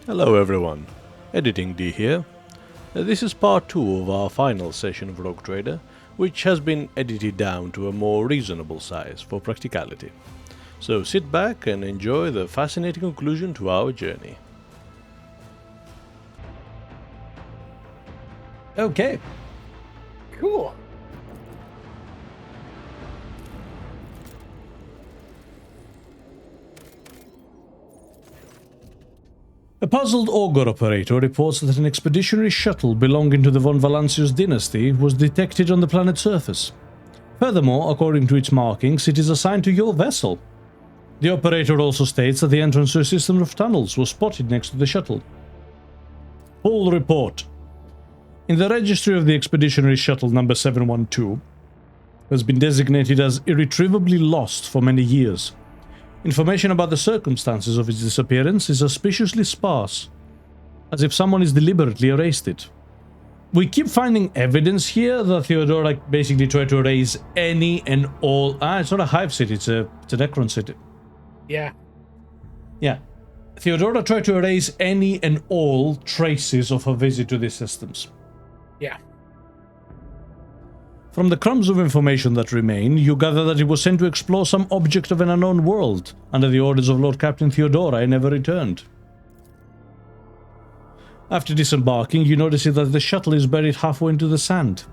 Hello everyone, Editing D here. This is part 2 of our final session of RogueTrader, which has been edited down to a more reasonable size for practicality. So sit back and enjoy the fascinating conclusion to our journey. Okay. Cool. A puzzled augur operator reports that an expeditionary shuttle belonging to the von Valancius dynasty was detected on the planet's surface. Furthermore, according to its markings, it is assigned to your vessel. The operator also states that the entrance to a system of tunnels was spotted next to the shuttle. Full report. In the registry of the expeditionary shuttle number 712, has been designated as irretrievably lost for many years. Information about the circumstances of its disappearance is suspiciously sparse, as if someone has deliberately erased it. We keep finding evidence here that Theodora basically tried to erase any and all... it's not a hive city, it's a Necron city. Yeah. Yeah. Theodora tried to erase any and all traces of her visit to these systems. Yeah. From the crumbs of information that remain, you gather that it was sent to explore some object of an unknown world, under the orders of Lord Captain Theodora, and never returned. After disembarking, you notice that the shuttle is buried halfway into the sand,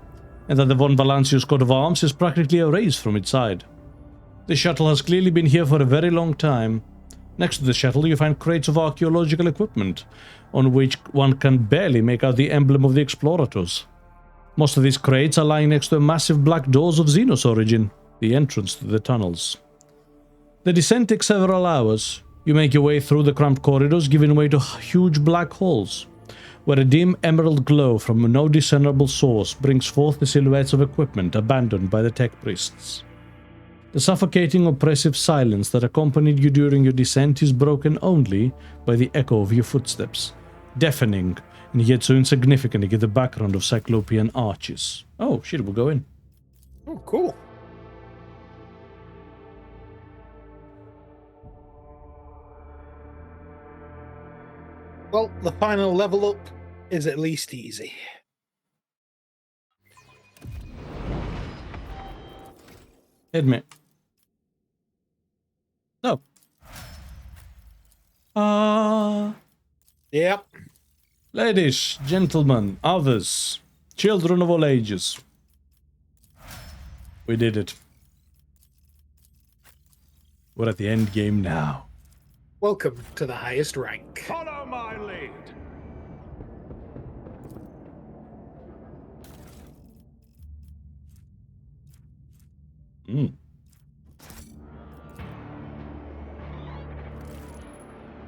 and that the von Valancius coat of arms is practically erased from its side. The shuttle has clearly been here for a very long time. Next to the shuttle, you find crates of archaeological equipment, on which one can barely make out the emblem of the Explorators. Most of these crates are lying next to massive black doors of Xenos origin, the entrance to the tunnels. The descent takes several hours. You make your way through the cramped corridors, giving way to huge black holes, where a dim emerald glow from no discernible source brings forth the silhouettes of equipment abandoned by the tech priests. The suffocating, oppressive silence that accompanied you during your descent is broken only by the echo of your footsteps, deafening and yet so insignificant against the background of Cyclopean arches. Oh, shit, we'll go in. Oh, cool. Well, the final level up is at least easy. Admit. No. Yep. Ladies, gentlemen, others, children of all ages. We did it. We're at the end game now. Welcome to the highest rank. Follow my lead.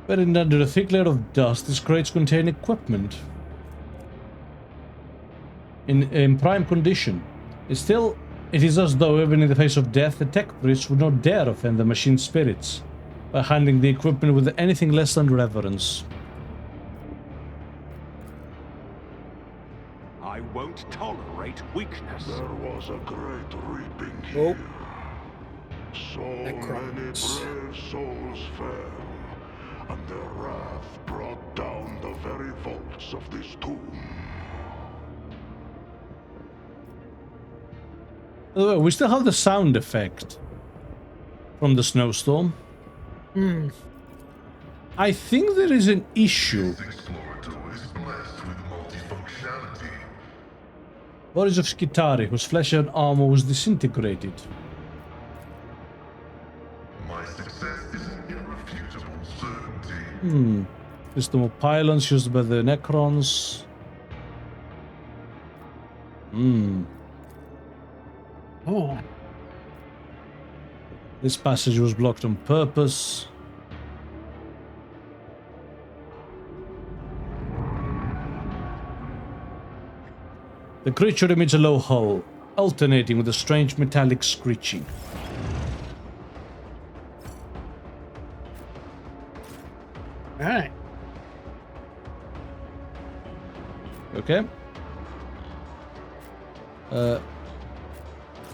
Buried under a thick layer of dust, these crates contain equipment in prime condition. It is as though, even in the face of death, the tech priests would not dare offend the machine spirits by handling the equipment with anything less than reverence. I won't tolerate weakness. There was a great reaping Oh. here. So many Necrons. brave souls fell, and their wrath brought down the very vaults of this tomb. By the way, we still have the sound effect from the snowstorm. I think there is an issue. Explorator is blessed with multifunctionality. Bodies of Skitari, whose flesh and armor was disintegrated. My success is an irrefutable certainty. System of pylons used by the Necrons. Oh. This passage was blocked on purpose. The creature emits a low hull, alternating with a strange metallic screeching. All right. Okay.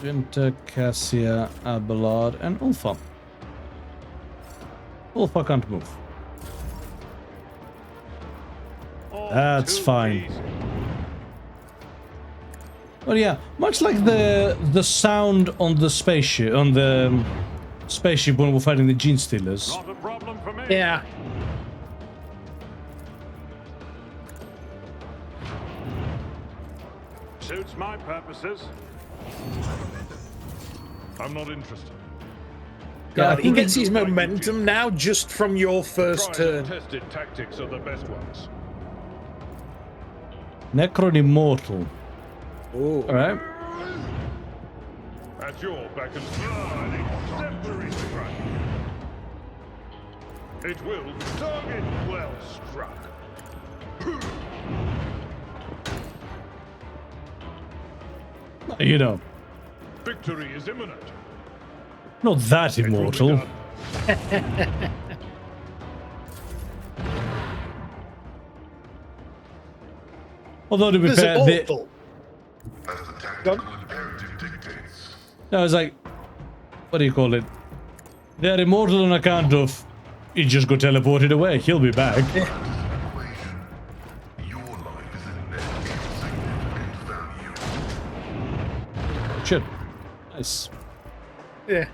Winter, Cassia, Abelard, and Ulfa. Ulfa can't move. That's too fine. easy. Well, yeah, much like the sound on the spaceship, when we're fighting the Gene Stealers. Not a problem for me. Yeah. Suits my purposes. I'm not interested. God, he gets his momentum now just from your first Tried and turn. tested tactics are the best ones. Necron Immortal. Oh. Alright. At your beck and exemplary strike. It will target well struck. You know, Victory is imminent. not that It will be immortal. done. Although to be There's fair, an the, awful. As the tactical imperative dictates. I was like, what do you call it? They're immortal on account of he just got teleported away. He'll be back. Equation. Your life is in net significant value. Shit. Nice. Yeah.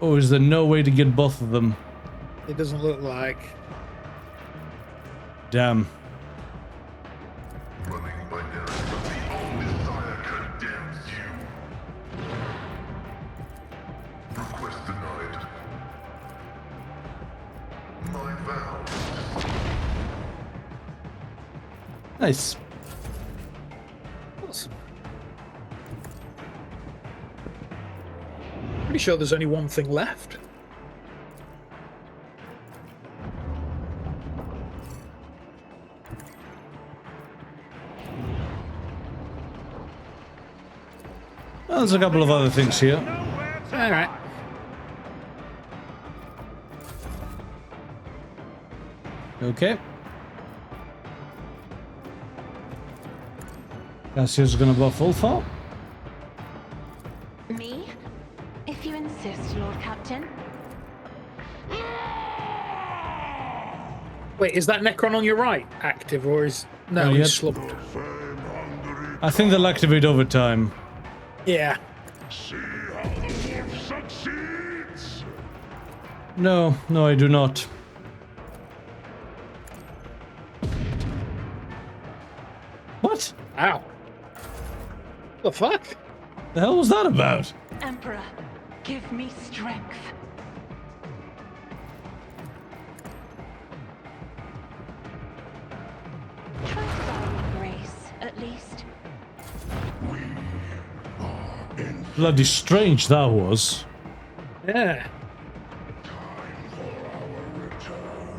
Oh, is there no way to get both of them? It doesn't look like. Damn. Running by narrative, the old desire condemns you. Request denied. My vows. Nice. Awesome. Pretty sure there's only one thing left. Well, there's a couple of other things here. All right. Okay. Cassius gonna buff Ulfar. Me? If you insist, Lord Captain. Wait, is that Necron on your right active, or is no? Not He's yet. slumped. Fame-hungry. I think they'll activate over time. Yeah. See how the wolf succeeds. No, no, I do not. What? Ow. The fuck? The hell was that about? Emperor, give me strength. Try to die with grace, at least. Bloody strange that was. Yeah. Time for our return.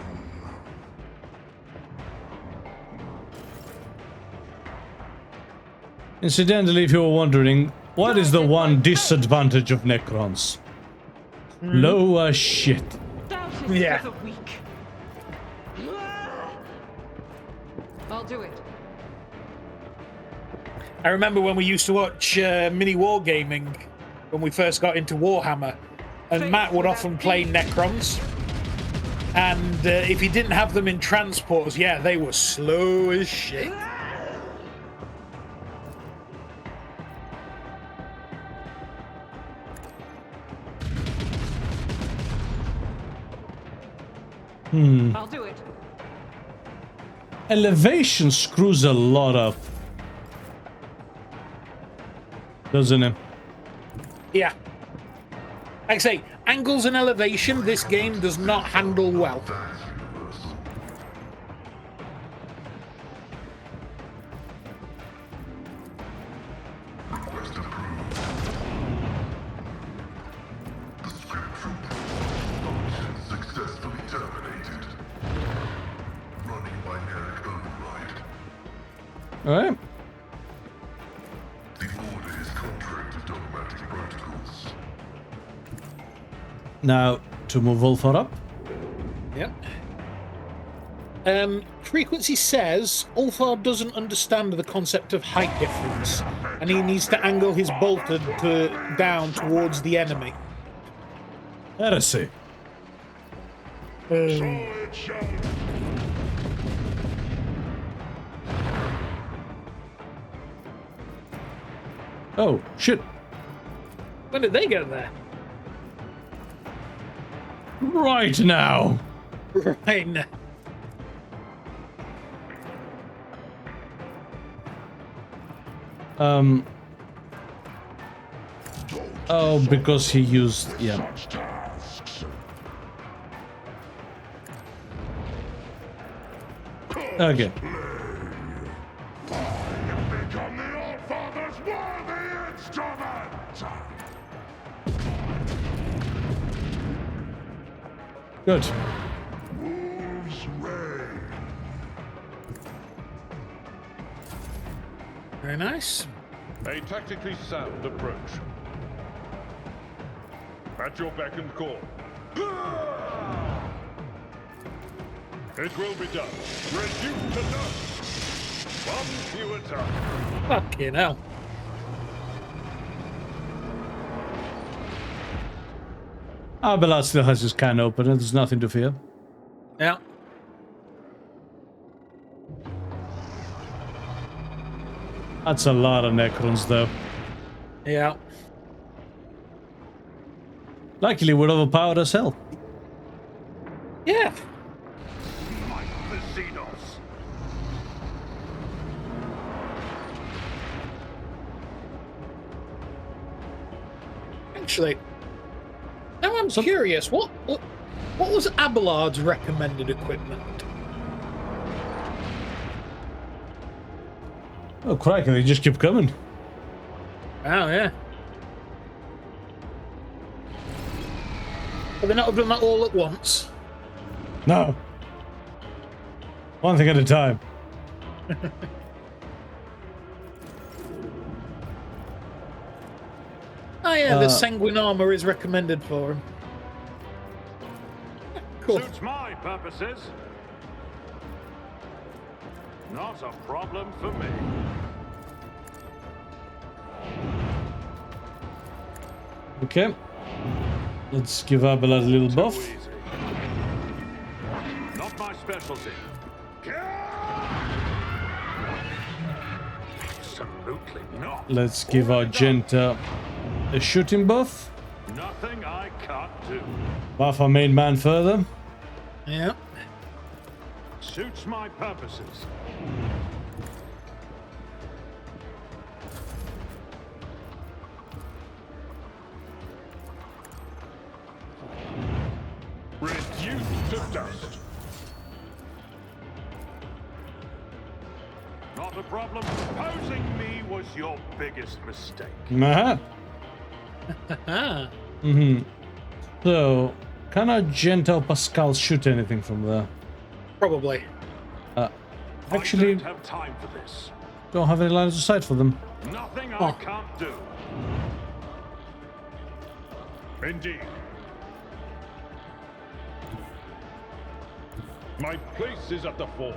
Incidentally, if you were wondering, what is the one disadvantage of Necrons? Low as shit. Doubt is Yeah. for the weak. I'll do it. I remember when we used to watch mini wargaming when we first got into Warhammer, and Matt would often play Necrons. And if he didn't have them in transports, yeah, they were slow as shit. I'll do it. Elevation screws a lot up. Doesn't it? Yeah. Like I say, angles and elevation, this game does not handle well. That's universal. Request approved. The scriptural function successfully terminated. Running binaric override. Alright. The order is contrary to dogmatic protocols. Now, to move Ulfar up. Yep. Frequency says Ulfar doesn't understand the concept of height difference, and he needs to angle his bolter down towards the enemy. Heresy. it shall Oh, shit. When did they get there? Right now. Right now. Oh, because he used... Yeah. such tasks. Okay. Become the All-Father's worthy instrument! Good. Wolves reign. Very nice. A tactically sound approach. At your beck and call. It will be done. Reduced to dust. One fewer time. Fucking hell. Abelard still has his can open and there's nothing to fear. Yeah. That's a lot of Necrons, though. Yeah. Luckily, we're overpowered as hell. Yeah. Like the Xenos. Actually, now I'm curious. What was Abelard's recommended equipment? Oh, crikey, they just keep coming. Oh yeah. But they not have done that all at once. No. One thing at a time. Oh yeah, the sanguine armor is recommended for him. Cool. Suits my purposes. Not a problem for me. Okay. Let's give Abelard a little buff. Easy. Not my specialty. Absolutely not. Let's give Argenta a shooting buff. Nothing I can't do. Buff our main man further. Yeah. Suits my purposes. Reduced to dust. Not a problem. Opposing me was your biggest mistake. Uh-huh. Ah. So, can Argenta or Pascal shoot anything from there? Probably. Actually, I don't have time for this. don't have any lines of sight for them. Nothing Oh. I can't do. Indeed. My place is at the fore.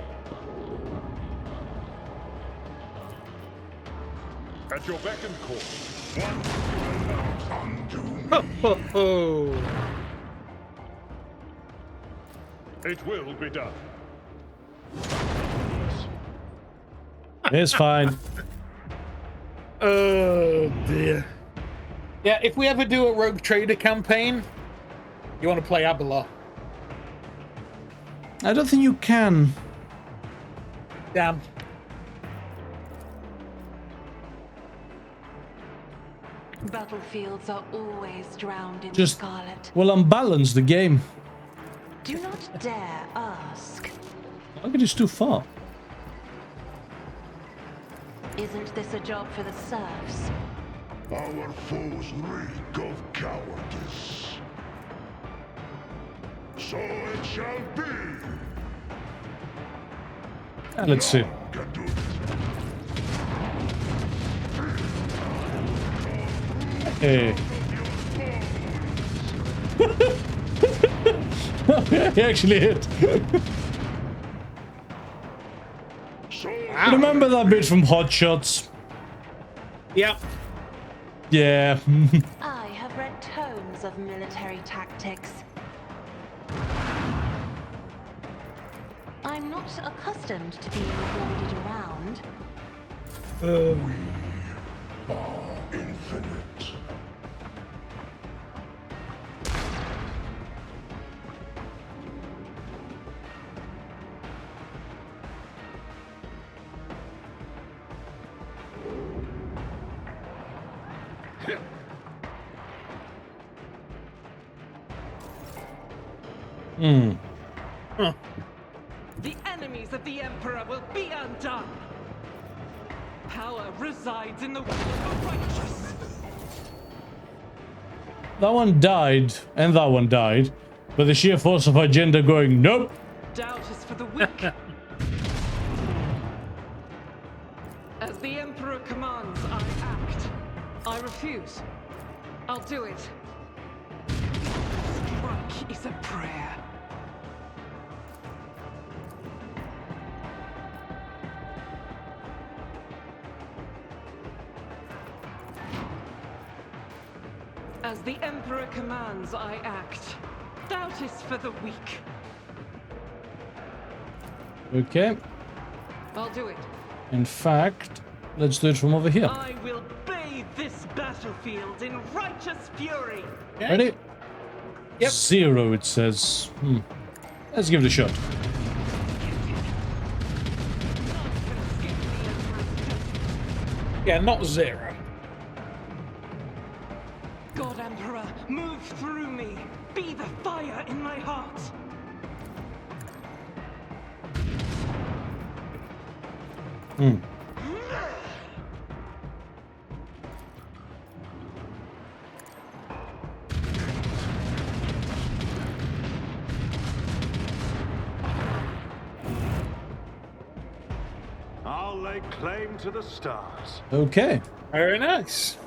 At your beck and call. One Ho ho ho. it will be done. It's fine. Oh dear. Yeah, if we ever do a Rogue Trader campaign, you want to play Abelard. I don't think you can. Damn. Battlefields are always drowned in Just- scarlet. Well, unbalance the game. Do not dare ask. I think it's too far. Isn't this a job for the serfs? Our foes reek of cowardice. So it shall be. Let's see. Can do it. Hey. He actually hit. So Remember that bit from Hot Shots? Yep. Yeah. I have read tomes of military tactics. I'm not accustomed to being ordered around. Infinite. The enemies of the Emperor will be undone. Power resides in the will of the righteous. That one died, and that one died. But the sheer force of her gender going, nope. Doubt is for the weak. As the Emperor commands, I act. I refuse. I'll do it. Strike is a prayer. As the Emperor commands, I act. Doubt is for the weak. Okay. I'll do it. In fact, let's do it from over here. I will bathe this battlefield in righteous fury. Ready? Yep. 0, it says. Let's give it a shot. Yeah, not 0. God Emperor, move through me. Be the fire in my heart. I'll lay claim to the stars. Okay. Very nice.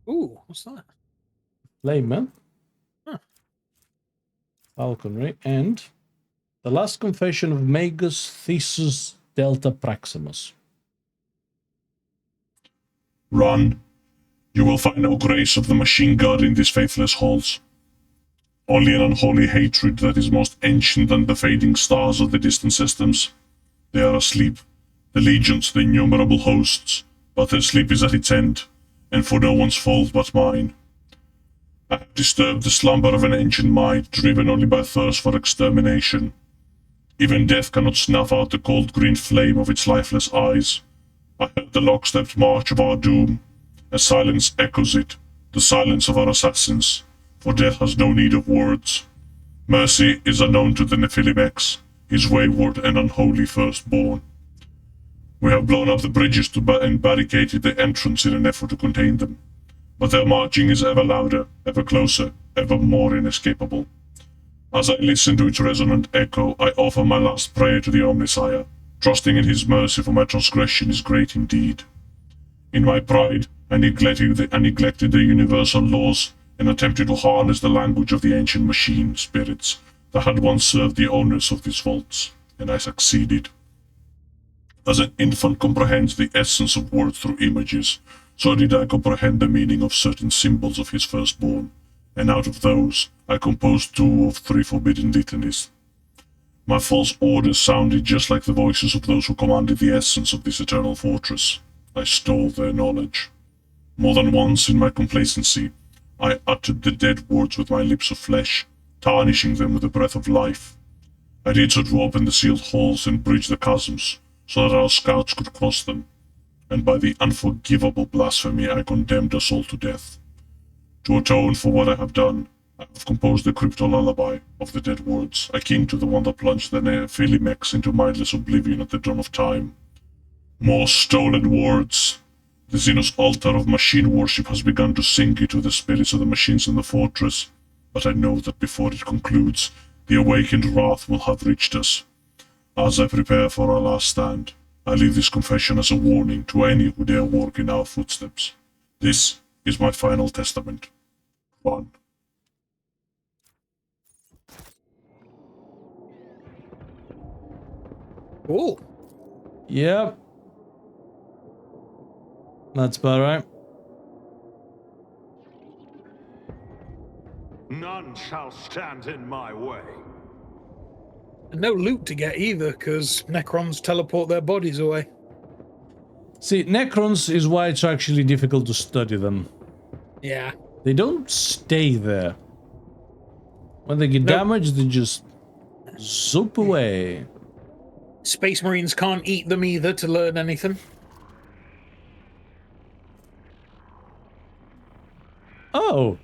Ooh, what's that? Layman. Huh. Falconry. And the last confession of Magus Thesis Delta Praximus. Run. You will find no grace of the machine god in these faithless halls. Only an unholy hatred that is most ancient than the fading stars of the distant systems. They are asleep, the legions, the innumerable hosts, but their sleep is at its end, and for no one's fault but mine. I have disturbed the slumber of an ancient might, driven only by thirst for extermination. Even death cannot snuff out the cold green flame of its lifeless eyes. I heard the lockstep march of our doom, and silence echoes it, the silence of our assassins, for death has no need of words. Mercy is unknown to the Nephilimex, his wayward and unholy firstborn. We have blown up the bridges and barricaded the entrance in an effort to contain them, but their marching is ever louder, ever closer, ever more inescapable. As I listen to its resonant echo, I offer my last prayer to the Omnisire, trusting in his mercy, for my transgression is great indeed. In my pride, I neglected the universal laws and attempted to harness the language of the ancient machine spirits that had once served the owners of these vaults, and I succeeded. As an infant comprehends the essence of words through images, so did I comprehend the meaning of certain symbols of his firstborn, and out of those I composed 2 of 3 forbidden litanies. My false orders sounded just like the voices of those who commanded the essence of this eternal fortress. I stole their knowledge. More than once in my complacency, I uttered the dead words with my lips of flesh, tarnishing them with the breath of life. I did so to open the sealed halls and bridge the chasms, so that our scouts could cross them, and by the unforgivable blasphemy I condemned us all to death. To atone for what I have done, I have composed the crypto lullaby of the dead words, akin to the one that plunged the Nephilimex into mindless oblivion at the dawn of time. More stolen words! The Xenos altar of machine worship has begun to sink into the spirits of the machines in the fortress, but I know that before it concludes, the awakened wrath will have reached us. As I prepare for our last stand, I leave this confession as a warning to any who dare walk in our footsteps. This is my final testament. Run. Cool. Yep. That's about right. None shall stand in my way. And no loot to get either, because Necrons teleport their bodies away. See, Necrons is why it's actually difficult to study them. Yeah. They don't stay there. When they get damaged, they just zoop away. Space Marines can't eat them either to learn anything. Oh!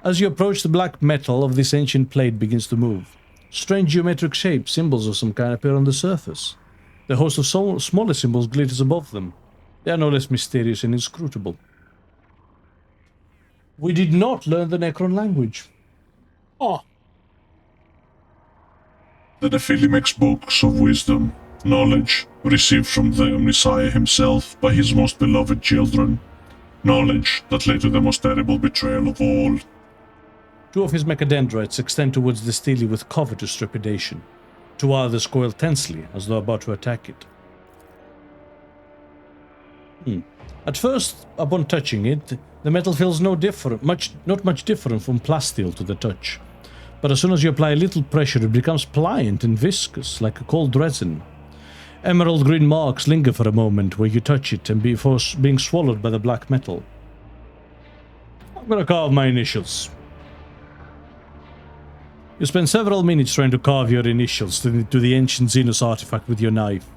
As you approach, the black metal of this ancient plate begins to move. Strange geometric shapes, symbols of some kind, appear on the surface. The host of smaller symbols glitters above them. They are no less mysterious and inscrutable. We did not learn the Necron language. Oh. The Nephilimex books of wisdom, knowledge, received from the Omnissiah himself by his most beloved children. Knowledge that led to the most terrible betrayal of all. Two of his mechadendrites extend towards the stele with covetous trepidation. Two others coil tensely as though about to attack it. At first, upon touching it, the metal feels not much different from plasteel to the touch. But as soon as you apply a little pressure, it becomes pliant and viscous, like a cold resin. Emerald green marks linger for a moment where you touch it and before being swallowed by the black metal. I'm gonna carve my initials. You spend several minutes trying to carve your initials to the ancient Xenos artifact with your knife,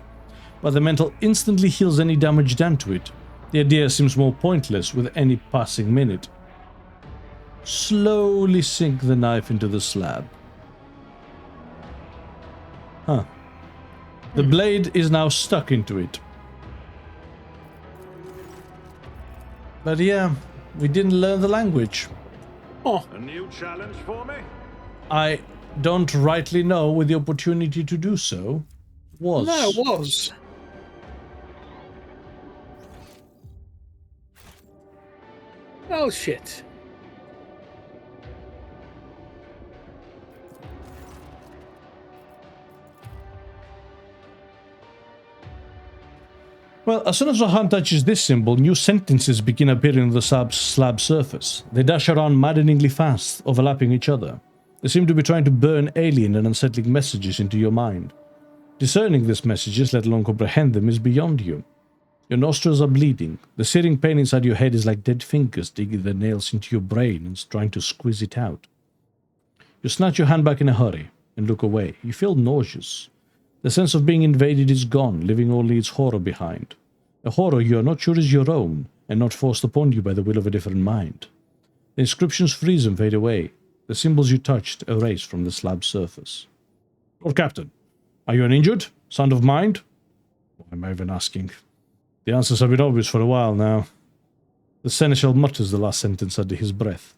but the metal instantly heals any damage done to it. The idea seems more pointless with any passing minute. Slowly sink the knife into the slab. Huh. The blade is now stuck into it. But yeah, we didn't learn the language. Oh. A new challenge for me? I don't rightly know where the opportunity to do so was. No, it was. Oh, shit. Well, as soon as the hand touches this symbol, new sentences begin appearing on the slab surface. They dash around maddeningly fast, overlapping each other. They seem to be trying to burn alien and unsettling messages into your mind. Discerning these messages, let alone comprehend them, is beyond you. Your nostrils are bleeding. The searing pain inside your head is like dead fingers digging their nails into your brain and trying to squeeze it out. You snatch your hand back in a hurry and look away. You feel nauseous. The sense of being invaded is gone, leaving only its horror behind. A horror you are not sure is your own, and not forced upon you by the will of a different mind. The inscriptions freeze and fade away. The symbols you touched erase from the slab surface. Lord Captain, are you uninjured? Sound of mind? Why am I even asking? The answers have been obvious for a while now. The seneschal mutters the last sentence under his breath.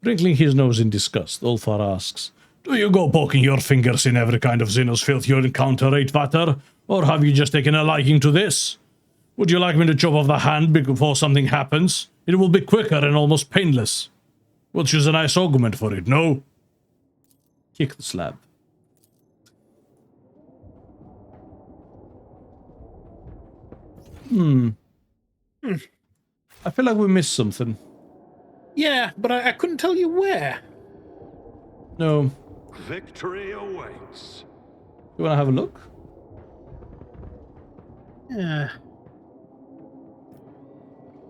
Wrinkling his nose in disgust, Ulfar asks, "Do you go poking your fingers in every kind of Xenos filth you encounter, Vater? Or have you just taken a liking to this? Would you like me to chop off the hand before something happens? It will be quicker and almost painless. We'll choose a nice augment for it, no?" Kick the slab. I feel like we missed something. Yeah, but I couldn't tell you where. No. Victory awaits. You want to have a look? Yeah.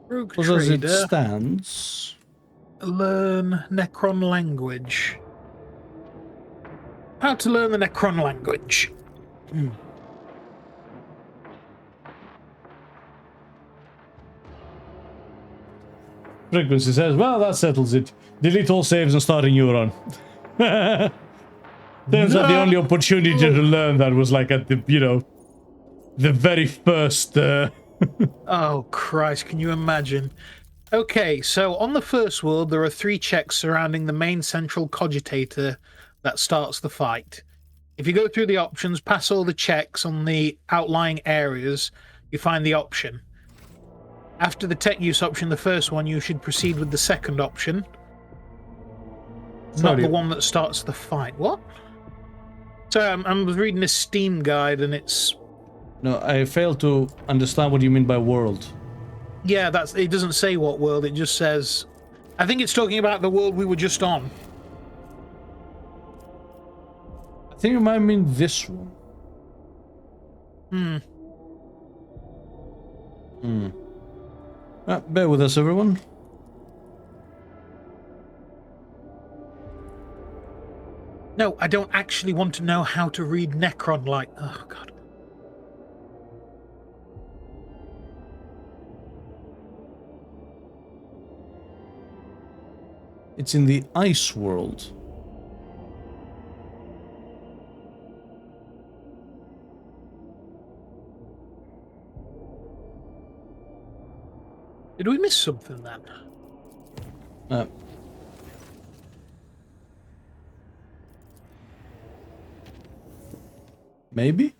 Because as it RogueTrader, stands... learn Necron language. How to learn the Necron language. Frequency says, well, that settles it. Delete all saves and start a new run. Turns out the only opportunity to learn that was like at the, the very first... Oh, Christ, can you imagine? Okay, so on the first world, there are 3 checks surrounding the main central cogitator that starts the fight. If you go through the options, pass all the checks on the outlying areas, you find the option. After the tech use option, the first one, you should proceed with the second option. Not the one that starts the fight. What? Sorry, I'm reading this Steam guide and it's... No, I fail to understand what you mean by world. Yeah, it doesn't say what world, it just says... I think it's talking about the world we were just on. think it might mean this one. Bear with us, everyone. No, I don't actually want to know how to read Necron like... Oh, God. It's in the ice world. Did we miss something then? Maybe?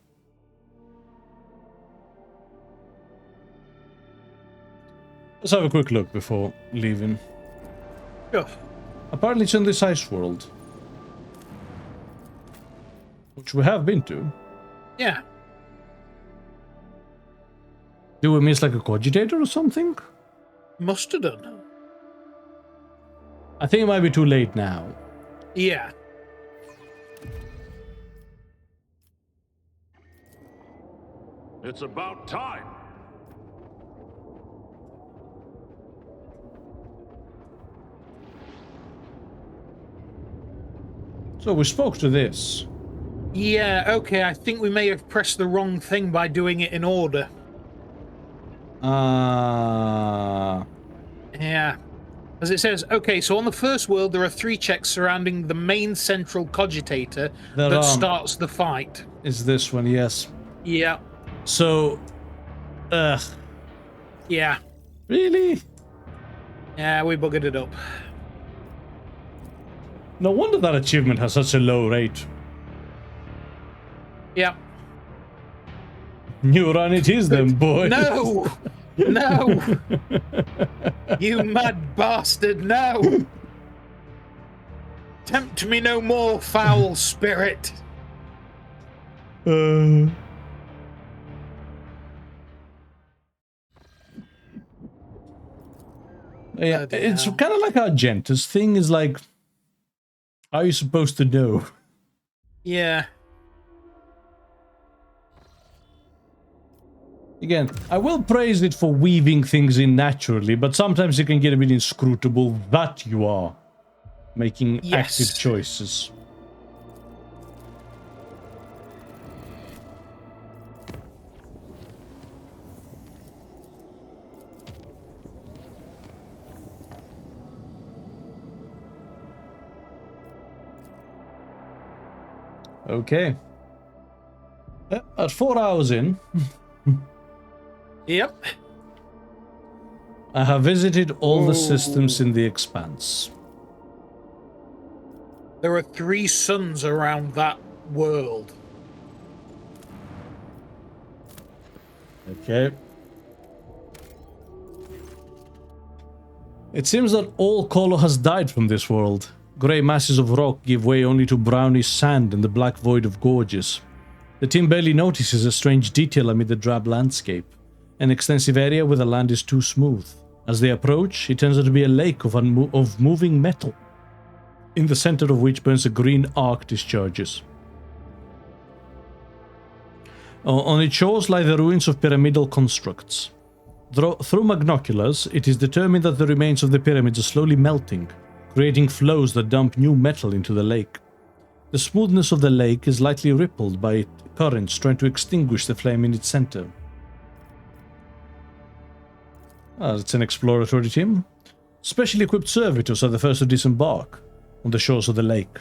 Let's have a quick look before leaving. Sure. Apparently it's in this ice world. Which we have been to. Yeah. Do we miss like a cogitator or something? Must have done. I think it might be too late now. Yeah. It's about time. So we spoke to this. Yeah, okay, I think we may have pressed the wrong thing by doing it in order. Yeah. As it says, okay, so on the first world, there are 3 checks surrounding the main central cogitator that starts the fight. Is this one, yes. Yeah. So, Yeah. really? Yeah, we buggered it up. No wonder that achievement has such a low rate. Yeah. New run it is then, boy. No! No! You mad bastard, no! Tempt me no more, foul spirit! Yeah, it's kind of like Argentus thing is like, how are you supposed to know? Yeah. Again, I will praise it for weaving things in naturally, but sometimes it can get a bit inscrutable that you are making active choices. Okay. At 4 hours in... Yep. I have visited all the systems in the Expanse. There are 3 suns around that world. Okay. It seems that all color has died from this world. Grey masses of rock give way only to brownish sand and the black void of gorges. The team barely notices a strange detail amid the drab landscape. An extensive area where the land is too smooth. As they approach, it turns out to be a lake of moving metal, in the center of which burns a green arc discharges. On its shores lie the ruins of pyramidal constructs. Through magnoculars, it is determined that the remains of the pyramids are slowly melting, creating flows that dump new metal into the lake. The smoothness of the lake is lightly rippled by currents trying to extinguish the flame in its center. It's an exploratory team. Specially equipped servitors are the first to disembark on the shores of the lake.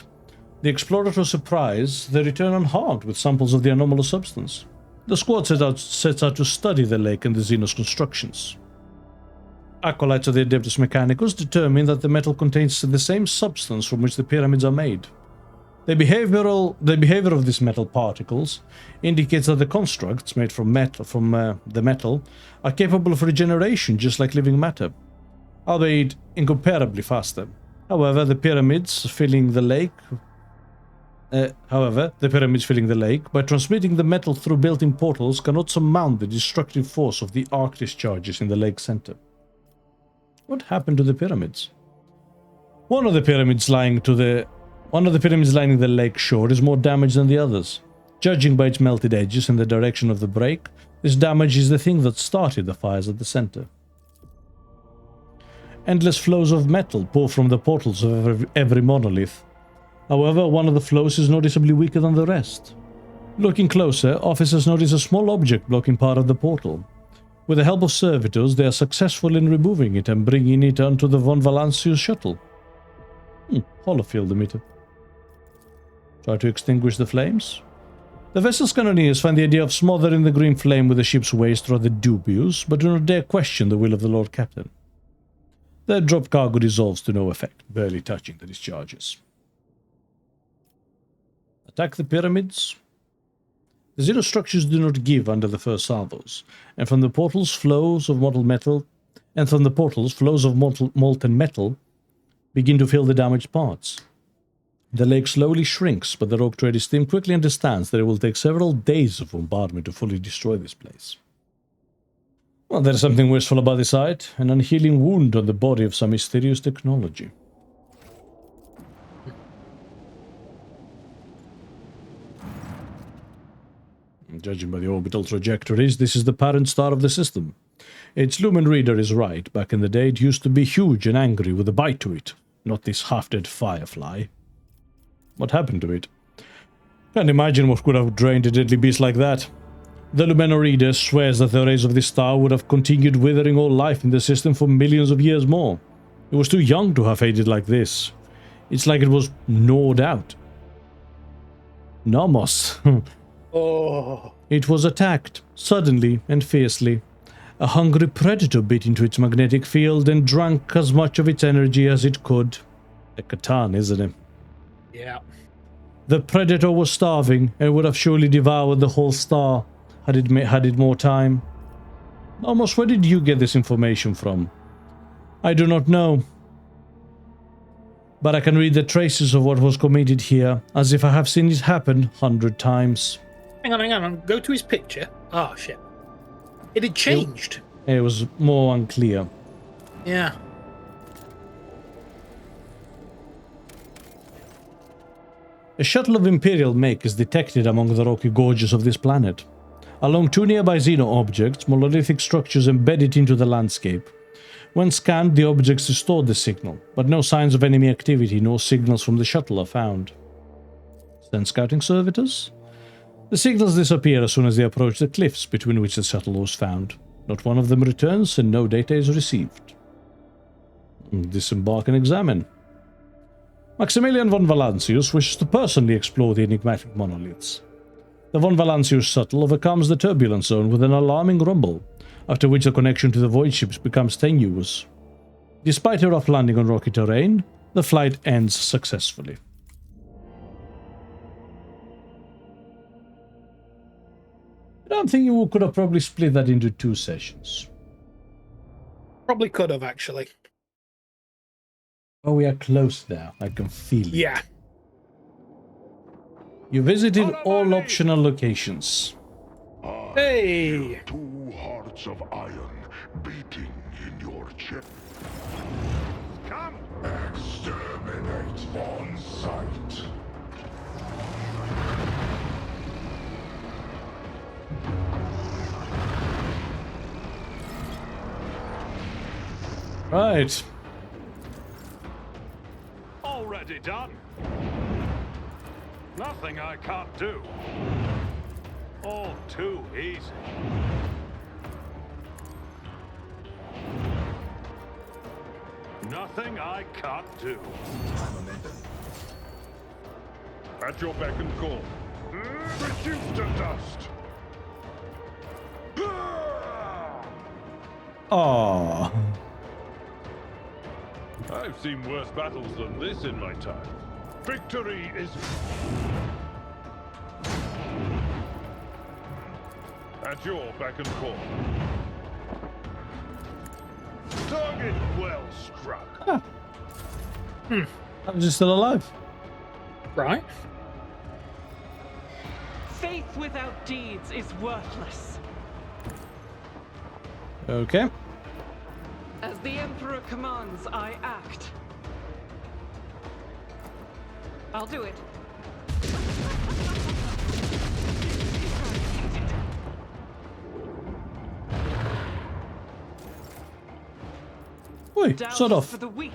The explorators surprise, they return unharmed with samples of the anomalous substance. The squad sets out to study the lake and the Xenos constructions. Acolytes of the Adeptus Mechanicus determine that the metal contains the same substance from which the pyramids are made. The behavior of these metal particles indicates that the constructs made from the metal are capable of regeneration just like living matter, albeit incomparably faster. However, the pyramids filling the lake, by transmitting the metal through built-in portals, cannot surmount the destructive force of the arc discharges in the lake center. What happened to the pyramids? One of the pyramids lying to the One of the pyramids lining the lake shore is more damaged than the others. Judging by its melted edges and the direction of the break, this damage is the thing that started the fires at the center. Endless flows of metal pour from the portals of every monolith. However, one of the flows is noticeably weaker than the rest. Looking closer, officers notice a small object blocking part of the portal. With the help of servitors, they are successful in removing it and bringing it onto the von Valancius shuttle. Holofield emitter. Try to extinguish the flames? The vessel's cannoneers find the idea of smothering the green flame with the ship's waste rather dubious, but do not dare question the will of the Lord Captain. Their drop cargo dissolves to no effect, barely touching the discharges. Attack the pyramids. The zero structures do not give under the first salvos, and from the portals flows of molten metal begin to fill the damaged parts. The lake slowly shrinks, but the RogueTrader team quickly understands that it will take several days of bombardment to fully destroy this place. Well, there's something wistful about the sight, an unhealing wound on the body of some mysterious technology. Judging by the orbital trajectories, this is the parent star of the system. Its lumen reader is right. Back in the day, it used to be huge and angry with a bite to it, not this half-dead firefly. What happened to it? Can't imagine what could have drained a deadly beast like that. The Lumeno reader swears that the rays of this star would have continued withering all life in the system for millions of years more. It was too young to have faded like this. It's like it was gnawed out. Nomos. Oh. It was attacked, suddenly and fiercely. A hungry predator bit into its magnetic field and drank as much of its energy as it could. A Catan, isn't it? Yeah. The predator was starving and would have surely devoured the whole star had it more time. Almost, where did you get this information from? I do not know. But I can read the traces of what was committed here, as if I have seen it happen 100 times. Hang on. Go to his picture. Oh, shit. It had changed. It was more unclear. Yeah. A shuttle of Imperial make is detected among the rocky gorges of this planet. Along two nearby Xeno objects, monolithic structures embedded into the landscape. When scanned, the objects restored the signal, but no signs of enemy activity nor signals from the shuttle are found. Send scouting servitors? The signals disappear as soon as they approach the cliffs between which the shuttle was found. Not one of them returns and no data is received. Disembark and examine. Maximillan von Valancius wishes to personally explore the enigmatic monoliths. The von Valancius shuttle overcomes the turbulence zone with an alarming rumble, after which the connection to the void ships becomes tenuous. Despite a rough landing on rocky terrain, the flight ends successfully. I'm thinking we could have probably split that into 2 sessions. Probably could have, actually. Oh, we are close now. I can feel it. Yeah. You visited all optional locations. Hey! 2 hearts of iron beating in your chest. Come! Exterminate on sight. Right. Already done. Nothing I can't do. All too easy. Nothing I can't do. At your beck and call. Reduced to dust. Aww. I've seen worse battles than this in my time. Victory is... At your beck and call. Target well struck. I'm just still alive. Right. Faith without deeds is worthless. Okay. As the Emperor commands, I act. I'll do it. Oi, Doubts sort of. for the weak.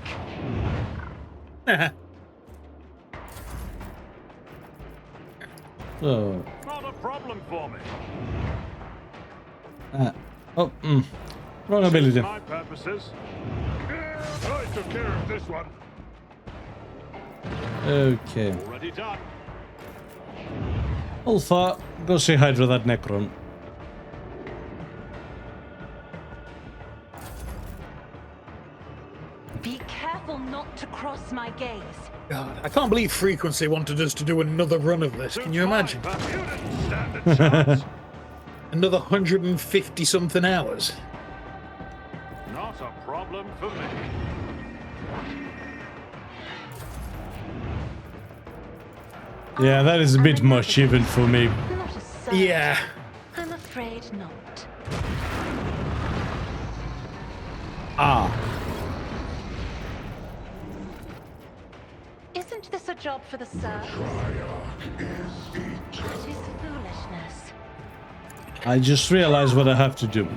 So, Not a problem for me. oh, wrong ability. My purposes. I took care of this one. Okay. Already done. Alpha, go say hi to that Necron. Be careful not to cross my gaze. God, I can't believe Frequency wanted us to do another run of this. Can you imagine? But you didn't stand a chance. Another 150 something hours. Not a problem for me. Yeah, that is a bit much even for me. Not a surgeon. Yeah. I'm afraid not. Ah, Isn't this a job for the serfs? That is foolishness. I just realized what I have to do.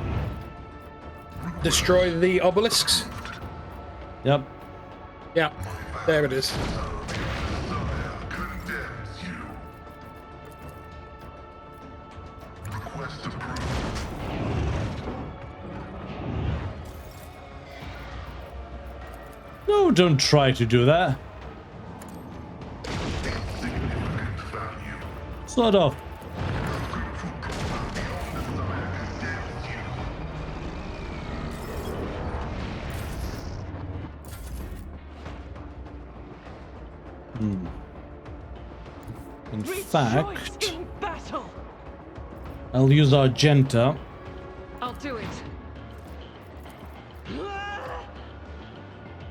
Destroy the obelisks? Yep. Yeah, there it is. No, don't try to do that. Sort of. In Rejoice fact, in battle. I'll use Argenta. I'll do it.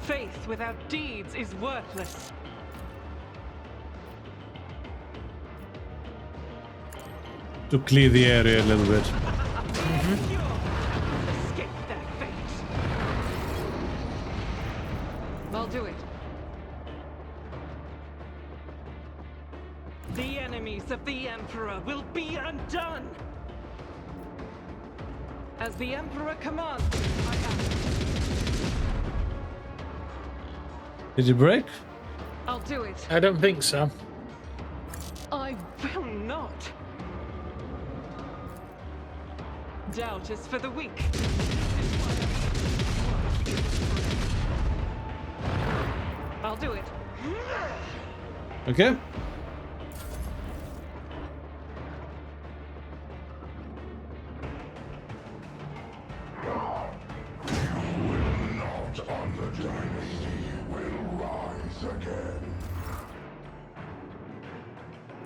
Faith without deeds is worthless. To clear the area a little bit. Escape their fate. I'll do it. The enemies of the Emperor will be undone. As the Emperor commands, I act. Did it break? I'll do it. I don't think so. I will not. Doubt is for the weak. I'll do it. Okay.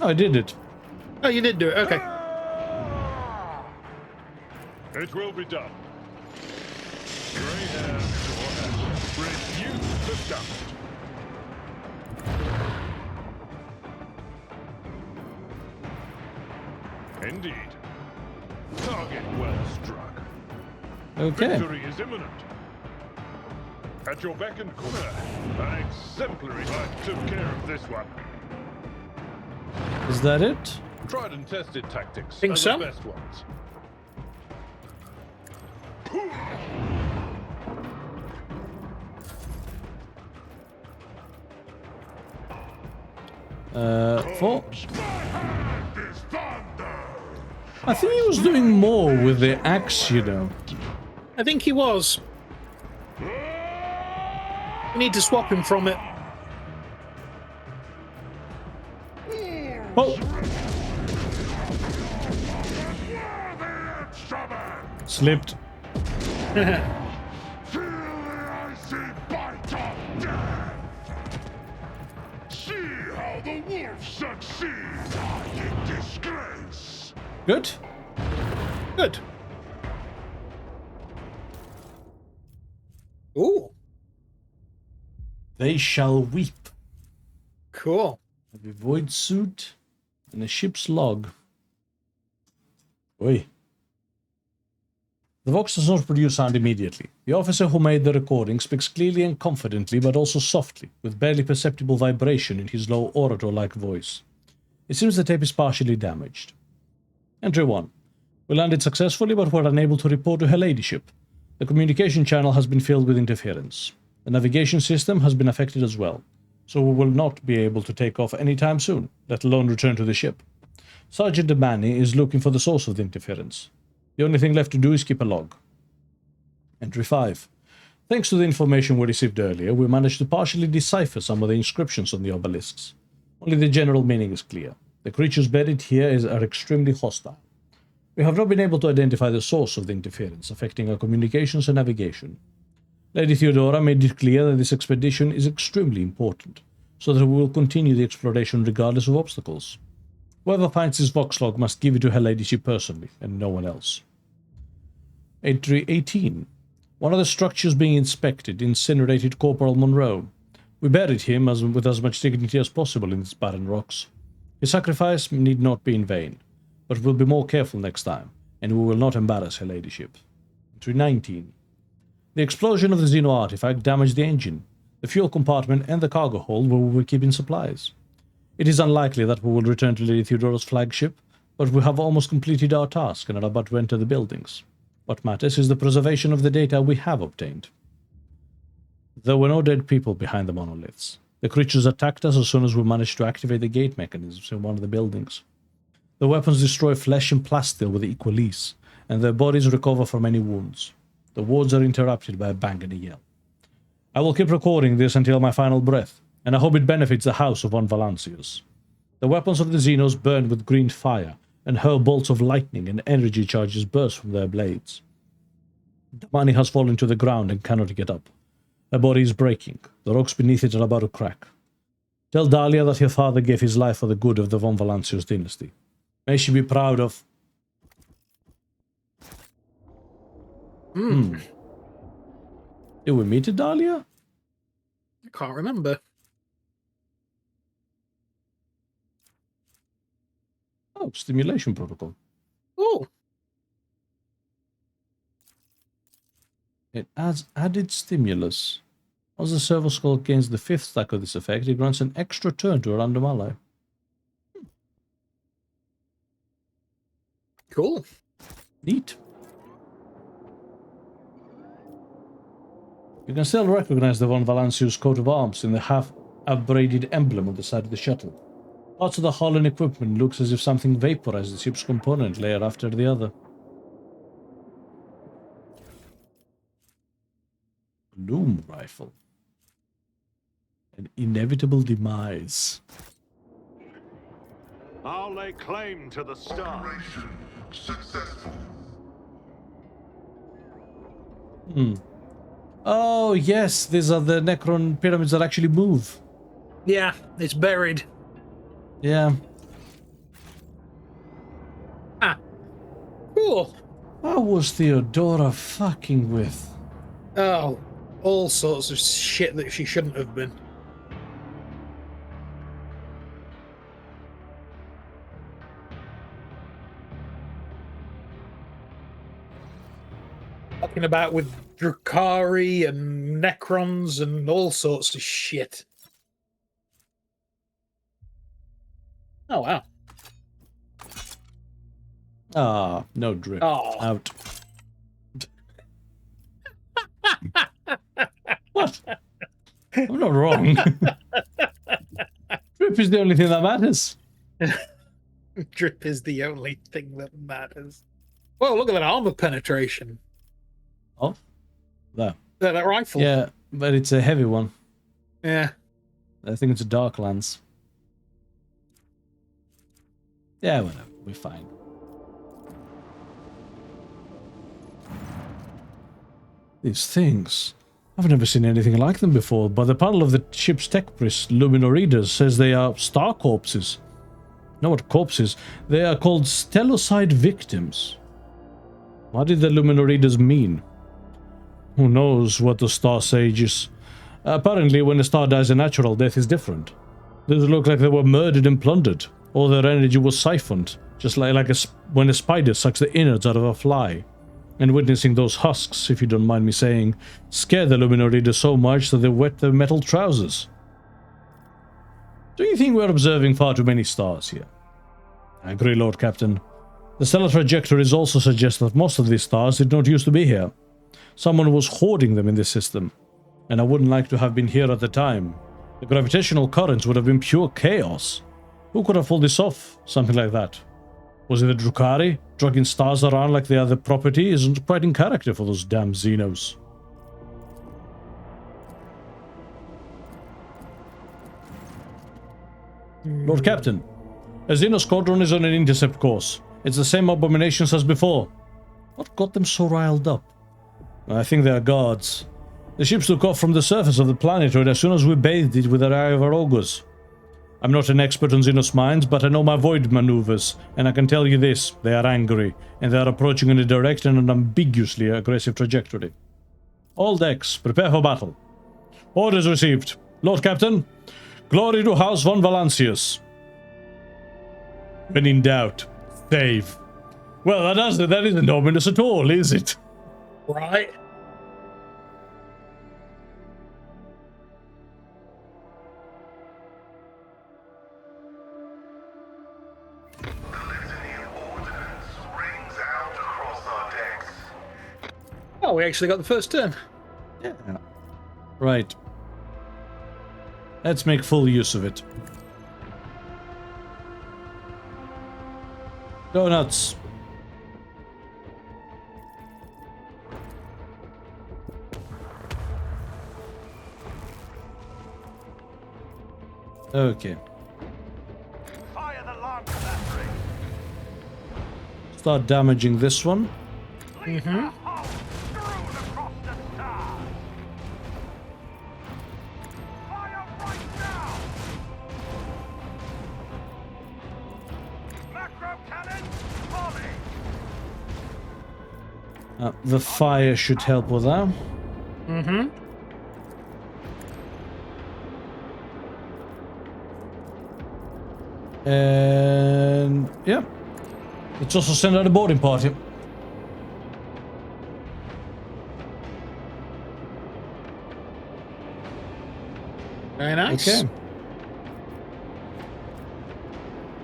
Oh, I did it. Oh, you did do it. Okay. It will be done. Grey hair forever. Reduce the dust. Indeed. Target well struck. Okay. Victory is imminent. At your beck and call. An exemplary. I took care of this one. Is that it? Tried and tested tactics. Think are so? The best ones. Four. I think he was doing more with the axe, you know. I think he was. We need to swap him from it. Oh! Slipped. Good. Good. Ooh, They shall weep. cool. A void suit and a ship's log. Oi. The Vox does not produce sound immediately. The officer who made the recording speaks clearly and confidently, but also softly, with barely perceptible vibration in his low orator-like voice. It seems the tape is partially damaged. Entry 1. We landed successfully, but were unable to report to Her Ladyship. The communication channel has been filled with interference. The navigation system has been affected as well, so we will not be able to take off anytime soon, let alone return to the ship. Sergeant Demani is looking for the source of the interference. The only thing left to do is keep a log. Entry 5. Thanks to the information we received earlier, we managed to partially decipher some of the inscriptions on the obelisks. Only the general meaning is clear. The creatures buried here are extremely hostile. We have not been able to identify the source of the interference affecting our communications and navigation. Lady Theodora made it clear that this expedition is extremely important, so that we will continue the exploration regardless of obstacles. Whoever finds this Vox log must give it to Her Ladyship personally, and no one else. Entry 18. One of the structures being inspected incinerated Corporal Monroe. We buried him with as much dignity as possible in these barren rocks. His sacrifice need not be in vain, but we'll be more careful next time, and we will not embarrass Her Ladyship. Entry 19. The explosion of the Xeno artifact damaged the engine, the fuel compartment, and the cargo hold where we were keeping supplies. It is unlikely that we will return to Lady Theodora's flagship, but we have almost completed our task and are about to enter the buildings. What matters is the preservation of the data we have obtained. There were no dead people behind the monoliths. The creatures attacked us as soon as we managed to activate the gate mechanisms in one of the buildings. The weapons destroy flesh and plasteel with equal ease, and their bodies recover from any wounds. The wards are interrupted by a bang and a yell. I will keep recording this until my final breath, and I hope it benefits the house of von Valancius. The weapons of the Xenos burn with green fire, and hurl bolts of lightning and energy charges burst from their blades. Damani has fallen to the ground and cannot get up. Her body is breaking. The rocks beneath it are about to crack. Tell Dahlia that her father gave his life for the good of the von Valancius dynasty. May she be proud of... Did we meet a Dahlia? I can't remember. Oh, stimulation protocol. Oh, It adds added stimulus. As the servo skull gains the 5th stack of this effect, it grants an extra turn to a random ally. cool. Neat. You can still recognize the von Valancius coat of arms in the half-abraded emblem on the side of the shuttle. Parts of the hull and equipment looks as if something vaporized the ship's component layer after the other. Gloom rifle. An inevitable demise. I'll lay claim to the star. Operation successful. Oh, yes, these are the Necron pyramids that actually move. Yeah, it's buried. Yeah. Ah, cool. What was Theodora fucking with? Oh, all sorts of shit that she shouldn't have been. Talking about with Drukhari and Necrons and all sorts of shit. Oh, wow. Ah, no drip. Oh. Out. What? I'm not wrong. Drip is the only thing that matters. Drip is the only thing that matters. Whoa, look at that armor penetration. Oh? There. That rifle. Yeah, but it's a heavy one. Yeah. I think it's a Darklands. Yeah, whatever. We're fine. These things. I've never seen anything like them before, but the panel of the ship's tech priest, Luminoreaders, says they are star corpses. No, what corpses? They are called stellocide victims. What did the Luminoreaders mean? Who knows what the star sage is? Apparently, when a star dies a natural death is different. These look like they were murdered and plundered, or their energy was siphoned, just like when a spider sucks the innards out of a fly. And witnessing those husks, if you don't mind me saying, scared the Luminor Reader so much that they wet their metal trousers. Do you think we're observing far too many stars here? I agree, Lord Captain. The stellar trajectories also suggest that most of these stars did not used to be here. Someone was hoarding them in this system, and I wouldn't like to have been here at the time. The gravitational currents would have been pure chaos. Who could have pulled this off? Something like that. Was it the Drukhari? Dragging stars around like they are their property isn't quite in character for those damn Xenos. Lord Captain, a Xeno squadron is on an intercept course. It's the same abominations as before. What got them so riled up? I think they are guards. The ships took off from the surface of the planetoid as soon as we bathed it with our eye of our augurs. I'm not an expert on Xenos minds, but I know my void maneuvers, and I can tell you this, they are angry, and they are approaching in a direct and ambiguously aggressive trajectory. All decks, prepare for battle. Orders received. Lord Captain, glory to House von Valancius. When in doubt, save. Well, that isn't ominous at all, is it? Right. Oh, we actually got the first turn. Yeah. Right. Let's make full use of it. Go nuts. Okay. Fire the launch battery. Start damaging this one. Mm-hmm. The fire should help with that. Mm-hmm. And yeah, let's also send out a boarding party. Very nice. Okay.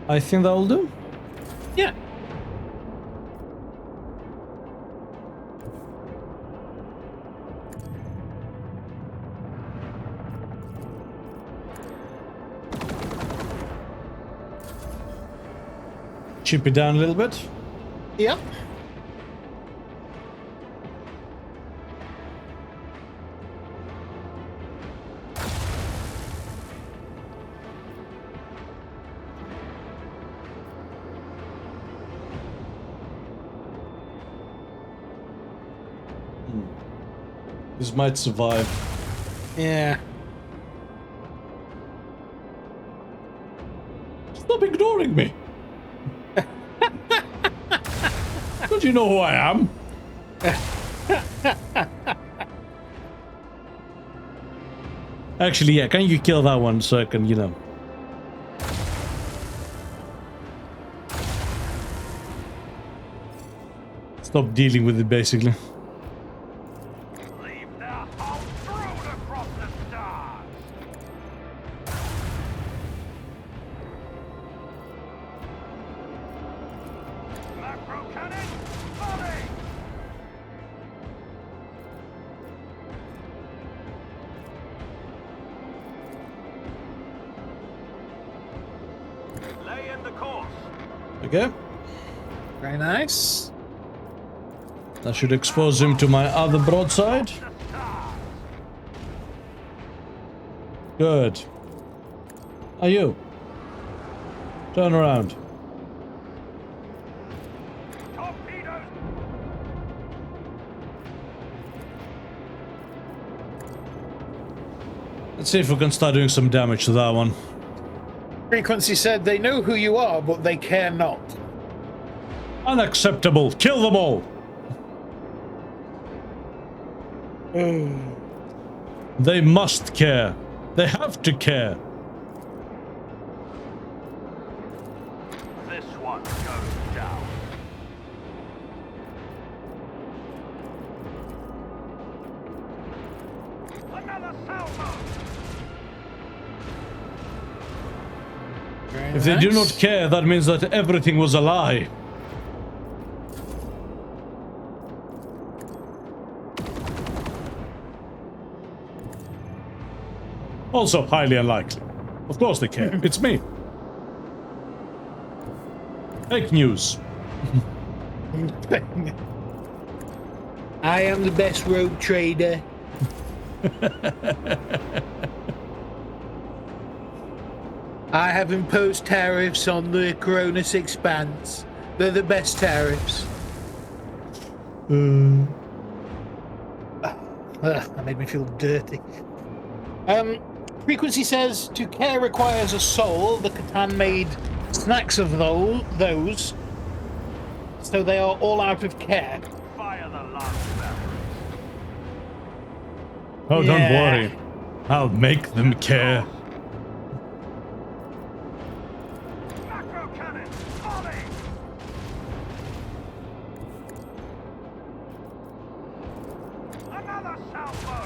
I think that will do. Yeah. Chip it down a little bit. Yep. This might survive. Yeah. Stop ignoring me. Don't you know who I am? Actually, yeah, can you kill that one so I can, you know... stop dealing with it, basically. Leave their hull strewn across the stars. Macro cannon, volley. Lay in the course. Okay. Very nice. That should expose him to my other broadside. Good. Are you? Turn around. Torpedoes. Let's see if we can start doing some damage to that one. Frequency said they know who you are, but they care not. Unacceptable. Kill them all. They must care. They have to care. This one goes down. Very If they do not nice. care, that means that everything was a lie. Also highly unlikely. Of course they care. It's me. Fake news. I am the best rogue trader. I have imposed tariffs on the Coronis Expanse. They're the best tariffs. That made me feel dirty. Frequency says, to care requires a soul. The Catan made snacks of those, so they are all out of care. Fire the last battery. Oh, don't Yeah. worry. I'll make them care. Macro cannon, volley! Another salvo!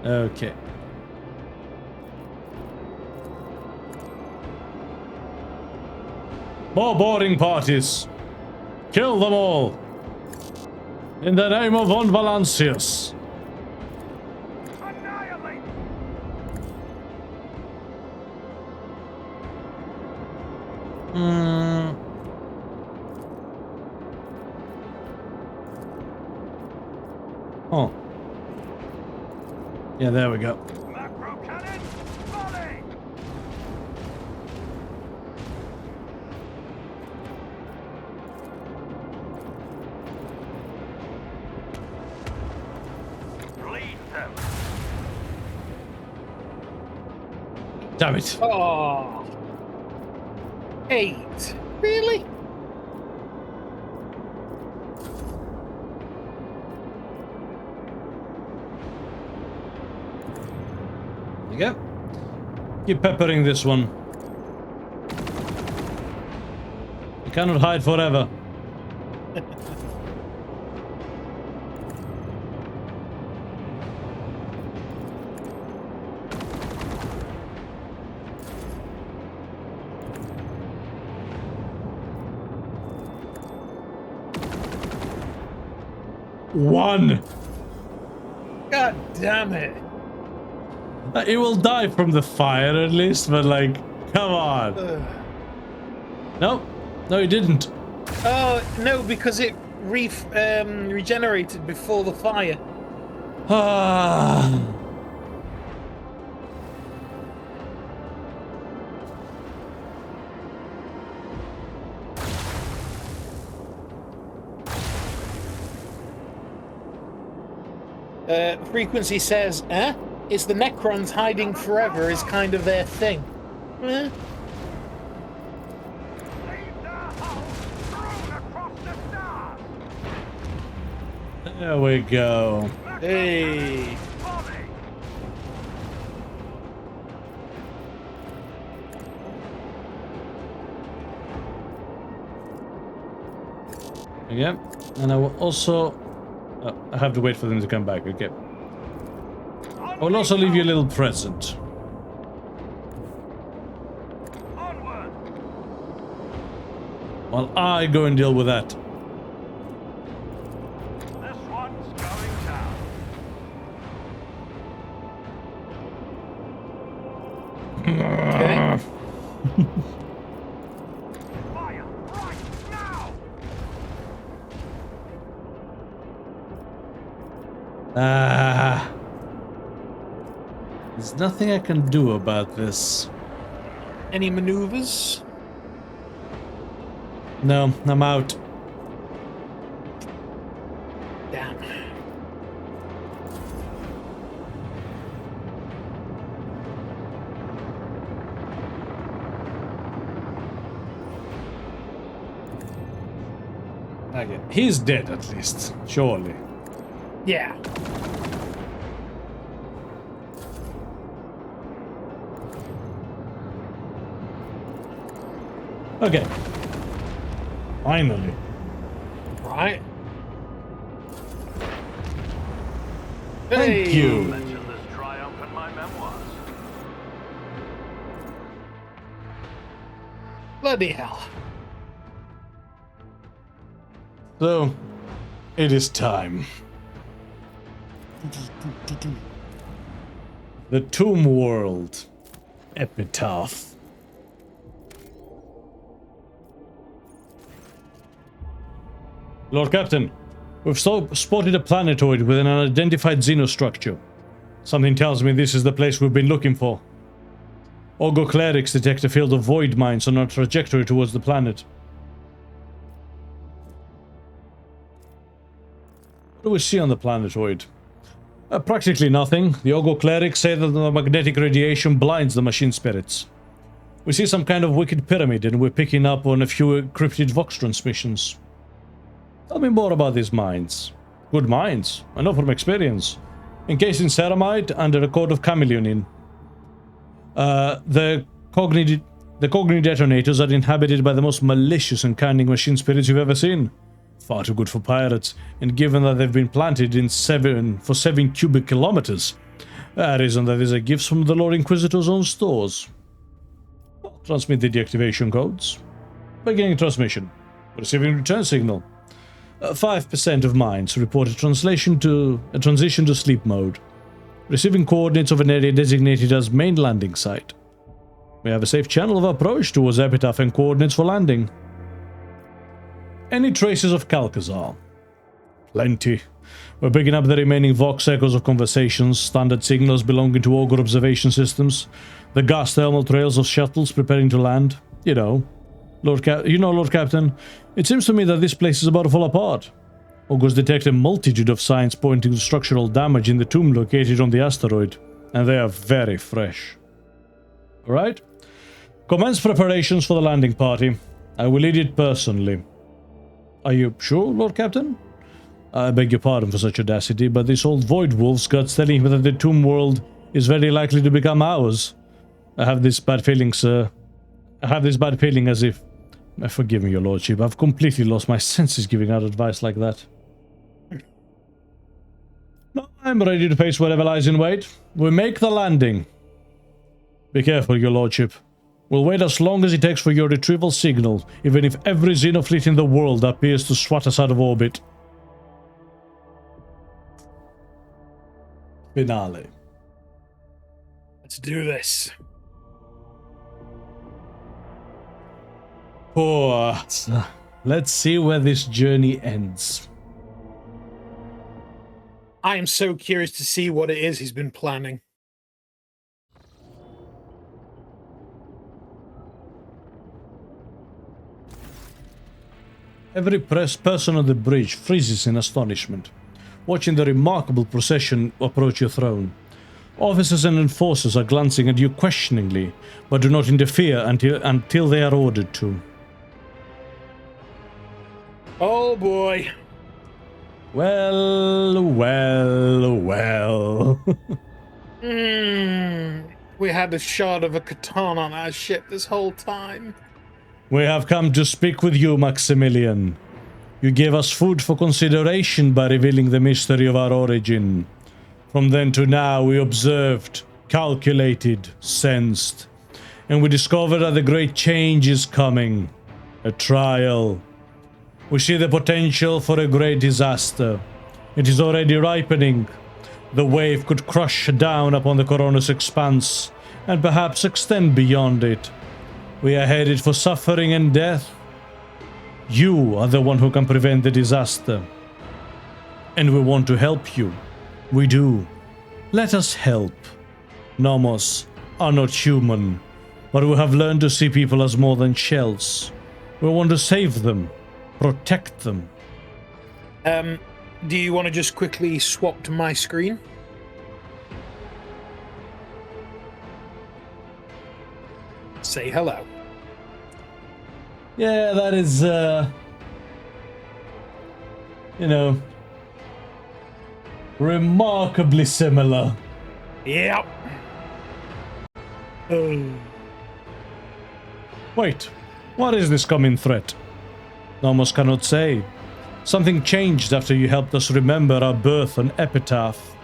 Okay. More boarding parties. Kill them all. In the name of von Valancius. Annihilate! Oh. Yeah, there we go. Macro cannon, volley! Bleed them! Damn it. Oh. 8. Really? There you go. Keep peppering this one. You cannot hide forever. One. God damn it. It will die from the fire at least, but like, come on. No, no, it didn't. Oh, no, because it regenerated before the fire. Ah. Frequency says, it's the Necrons hiding forever is kind of their thing. Eh? Leave their hull strewn across the stars! There we go. Hey. Volley! Okay, and I will also... I have to wait for them to come back, okay. I will also leave you a little present. Onward! While I go and deal with that. This one's going down. Okay. Fire right now! There's nothing I can do about this. Any maneuvers? No, I'm out. Damn. Okay, he's dead at least, surely. Yeah. Okay. Finally. Right. Thank you. Mention this triumph in my memoirs. Bloody hell. So, it is time. The Tomb World. Epitaph. Lord Captain, we've spotted a planetoid with an unidentified xenostructure. Something tells me this is the place we've been looking for. Ogo clerics detect a field of void mines on our trajectory towards the planet. What do we see on the planetoid? Practically nothing. The Ogo clerics say that the magnetic radiation blinds the machine spirits. We see some kind of wicked pyramid, and we're picking up on a few encrypted Vox transmissions. Tell me more about these mines. Good mines, I know from experience. Encased in ceramite under a coat of chameleonin. The Cogni detonators are inhabited by the most malicious and cunning machine spirits you've ever seen. Far too good for pirates, and given that they've been planted in 7 cubic kilometers, that isn't that these are gifts from the Lord Inquisitor's own stores. Transmit the deactivation codes. Beginning transmission. Receiving return signal. 5% of mines report a transition to sleep mode. Receiving coordinates of an area designated as main landing site. We have a safe channel of approach towards Epitaph and coordinates for landing. Any traces of Calcazar? Plenty. We're picking up the remaining Vox echoes of conversations, standard signals belonging to Ogre observation systems, the gas thermal trails of shuttles preparing to land. You know, Lord Captain, it seems to me that this place is about to fall apart. Ogres detect a multitude of signs pointing to structural damage in the tomb located on the asteroid, and they are very fresh. Alright? Commence preparations for the landing party. I will lead it personally. Are you sure, Lord Captain? I beg your pardon for such audacity, but this old Void Wolf's gut's telling me that the Tomb World is very likely to become ours. I have this bad feeling, sir. I have this bad feeling as if... Forgive me, your lordship, I've completely lost my senses giving out advice like that. No, I'm ready to face whatever lies in wait. We make the landing. Be careful, your lordship. We'll wait as long as it takes for your retrieval signal, even if every Xenofleet in the world appears to swat us out of orbit. Finale. Let's do this. Oh, let's see where this journey ends. I am so curious to see what it is he's been planning. Every person on the bridge freezes in astonishment, watching the remarkable procession approach your throne. Officers and enforcers are glancing at you questioningly, but do not interfere until they are ordered to. Oh boy. Well. We had a shard of a katana on our ship this whole time. We have come to speak with you, Maximillian. You gave us food for consideration by revealing the mystery of our origin. From then to now, we observed, calculated, sensed, and we discovered that the great change is coming. A trial. We see the potential for a great disaster. It is already ripening. The wave could crush down upon the Coronis Expanse, and perhaps extend beyond it. We are headed for suffering and death. You are the one who can prevent the disaster. And we want to help you. We do. Let us help. Nomos are not human, but we have learned to see people as more than shells. We want to save them, protect them. Do you want to just quickly swap to my screen? Say hello. Yeah, that is, remarkably similar. Yep. Wait, what is this coming threat? Nomos cannot say. Something changed after you helped us remember our birth on Epitaph.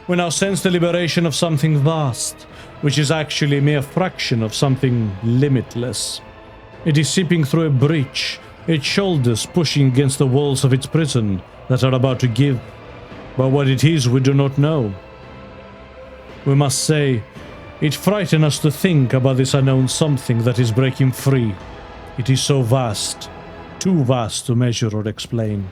We now sense the liberation of something vast, which is actually a mere fraction of something limitless. It is seeping through a breach, its shoulders pushing against the walls of its prison that are about to give. But what it is, we do not know. We must say, it frightens us to think about this unknown something that is breaking free. It is so vast, too vast to measure or explain.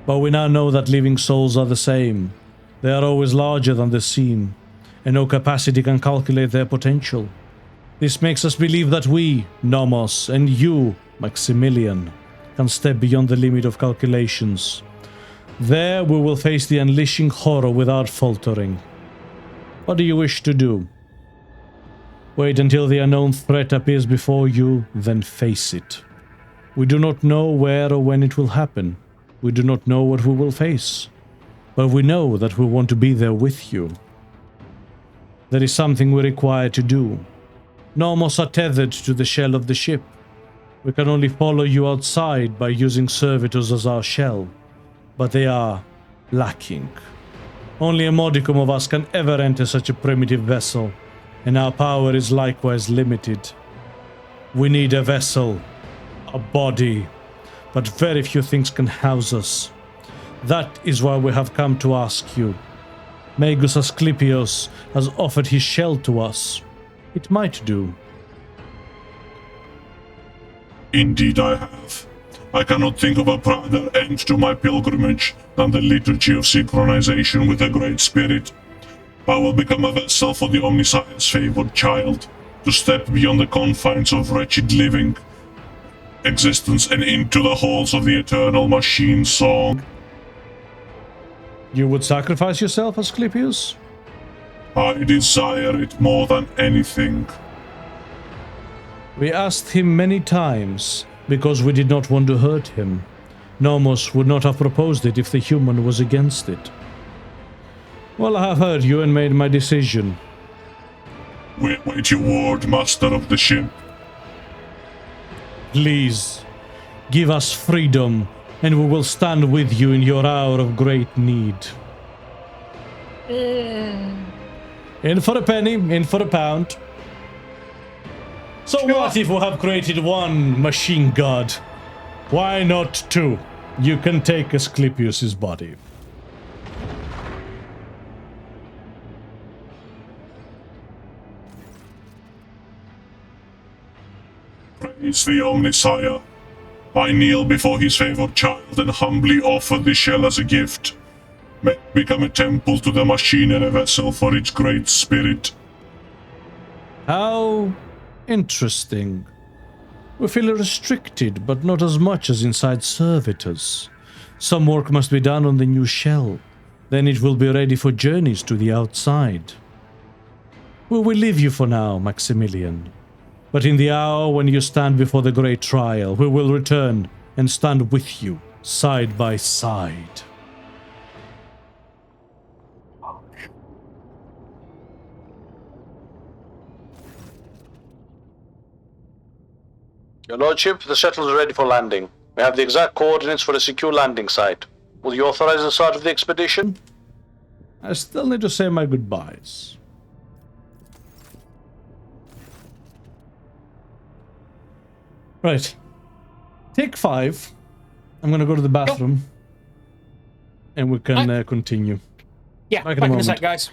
But we now know that living souls are the same. They are always larger than the seen, and no capacity can calculate their potential. This makes us believe that we, Nomos, and you, Maximillian, can step beyond the limit of calculations. There we will face the unleashing horror without faltering. What do you wish to do? Wait until the unknown threat appears before you, then face it. We do not know where or when it will happen. We do not know what we will face. But we know that we want to be there with you. There is something we require to do. Nomos are tethered to the shell of the ship. We can only follow you outside by using servitors as our shell. But they are lacking. Only a modicum of us can ever enter such a primitive vessel, and our power is likewise limited. We need a vessel, a body, but very few things can house us. That is why we have come to ask you. Magus Asclepios has offered his shell to us. It might do. Indeed I have. I cannot think of a prouder end to my pilgrimage than the liturgy of synchronization with the Great Spirit. I will become a vessel for the Omnissiah's favored child, to step beyond the confines of wretched living existence and into the halls of the eternal machine song. You would sacrifice yourself, Asclepius? I desire it more than anything. We asked him many times, because we did not want to hurt him. Nomos would not have proposed it if the human was against it. Well, I have heard you and made my decision. We await your word, master of the ship. Please, give us freedom, and we will stand with you in your hour of great need. In for a penny, in for a pound. So what if we have created one machine god? Why not two? You can take Asclepius' body. Praise the Omnissiah. I kneel before his favored child and humbly offer the shell as a gift. May it become a temple to the machine and a vessel for its great spirit. How interesting. We feel restricted, but not as much as inside servitors. Some work must be done on the new shell. Then it will be ready for journeys to the outside. We will leave you for now, Maximillian. But in the hour when you stand before the great trial, we will return and stand with you, side by side. Your Lordship, the shuttle is ready for landing. We have the exact coordinates for a secure landing site. Will you authorize the start of the expedition? I still need to say my goodbyes. Right. Take 5. I'm gonna go to the bathroom. And we can continue. Yeah, back in a sec, guys.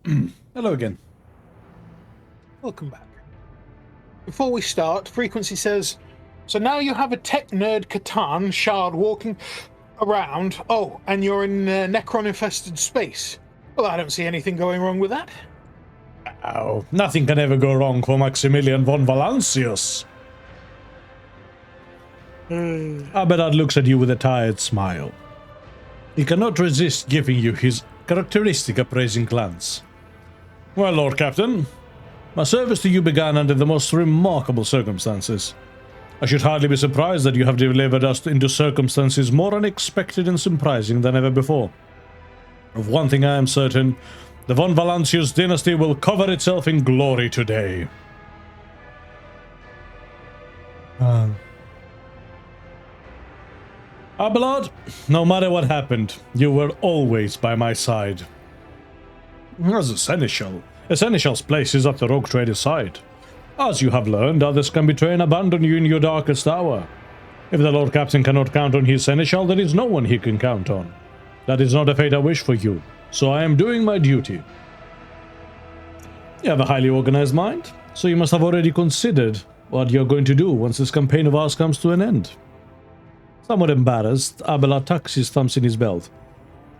Hello again. Welcome back. Before we start, Frequency says, so now you have a tech nerd Catan shard walking around. Oh, and you're in Necron-infested space. Well, I don't see anything going wrong with that. Oh, nothing can ever go wrong for Maximillan von Valancius. Abelard looks at you with a tired smile. He cannot resist giving you his characteristic appraising glance. Well, Lord Captain, my service to you began under the most remarkable circumstances. I should hardly be surprised that you have delivered us into circumstances more unexpected and surprising than ever before. Of one thing I am certain, the von Valancius dynasty will cover itself in glory today. Abelard, no matter what happened, you were always by my side. As a Seneschal's place is at the RogueTrader's side. As you have learned, others can betray and abandon you in your darkest hour. If the Lord Captain cannot count on his Seneschal, there is no one he can count on. That is not a fate I wish for you, so I am doing my duty. You have a highly organized mind, so you must have already considered what you're going to do once this campaign of ours comes to an end. Somewhat embarrassed, Abelard tucks his thumbs in his belt.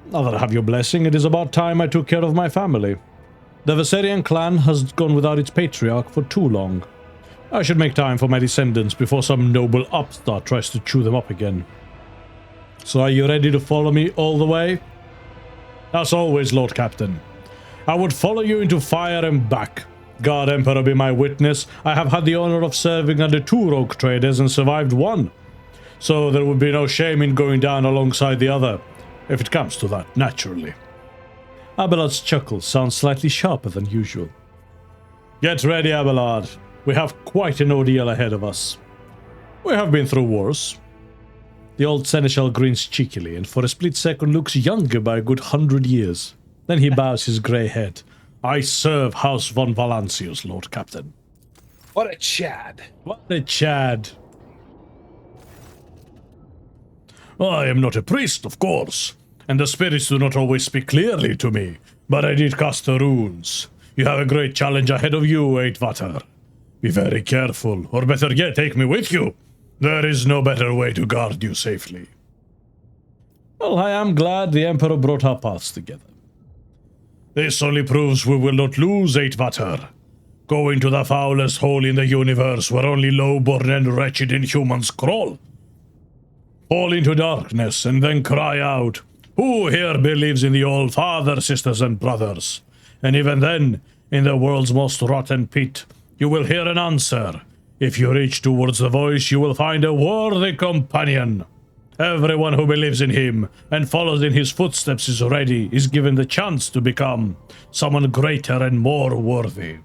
Now that I have your blessing, it is about time I took care of my family. The Viserion clan has gone without its patriarch for too long. I should make time for my descendants before some noble upstart tries to chew them up again. So are you ready to follow me all the way? As always, Lord Captain. I would follow you into fire and back. God Emperor be my witness, I have had the honor of serving under 2 RogueTraders and survived 1. So there would be no shame in going down alongside the other, if it comes to that, naturally. Abelard's chuckle sounds slightly sharper than usual. Get ready, Abelard. We have quite an ordeal ahead of us. We have been through worse. The old Seneschal grins cheekily, and for a split second looks younger by a good 100 years. Then he bows his grey head. I serve House von Valancius, Lord Captain. What a Chad. What a Chad. I am not a priest, of course, and the spirits do not always speak clearly to me, but I did cast the runes. You have a great challenge ahead of you, Eitvater. Be very careful, or better yet, take me with you. There is no better way to guard you safely. Well, I am glad the Emperor brought our paths together. This only proves we will not lose, Eitvater. Go into the foulest hole in the universe where only low-born and wretched inhumans crawl. Fall into darkness and then cry out, who here believes in the All Father, sisters and brothers? And even then, in the world's most rotten pit, you will hear an answer. If you reach towards the voice, you will find a worthy companion. Everyone who believes in him and follows in his footsteps is given the chance to become someone greater and more worthy.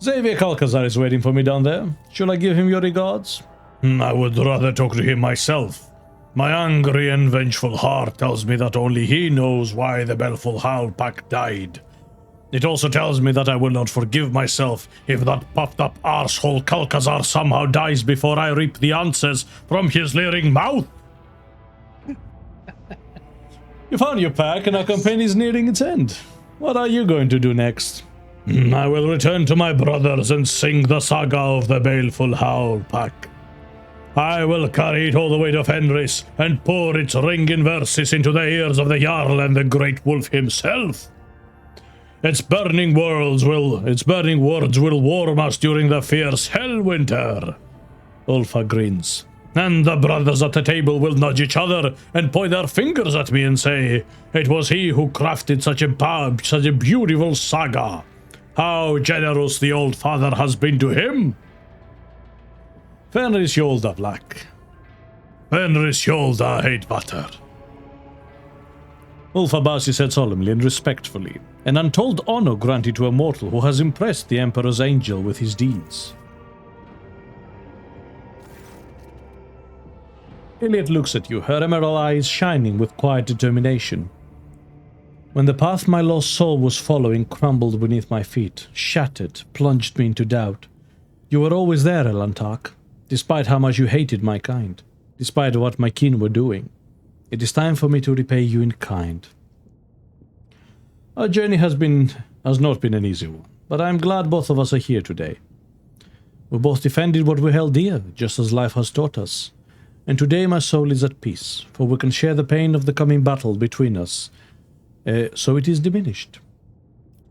Xavier Calcazar is waiting for me down there. Shall I give him your regards? I would rather talk to him myself. My angry and vengeful heart tells me that only he knows why the Baleful Howl Pack died. It also tells me that I will not forgive myself if that puffed-up arsehole Calcazar somehow dies before I reap the answers from his leering mouth. You found your pack and our campaign is nearing its end. What are you going to do next? I will return to my brothers and sing the saga of the Baleful Howl Pack. I will carry it all the way to Fenris and pour its ringing verses into the ears of the Jarl and the Great Wolf himself. Its burning words will warm us during the fierce hell winter. Ulfa grins. And the brothers at the table will nudge each other and point their fingers at me and say, it was he who crafted such a beautiful saga. How generous the old father has been to him. Fenris Yolda Black. Fenris Yolda Eitvater. Ulfa bows his head solemnly and respectfully, an untold honor granted to a mortal who has impressed the Emperor's angel with his deeds. Iliad looks at you, her emerald eyes shining with quiet determination. When the path my lost soul was following crumbled beneath my feet, shattered, plunged me into doubt, you were always there, Elantark, despite how much you hated my kind, despite what my kin were doing. It is time for me to repay you in kind. Our journey has not been an easy one, but I am glad both of us are here today. We both defended what we held dear, just as life has taught us. And today my soul is at peace, for we can share the pain of the coming battle between us, so it is diminished.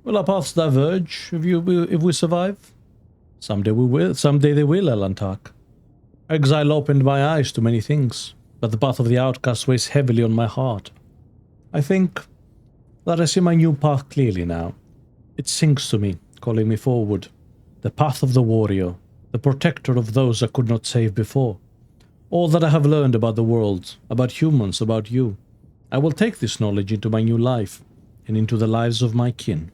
Will our paths diverge if we survive? Someday we will, someday they will, Elantak. Exile opened my eyes to many things, but the path of the outcast weighs heavily on my heart. I think that I see my new path clearly now. It sings to me, calling me forward. The path of the warrior, the protector of those I could not save before. All that I have learned about the world, about humans, about you, I will take this knowledge into my new life, and into the lives of my kin.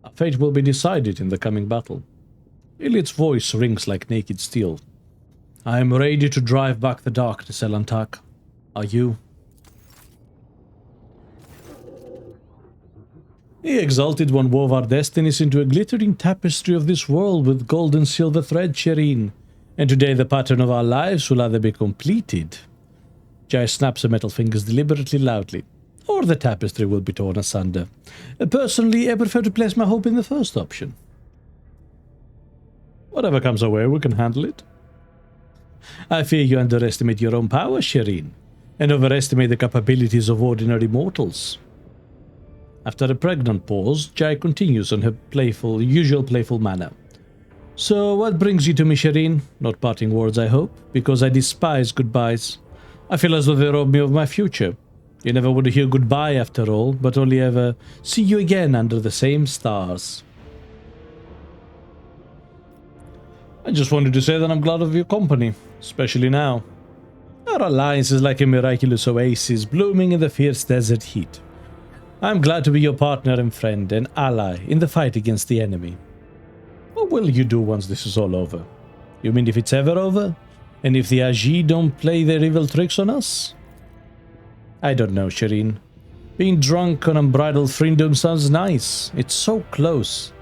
Our fate will be decided in the coming battle. Iliad's voice rings like naked steel. I am ready to drive back the darkness, Elantak. Are you? The Exalted One wove our destinies into a glittering tapestry of this world with gold and silver thread, Shireen. And today the pattern of our lives will either be completed. Jai snaps her metal fingers deliberately loudly, or the tapestry will be torn asunder. Personally, I prefer to place my hope in the first option. Whatever comes our way, we can handle it. I fear you underestimate your own power, Shireen, and overestimate the capabilities of ordinary mortals. After a pregnant pause, Jai continues on her usual playful manner. So, what brings you to me, Shireen? Not parting words, I hope, because I despise goodbyes. I feel as though they rob me of my future. You never would hear goodbye after all, but only ever see you again under the same stars. I just wanted to say that I'm glad of your company, especially now. Our alliance is like a miraculous oasis blooming in the fierce desert heat. I'm glad to be your partner and friend and ally in the fight against the enemy. What will you do once this is all over? You mean if it's ever over? And if the Agi don't play their evil tricks on us? I don't know, Shireen. Being drunk on unbridled freedom sounds nice. It's so close.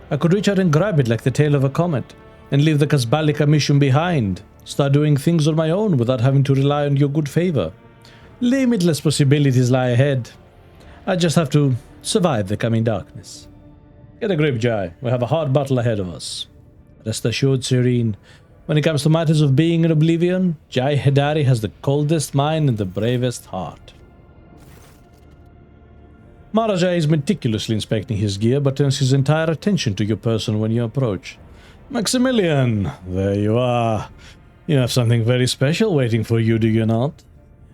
I could reach out and grab it like the tail of a comet, and leave the Kasbalika mission behind. Start doing things on my own without having to rely on your good favor. Limitless possibilities lie ahead. I just have to survive the coming darkness. Get a grip, Jai. We have a hard battle ahead of us. Rest assured, Shireen, when it comes to matters of being in oblivion, Jai Hedari has the coldest mind and the bravest heart. Maharaja is meticulously inspecting his gear, but turns his entire attention to your person when you approach. Maximillian, there you are. You have something very special waiting for you, do you not?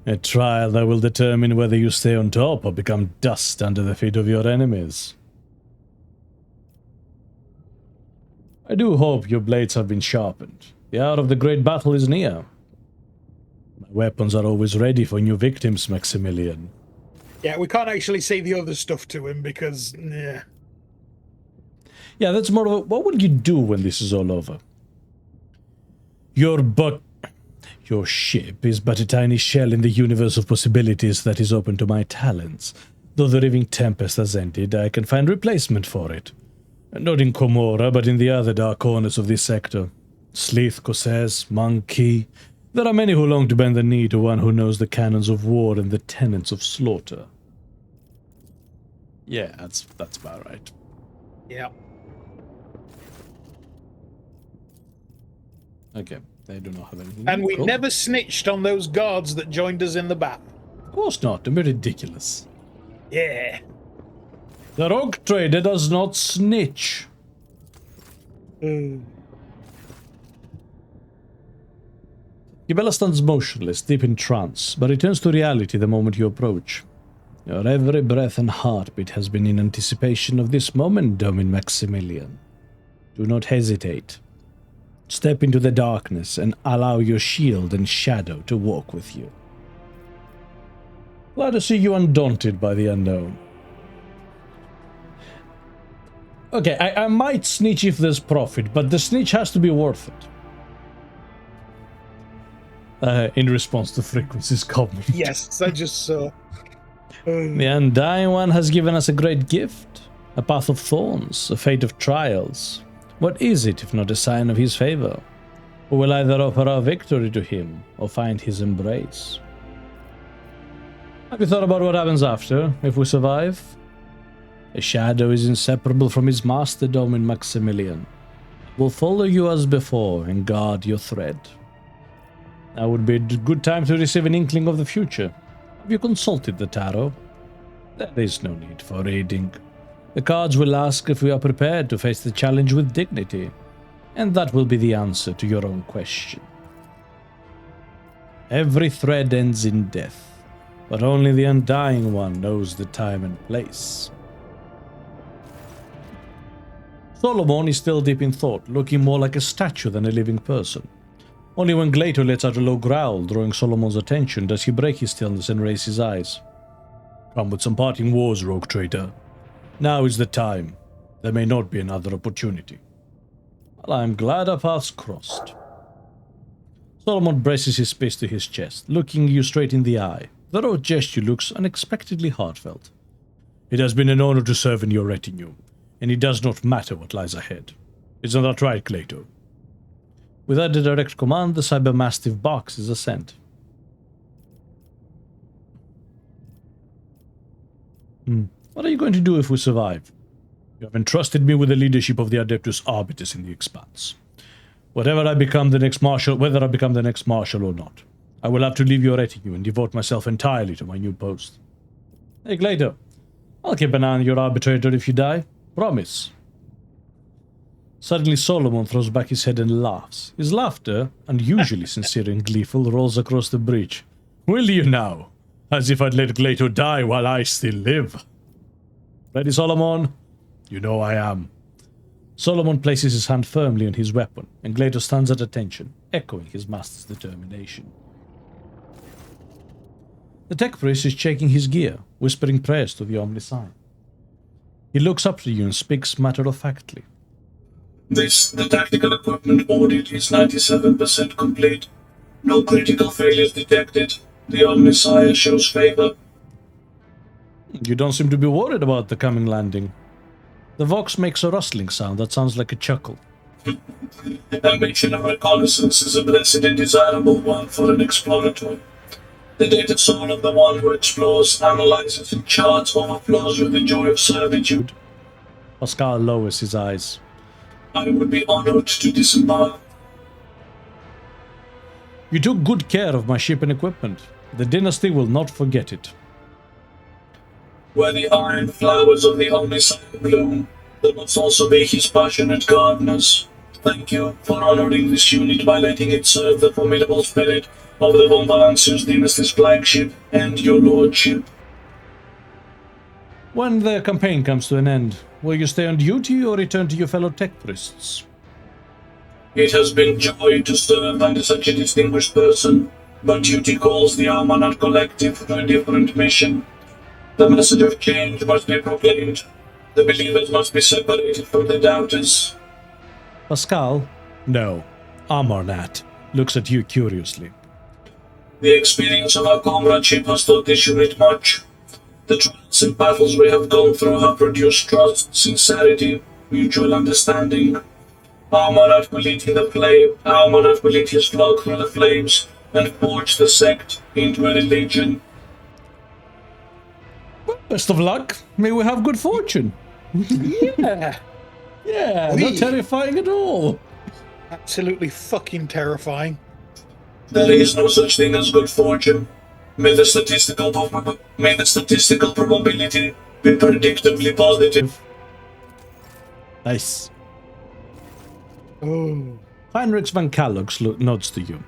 A trial that will determine whether you stay on top or become dust under the feet of your enemies. I do hope your blades have been sharpened. The hour of the great battle is near. My weapons are always ready for new victims, Maximillian. Yeah, we can't actually say the other stuff to him because, yeah. Yeah, that's more of a, what will you do when this is all over? Your ship is but a tiny shell in the universe of possibilities that is open to my talents. Though the Riving Tempest has ended, I can find replacement for it. Not in Komora, but in the other dark corners of this sector. Sleeth, Cossairs, Monkey. There are many who long to bend the knee to one who knows the canons of war and the tenets of slaughter. Yeah, that's about right. Yeah. Okay, they do not have anything. And we Cool. never snitched on those guards that joined us in the battle. Of course not, they're ridiculous. Yeah. The RogueTrader does not snitch. Gibella stands motionless, deep in trance, but returns to reality the moment you approach. Your every breath and heartbeat has been in anticipation of this moment, Domin Maximillian. Do not hesitate. Step into the darkness and allow your shield and shadow to walk with you. Glad to see you undaunted by the unknown. Okay, I might snitch if there's profit, but the snitch has to be worth it. In response to Frequency's comment. Yes, I just saw. The Undying One has given us a great gift. A path of thorns, a fate of trials. What is it if not a sign of his favor? We will either offer our victory to him, or find his embrace. Have you thought about what happens after, if we survive? A shadow is inseparable from his masterdom in Maximillian. Will follow you as before and guard your thread. Now would be a good time to receive an inkling of the future. Have you consulted the tarot? There is no need for reading. The cards will ask if we are prepared to face the challenge with dignity, and that will be the answer to your own question. Every thread ends in death, but only the undying one knows the time and place. Solomon is still deep in thought, looking more like a statue than a living person. Only when Glato lets out a low growl, drawing Solomon's attention, does he break his stillness and raise his eyes. Come with some parting words, RogueTrader. Now is the time. There may not be another opportunity. Well, I am glad our paths crossed. Solomon braces his fist to his chest, looking you straight in the eye. The raw gesture looks unexpectedly heartfelt. It has been an honor to serve in your retinue, and it does not matter what lies ahead. Isn't that right, Glato? Without a direct command, the cybermastiff barks his assent. What are you going to do if we survive? You have entrusted me with the leadership of the Adeptus Arbitus in the Expanse. Whether I become the next marshal or not, I will have to leave your retinue and devote myself entirely to my new post. Hey, Glato, I'll keep an eye on your arbitrator if you die. Promise. Suddenly Solomon throws back his head and laughs. His laughter, unusually sincere and gleeful, rolls across the breach. Will you now? As if I'd let Glato die while I still live. Ready, Solomon? You know I am. Solomon places his hand firmly on his weapon, and Glato stands at attention, echoing his master's determination. The tech priest is checking his gear, whispering prayers to the Omniscient. He looks up to you and speaks matter-of-factly. The tactical equipment audit is 97% complete. No critical failures detected. The Omniscient shows favor. You don't seem to be worried about the coming landing. The Vox makes a rustling sound that sounds like a chuckle. A mission of reconnaissance is a blessed and desirable one for an explorator. The data soul of the one who explores, analyzes, and charts overflows with the joy of servitude. Pascal lowers his eyes. I would be honored to disembark. You took good care of my ship and equipment. The dynasty will not forget it. Where the iron flowers of the Omniscient bloom, there must also be his passionate gardeners. Thank you for honoring this unit by letting it serve the formidable spirit of the von Valancius dynasty's flagship and your lordship. When the campaign comes to an end, will you stay on duty or return to your fellow tech priests? It has been joy to serve under such a distinguished person, but duty calls the Almanat Collective to a different mission. The message of change must be proclaimed. The believers must be separated from the doubters. Pascal? No. Amarnat looks at you curiously. The experience of our comradeship has taught this unit much. The trials and battles we have gone through have produced trust, sincerity, mutual understanding. Almanat will lead in the flame. Almanat will lead his flock through the flames and forge the sect into a religion. Best of luck. May we have good fortune. Yeah. Yeah, not terrifying at all. Absolutely fucking terrifying. There is no such thing as good fortune. May the statistical probability be predictably positive. Nice. Oh. Heinrich von Valancius nods to you.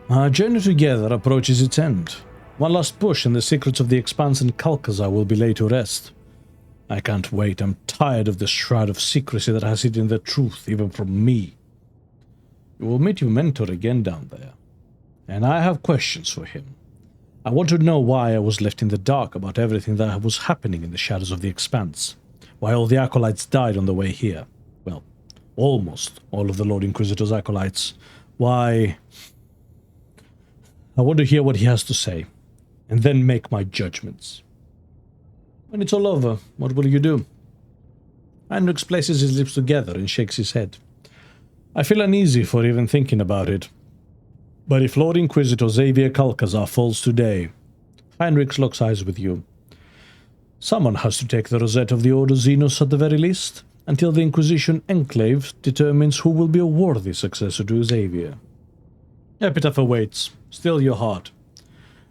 Our journey together approaches its end. One last push and the secrets of the Expanse and Calcazar will be laid to rest. I can't wait. I'm tired of the shroud of secrecy that has hidden the truth, even from me. You will meet your mentor again down there, and I have questions for him. I want to know why I was left in the dark about everything that was happening in the shadows of the Expanse, why all the acolytes died on the way here. Well, almost all of the Lord Inquisitor's acolytes. Why... I want to hear what he has to say, and then make my judgments. When it's all over, what will you do? Heinrich places his lips together and shakes his head. I feel uneasy for even thinking about it. But if Lord Inquisitor Xavier Calcazar falls today, Heinrich locks eyes with you. Someone has to take the rosette of the Order Xenos at the very least, until the Inquisition Enclave determines who will be a worthy successor to Xavier. Epitaph awaits. Still your heart.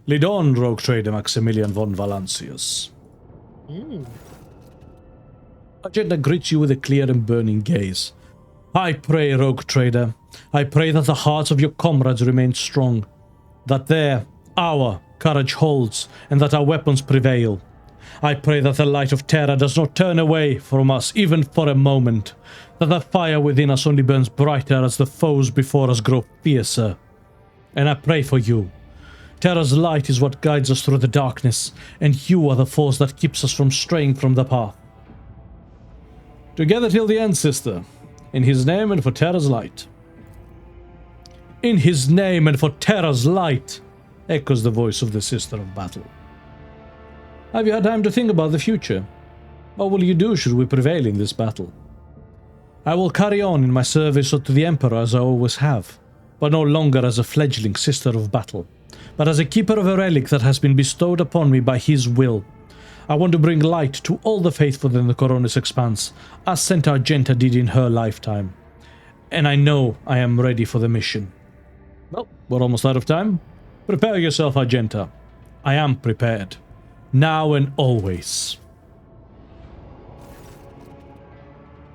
Lead on, RogueTrader Maximillan von Valancius. Agenda greets you with a clear and burning gaze. I pray, RogueTrader, I pray that the hearts of your comrades remain strong, that our courage holds, and that our weapons prevail. I pray that the light of terror does not turn away from us even for a moment, that the fire within us only burns brighter as the foes before us grow fiercer. And I pray for you. Terror's light is what guides us through the darkness, and you are the force that keeps us from straying from the path. Together till the end, sister. In his name and for Terror's light. In his name and for Terror's light, echoes the voice of the Sister of Battle. Have you had time to think about the future? What will you do should we prevail in this battle? I will carry on in my service to the Emperor as I always have, but no longer as a fledgling Sister of Battle, but as a keeper of a relic that has been bestowed upon me by his will. I want to bring light to all the faithful in the Coronis Expanse, as Saint Argenta did in her lifetime. And I know I am ready for the mission. Well, we're almost out of time. Prepare yourself, Argenta. I am prepared. Now and always.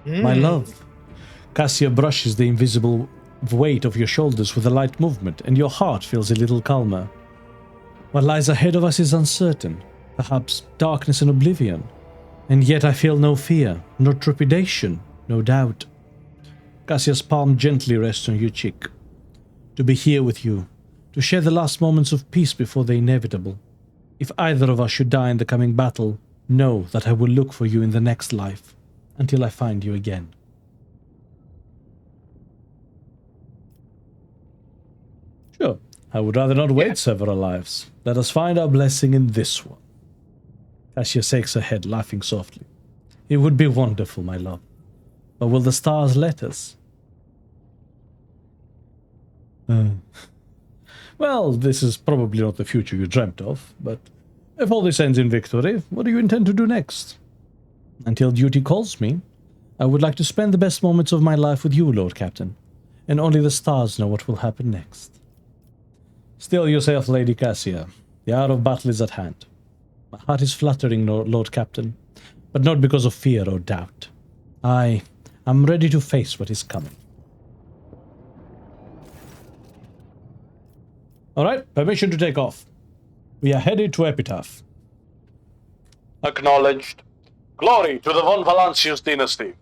My love. Cassia brushes the invisible weight of your shoulders with a light movement, and your heart feels a little calmer. What lies ahead of us is uncertain, perhaps darkness and oblivion, and yet I feel no fear, no trepidation, no doubt. Cassia's palm gently rests on your cheek. To be here with you, to share the last moments of peace before the inevitable. If either of us should die in the coming battle, know that I will look for you in the next life, until I find you again. Sure, I would rather not wait several lives. Let us find our blessing in this one. Cassia shakes her head, laughing softly. It would be wonderful, my love. But will the stars let us? Well, this is probably not the future you dreamt of, but if all this ends in victory, what do you intend to do next? Until duty calls me, I would like to spend the best moments of my life with you, Lord Captain, and only the stars know what will happen next. Still yourself, Lady Cassia. The hour of battle is at hand. My heart is fluttering, Lord Captain, but not because of fear or doubt. I am ready to face what is coming. Alright, permission to take off. We are headed to Epitaph. Acknowledged. Glory to the von Valancius dynasty.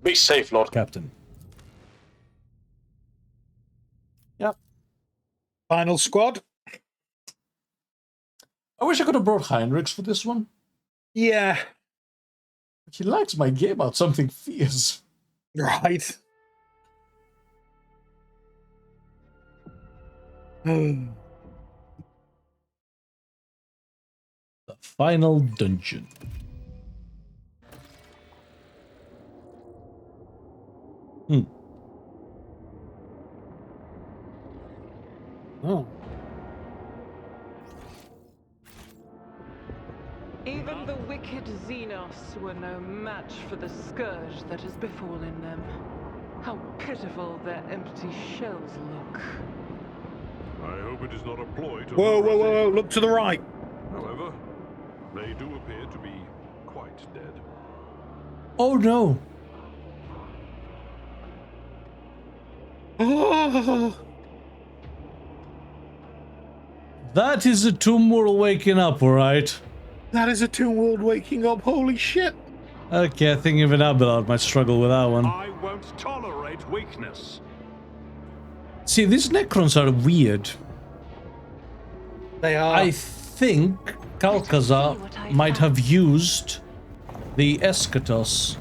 Be safe, Lord Captain. Yep. Final squad. I wish I could have brought Heinrichs for this one. Yeah. He likes my game out something fierce. Right. The final dungeon. Oh. Even the wicked Xenos were no match for the scourge that has befallen them. How pitiful their empty shells look. I hope it is not a ploy to... Whoa, whoa, whoa, whoa, look to the right. However, they do appear to be quite dead. Oh no! Oh. That is a Tomb World waking up, alright? That is a Tomb World waking up, holy shit! Okay, I think even Abelard might struggle with that one. I won't tolerate weakness. See, these Necrons are weird. They are. I think Kalkazar might have used the Eschatos.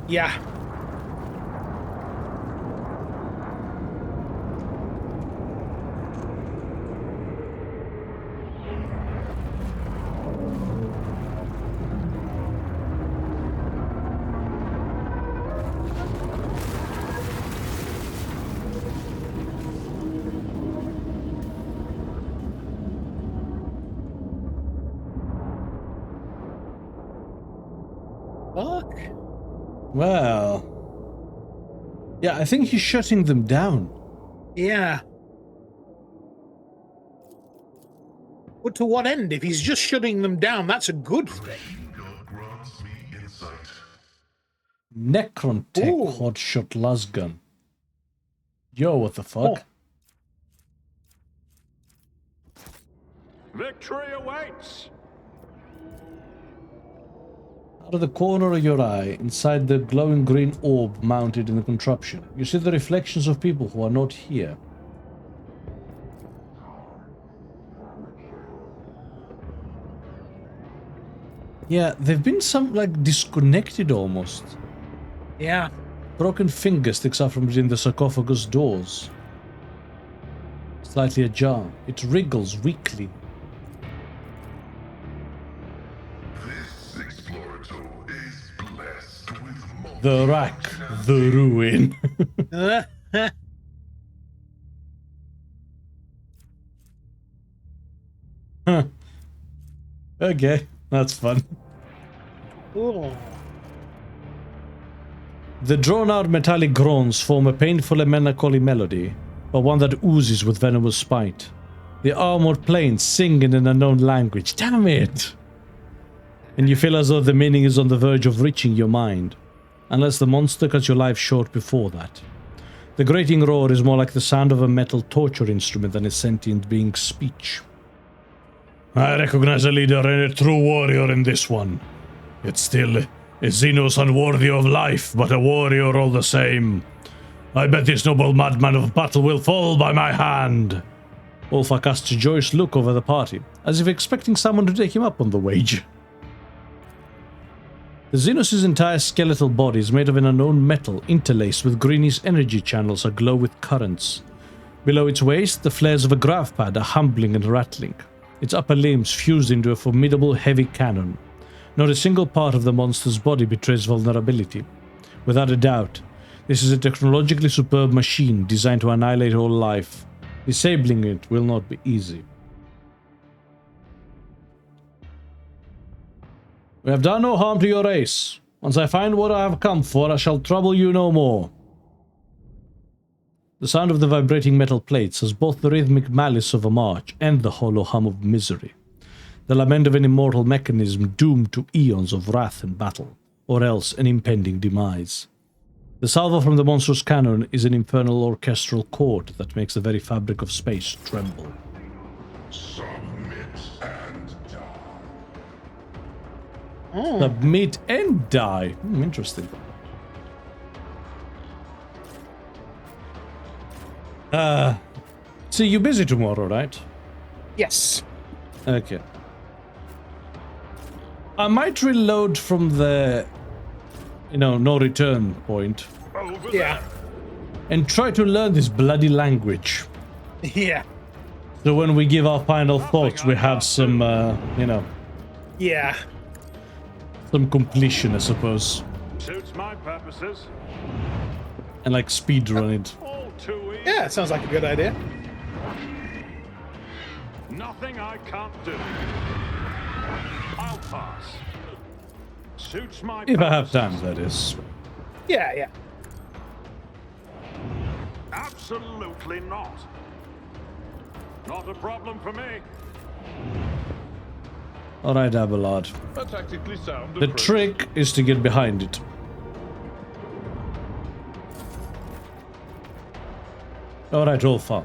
Yeah. Well... Yeah, I think he's shutting them down. Yeah. But to what end? If he's just shutting them down, that's a good thing. Necron Tech Ooh. Hotshot Lasgun. Yo, what the fuck? Victory awaits! Out of the corner of your eye, inside the glowing green orb mounted in the contraption, you see the reflections of people who are not here. Yeah, they've been disconnected almost. Yeah. Broken finger sticks out from between the sarcophagus doors. Slightly ajar. It wriggles weakly. This explorator is blessed with The rack, the ruin. Huh. Okay, that's fun. Ooh. The drawn-out metallic groans form a painful and melancholy melody, but one that oozes with venomous spite. The armored planes sing in an unknown language. Damn it! And you feel as though the meaning is on the verge of reaching your mind, unless the monster cuts your life short before that. The grating roar is more like the sound of a metal torture instrument than a sentient being's speech. I recognize a leader and a true warrior in this one. Yet still, is Xenos unworthy of life, but a warrior all the same. I bet this noble madman of battle will fall by my hand. Ulfa casts a joyous look over the party, as if expecting someone to take him up on the wager. The Xenos' entire skeletal body is made of an unknown metal interlaced with greenish energy channels aglow with currents. Below its waist, the flares of a grav pad are humbling and rattling, its upper limbs fused into a formidable heavy cannon. Not a single part of the monster's body betrays vulnerability. Without a doubt, this is a technologically superb machine designed to annihilate all life. Disabling it will not be easy. We have done no harm to your race. Once I find what I have come for, I shall trouble you no more. The sound of the vibrating metal plates has both the rhythmic malice of a march and the hollow hum of misery. The lament of an immortal mechanism doomed to eons of wrath and battle, or else an impending demise. The salvo from the monstrous cannon is an infernal orchestral chord that makes the very fabric of space tremble. submit and die. Submit and die. Interesting. See, you're busy tomorrow, right? Yes. Okay. I might reload from the, no return point. Over Yeah. And try to learn this bloody language. Yeah. So when we give our final thoughts, we have some, Yeah. some completion, I suppose. Suits my purposes. And speedrun it. All too easy. Yeah, it sounds like a good idea. Nothing I can't do. I'll pass. Suits my If I have purposes. time, that is. Yeah, yeah. Absolutely not. Not a problem for me. Alright, Abelard. A tactically sound The approach. trick is to get behind it. Alright, Ulfa.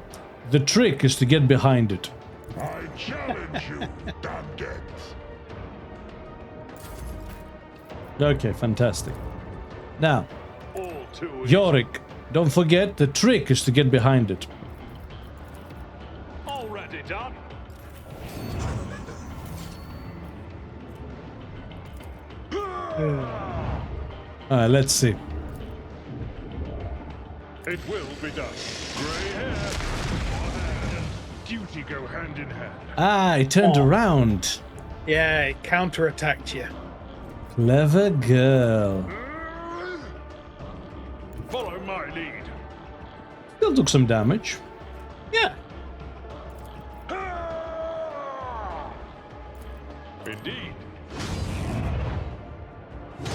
The trick is to get behind it. I challenge you, damned. Okay, fantastic. Now, All too easy. Yorick, don't forget, the trick is to get behind it. Already done. Alright, let's see. It will be done. Grey hair. Honor and duty go hand in hand. Ah, it turned around. Yeah, it counterattacked you. Clever girl. Follow my lead. Still took some damage. Yeah. Indeed.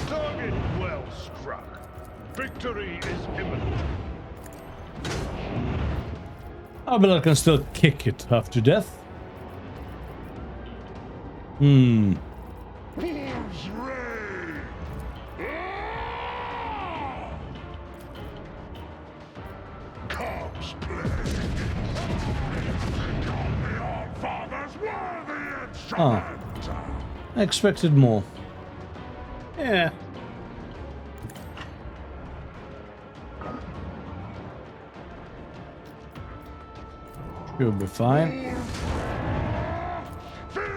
Target well struck. Victory is imminent. I bet I can still kick it half to death. Wolves reign! Cubs play! Call me all father's worthy instrument! I expected more. Yeah. You'll be fine. Feel the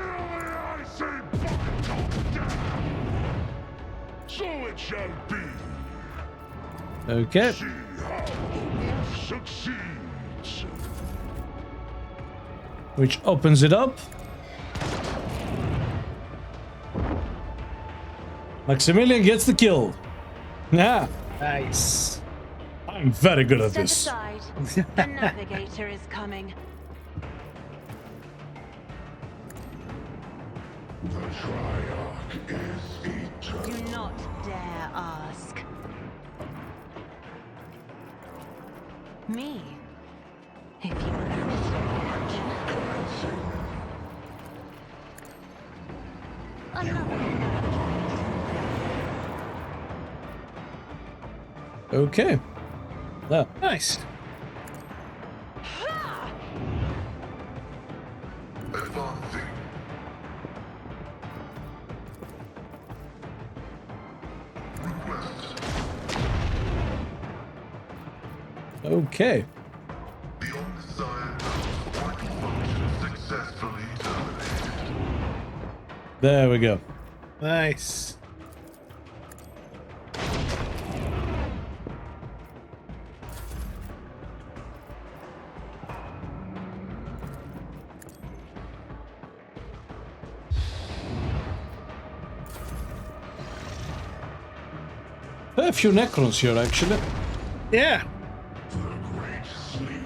icy bite of death! So it shall be. Okay. See how the wolf succeeds. Which opens it up. Maximillian gets the kill. Yeah, Nice. I'm very good at Step this. aside. The navigator is coming. The Triarch is eternal. Do not dare ask. Me? If you insist. Okay. There. Nice. Advancing. Request. Okay. Beyond desire, vital function successfully terminated. There we go. Nice. A few Necrons here, actually. Yeah. The great sleep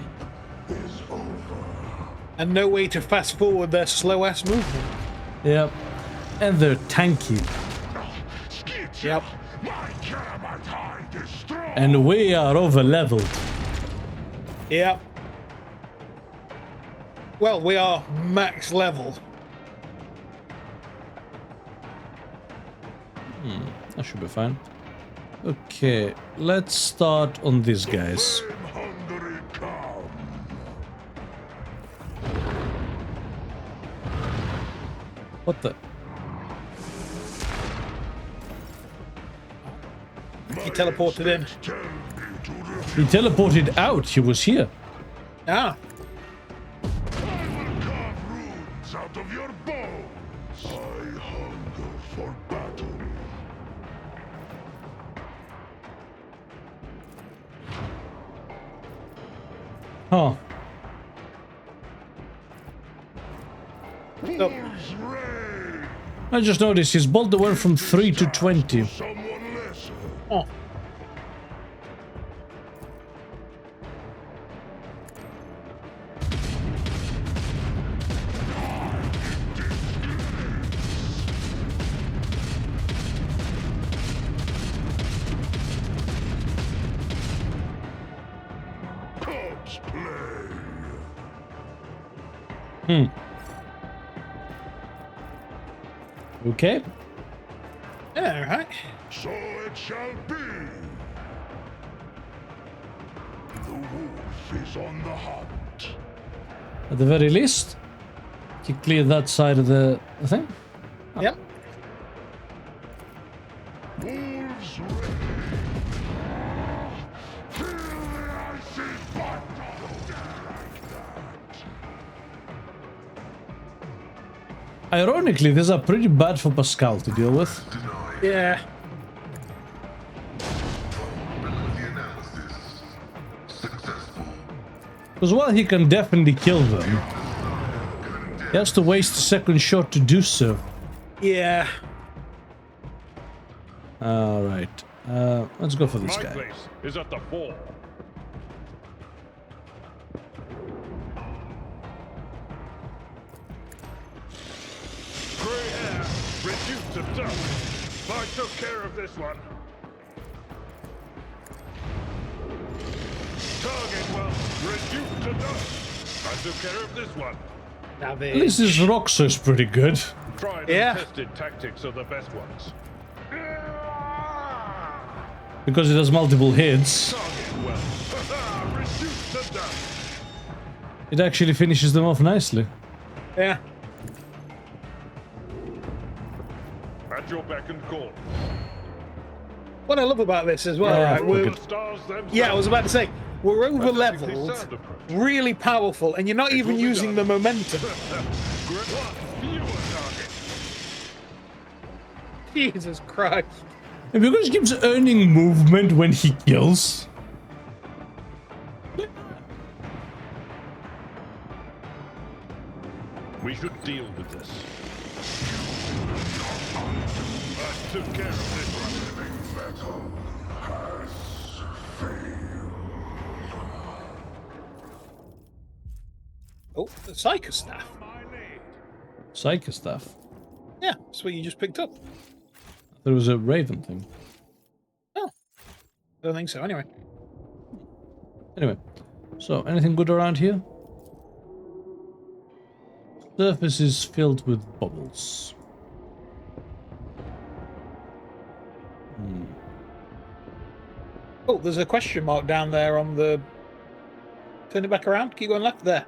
is over. And no way to fast forward their slow ass movement. Yep. And they're tanky. Yep. My Calamite hide is strong. And we are over leveled. Yep. Well, we are max level. That should be fine. Okay, let's start on these guys. Hungry come. What the? He teleported in. Tell me to refuse. He teleported out, he was here. Ah. I will carve runes out of your bones. I hunger for battle. Huh. Oh. Wolves reign. I just noticed his boulder went from 3 to 20. Someone lesser. Oh. Cubs play. Okay. Yeah, right. So it shall be. The wolf is on the hunt. At the very least, you clear that side of the thing. Yep. Wolves reign. Feel the icy bite. Don't dare like that. Ironically, these are pretty bad for Pascal to deal with. Yeah. Vulnerability analysis successful. Because while he can definitely kill them, he has to waste a second shot to do so. Yeah. Alright. Let's go for this My guy. place is at the fore. Grey hair, reduced to dust. I took care of this one. Target well reduced to dust. I took care of this one. At least this Roxor's pretty good. Tried Yeah. and tested tactics are the best ones. Because it has multiple hits, Target well. Reduced to dust. it actually finishes them off nicely. Yeah. At your beck and call. What I love about this as well, Yeah, right? We're, The stars themselves. yeah, I was about to say, we're over Relatively leveled, sound approach. really powerful, and you're not even will be using done. the momentum. Great. Fewer targets. Jesus Christ. And because he keeps earning movement when he kills. We should deal with this. I took care of this one. Metal has failed. Oh, the Psycho Staff. Psycho stuff. Yeah, that's what you just picked up. There was a raven thing. Oh. I don't think so, anyway. Anyway, so anything good around here? Surface is filled with bubbles. Oh, there's a question mark down there on the... Turn it back around, keep going left, there.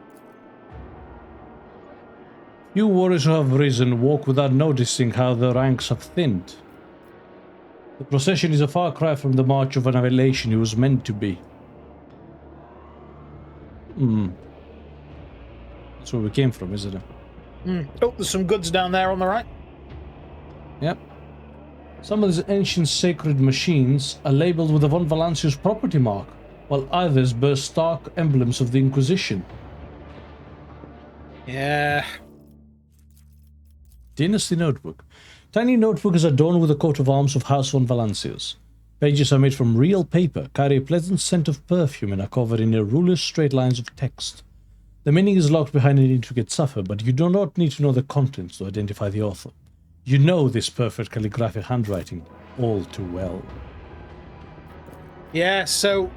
You warriors who have risen walk without noticing how the ranks have thinned. The procession is a far cry from the march of annihilation it was meant to be. That's where we came from, isn't it? Oh, there's some goods down there on the right. Yep. Some of these ancient sacred machines are labeled with the von Valancius property mark, while others bear stark emblems of the Inquisition. Yeah. Dynasty Notebook. Tiny notebook is adorned with a coat of arms of House von Valancius. Pages are made from real paper, carry a pleasant scent of perfume, and are covered in rulous straight lines of text. The meaning is locked behind an intricate cipher, but you do not need to know the contents to identify the author. You know this perfect calligraphic handwriting all too well. Yeah, so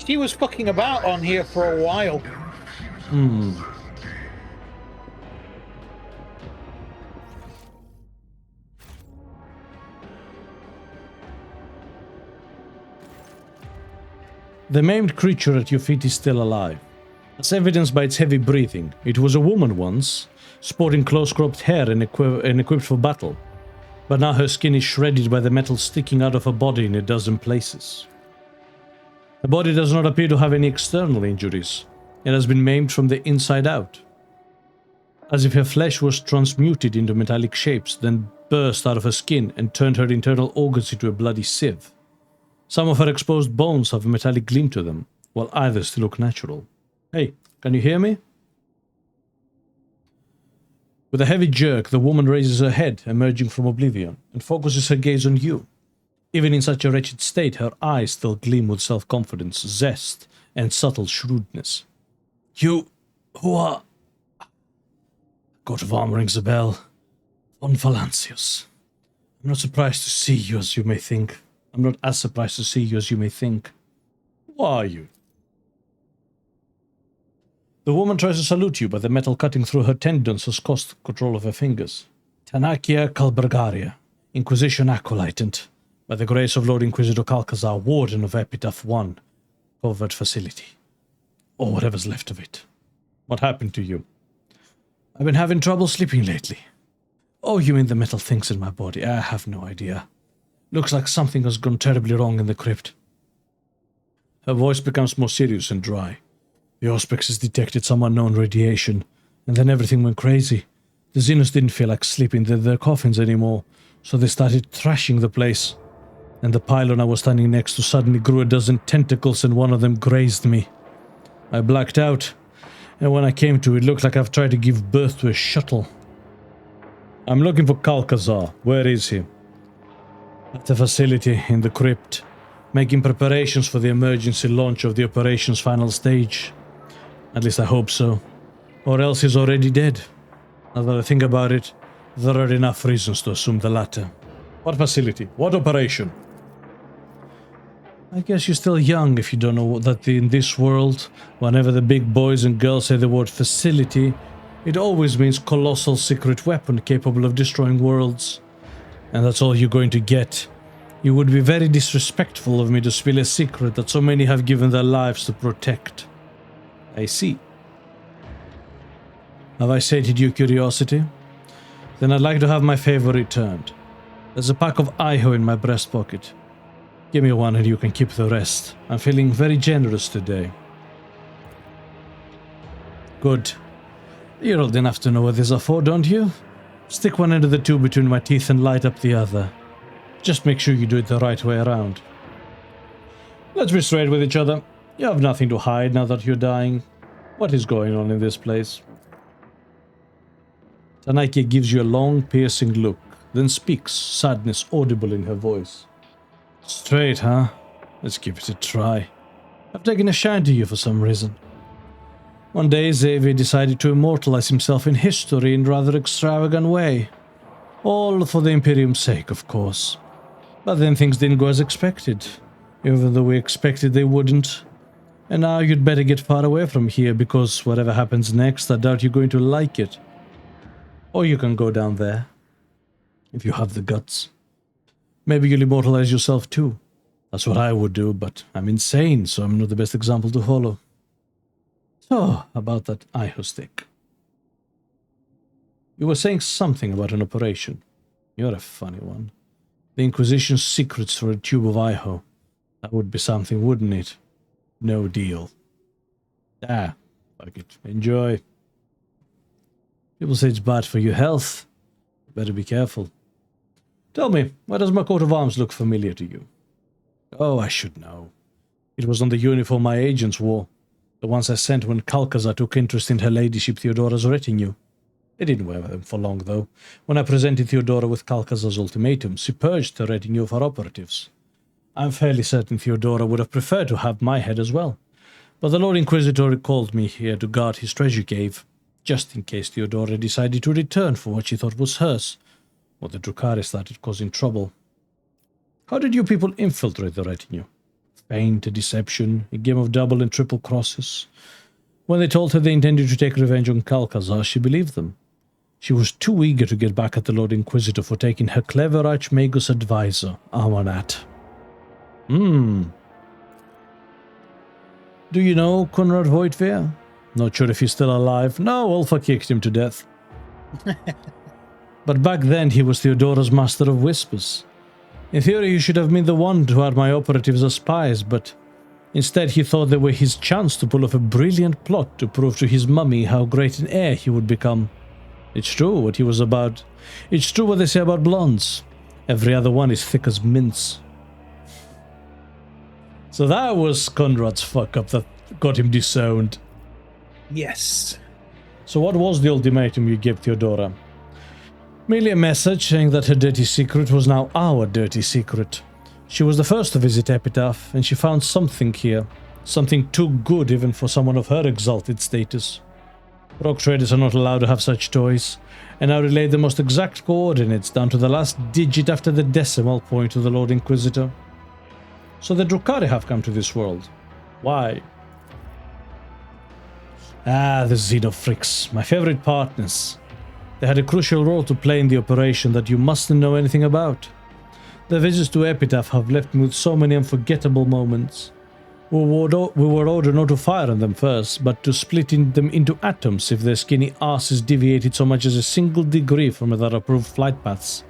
she was fucking about on here for a while. The maimed creature at your feet is still alive. As evidenced by its heavy breathing, it was a woman once, sporting close-cropped hair and equipped for battle. But now her skin is shredded by the metal sticking out of her body in a dozen places. Her body does not appear to have any external injuries. It has been maimed from the inside out. As if her flesh was transmuted into metallic shapes, then burst out of her skin and turned her internal organs into a bloody sieve. Some of her exposed bones have a metallic gleam to them, while others still look natural. Hey, can you hear me? With a heavy jerk, the woman raises her head, emerging from oblivion, and focuses her gaze on you. Even in such a wretched state, her eyes still gleam with self-confidence, zest, and subtle shrewdness. You, who are... Coat of armor rings a bell. Von Valancius. I'm not surprised to see you as you may think. I'm not as surprised to see you as you may think. Who are you? The woman tries to salute you, but the metal cutting through her tendons has cost control of her fingers. Tanakia Kalbergaria, Inquisition Acolyte, and, by the grace of Lord Inquisitor Calcazar, Warden of Epitaph 1, Covert Facility. Or whatever's left of it. What happened to you? I've been having trouble sleeping lately. Oh, you mean the metal things in my body? I have no idea. Looks like something has gone terribly wrong in the crypt. Her voice becomes more serious and dry. The Auspex has detected some unknown radiation, and then everything went crazy. The Xenos didn't feel like sleeping in their coffins anymore, so they started thrashing the place. And the pylon I was standing next to suddenly grew a dozen tentacles and one of them grazed me. I blacked out, and when I came to, it looked like I've tried to give birth to a shuttle. I'm looking for Calcazar. Where is he? At the facility in the crypt, making preparations for the emergency launch of the operation's final stage. At least I hope so. Or else he's already dead. Now that I think about it, there are enough reasons to assume the latter. What facility? What operation? I guess you're still young if you don't know that in this world, whenever the big boys and girls say the word facility, it always means colossal secret weapon capable of destroying worlds. And that's all you're going to get. You would be very disrespectful of me to spill a secret that so many have given their lives to protect. I see. Have I sated your curiosity? Then I'd like to have my favor returned. There's a pack of Iho in my breast pocket. Give me one and you can keep the rest. I'm feeling very generous today. Good. You're old enough to know what these are for, don't you? Stick one end of the tube between my teeth and light up the other. Just make sure you do it the right way around. Let's be straight with each other. You have nothing to hide now that you're dying. What is going on in this place? Tanaike gives you a long, piercing look, then speaks, sadness audible in her voice. Straight, huh? Let's give it a try. I've taken a shine to you for some reason. One day, Xavier decided to immortalize himself in history in a rather extravagant way. All for the Imperium's sake, of course. But then things didn't go as expected, even though we expected they wouldn't. And now you'd better get far away from here, because whatever happens next, I doubt you're going to like it. Or you can go down there, if you have the guts. Maybe you'll immortalize yourself too. That's what I would do, but I'm insane, so I'm not the best example to follow. So, about that Iho stick. You were saying something about an operation. You're a funny one. The Inquisition's secrets for a tube of Iho. That would be something, wouldn't it? No deal. Ah, fuck it. Enjoy. People say it's bad for your health. Better be careful. Tell me, why does my coat of arms look familiar to you? Oh, I should know. It was on the uniform my agents wore. The ones I sent when Calcazar took interest in her ladyship Theodora's retinue. They didn't wear them for long, though. When I presented Theodora with Calcazar's ultimatum, she purged the retinue of her operatives. I'm fairly certain Theodora would have preferred to have my head as well. But the Lord Inquisitor recalled me here to guard his treasure cave, just in case Theodora decided to return for what she thought was hers, or the Drukhari started causing trouble. How did you people infiltrate the retinue? Feint, deception, a game of double and triple crosses. When they told her they intended to take revenge on Calcazar, she believed them. She was too eager to get back at the Lord Inquisitor for taking her clever Archmagus advisor, Amanat. Do you know Konrad Voigtveer? Not sure if he's still alive. No, Ulfa kicked him to death. But back then he was Theodora's Master of Whispers. In theory, he should have been the one to have my operatives as spies, but instead he thought they were his chance to pull off a brilliant plot to prove to his mummy how great an heir he would become. It's true what he was about. It's true what they say about blondes. Every other one is thick as mince. So that was Conrad's fuck-up that got him disowned. Yes. So what was the ultimatum you gave Theodora? Merely a message saying that her dirty secret was now our dirty secret. She was the first to visit Epitaph, and she found something here. Something too good even for someone of her exalted status. Rogue traders are not allowed to have such toys, and I relayed the most exact coordinates down to the last digit after the decimal point to the Lord Inquisitor. So the Drukhari have come to this world. Why? Ah, the Xenofricks, my favorite partners. They had a crucial role to play in the operation that you mustn't know anything about. Their visits to Epitaph have left me with so many unforgettable moments. We were ordered not to fire on them first, but to split them into atoms if their skinny asses deviated so much as a single degree from their approved flight paths.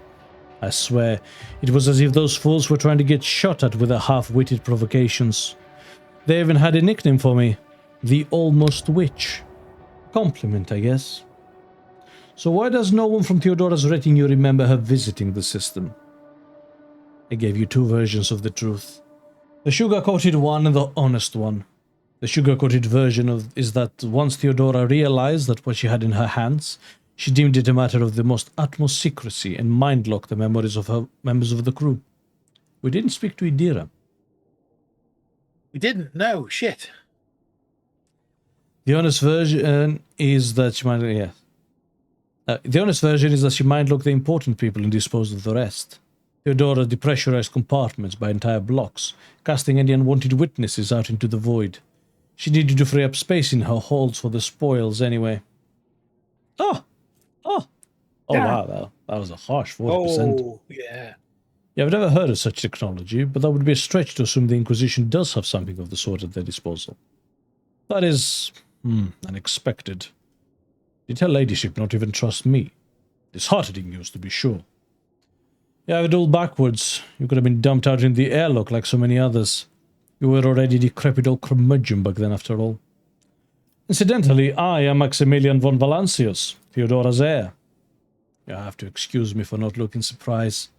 I swear, it was as if those fools were trying to get shot at with their half-witted provocations. They even had a nickname for me, the Almost Witch. Compliment, I guess. So why does no one from Theodora's retinue remember her visiting the system? I gave you two versions of the truth. The sugar-coated one and the honest one. The sugar-coated version is that once Theodora realized that what she had in her hands, she deemed it a matter of the most utmost secrecy and mind-locked the memories of her members of the crew. We didn't speak to Idira. We didn't? No, shit. The honest version is that she mind-locked the important people and disposed of the rest. Theodora depressurized compartments by entire blocks, casting any unwanted witnesses out into the void. She needed to free up space in her holds for the spoils anyway. Oh, Yeah. wow, that was a harsh 40%. Oh, yeah. Yeah, I've never heard of such technology, but that would be a stretch to assume the Inquisition does have something of the sort at their disposal. That is, unexpected. Did her ladyship not even trust me? Disheartening news, to be sure. Yeah, I have it all backwards. You could have been dumped out in the airlock like so many others. You were already decrepit old curmudgeon back then, after all. Incidentally, I am Maximillan von Valancius, Theodora's heir. You have to excuse me for not looking surprised.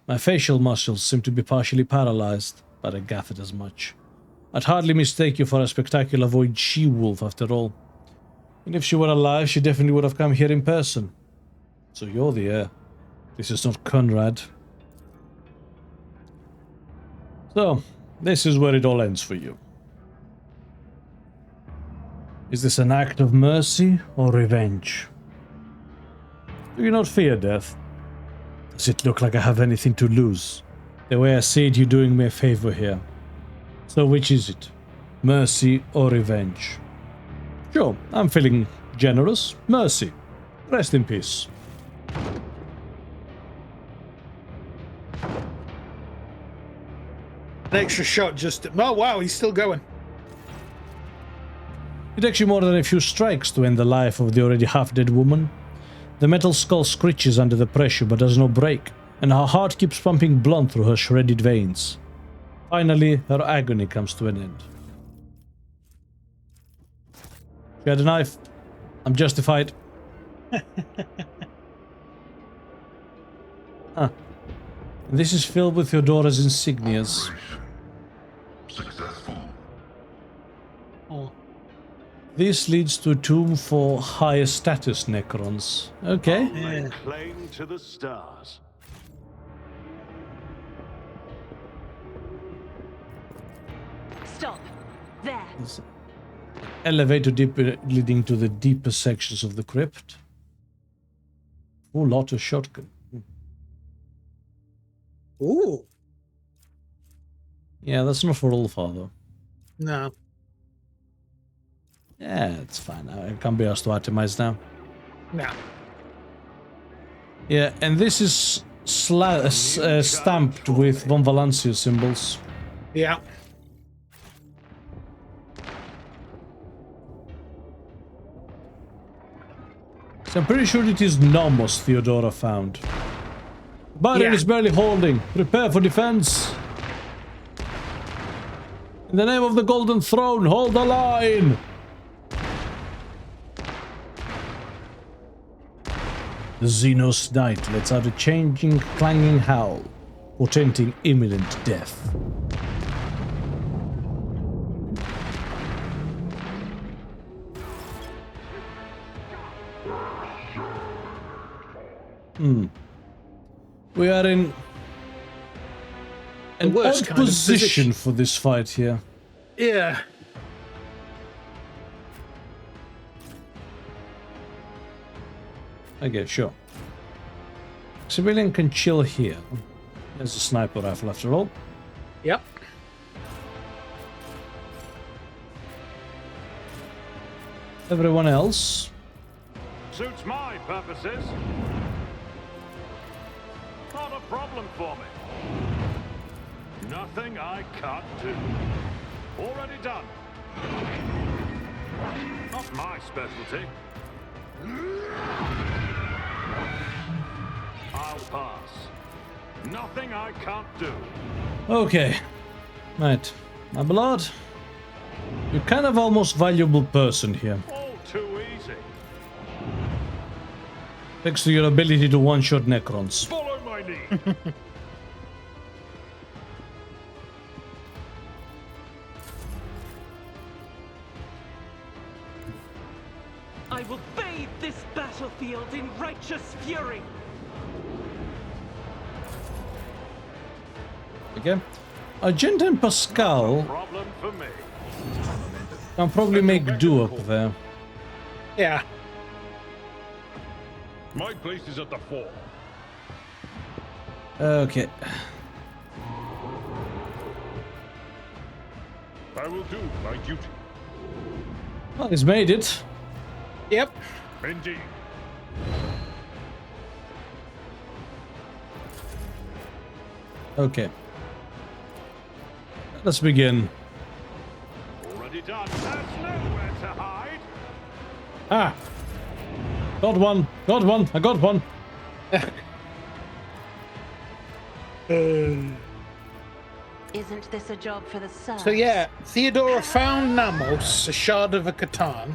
My facial muscles seem to be partially paralyzed, but I gathered as much. I'd hardly mistake you for a spectacular void she-wolf, after all. And if she were alive, she definitely would have come here in person. So you're the heir. This is not Conrad. So, this is where it all ends for you. Is this an act of mercy or revenge? Do you not fear death? Does it look like I have anything to lose? The way I see it, you're doing me a favor here. So which is it? Mercy or revenge? Sure, I'm feeling generous. Mercy. Rest in peace. An extra shot just... Oh, wow, he's still going. It takes you more than a few strikes to end the life of the already half-dead woman. The metal skull screeches under the pressure but does not break, and her heart keeps pumping blood through her shredded veins. Finally, her agony comes to an end. She had a knife. I'm justified. And this is filled with Theodora's insignias. Successful. Oh. This leads to a tomb for higher status Necrons. Okay. Yeah. Claim to the stars. Stop. There. There's an elevator leading to the deeper sections of the crypt. Oh, lot of shotgun. Ooh. Yeah, that's not for Ulfar though. No. Yeah, it's fine. I can't be asked to itemize now. No. Yeah, and this is stamped with von Valancius symbols. Yeah. So I'm pretty sure it is Nomos Theodora found. Barrier is barely holding. Prepare for defense. In the name of the Golden Throne, hold the line! The Xenos Knight lets out a changing, clanging howl, portending imminent death. We are in an worst odd kind of position for this fight here. Yeah. Okay, sure. Civilian can chill here. There's a sniper rifle after all. Yep. Everyone else. Suits my purposes. Not a problem for me. Nothing I can't do. Already done. Not my specialty. I'll pass. Nothing I can't do. Okay. Right. My blood. You're kind of almost valuable person here. All too easy. Thanks to your ability to one-shot Necrons. Follow my lead. I will bathe this battlefield in righteous fury. Okay. Argent and Pascal Problem for me. can probably make do up there. Yeah. My place is at the fore. Okay. I will do my duty. Well, he's made it. Yep. Indeed. Okay. Let's begin. Already done. There's nowhere to hide. Ah! Got one! Got one! I got one! Isn't this a job for the Sirs? So yeah, Theodora found Namos, a shard of a Catan,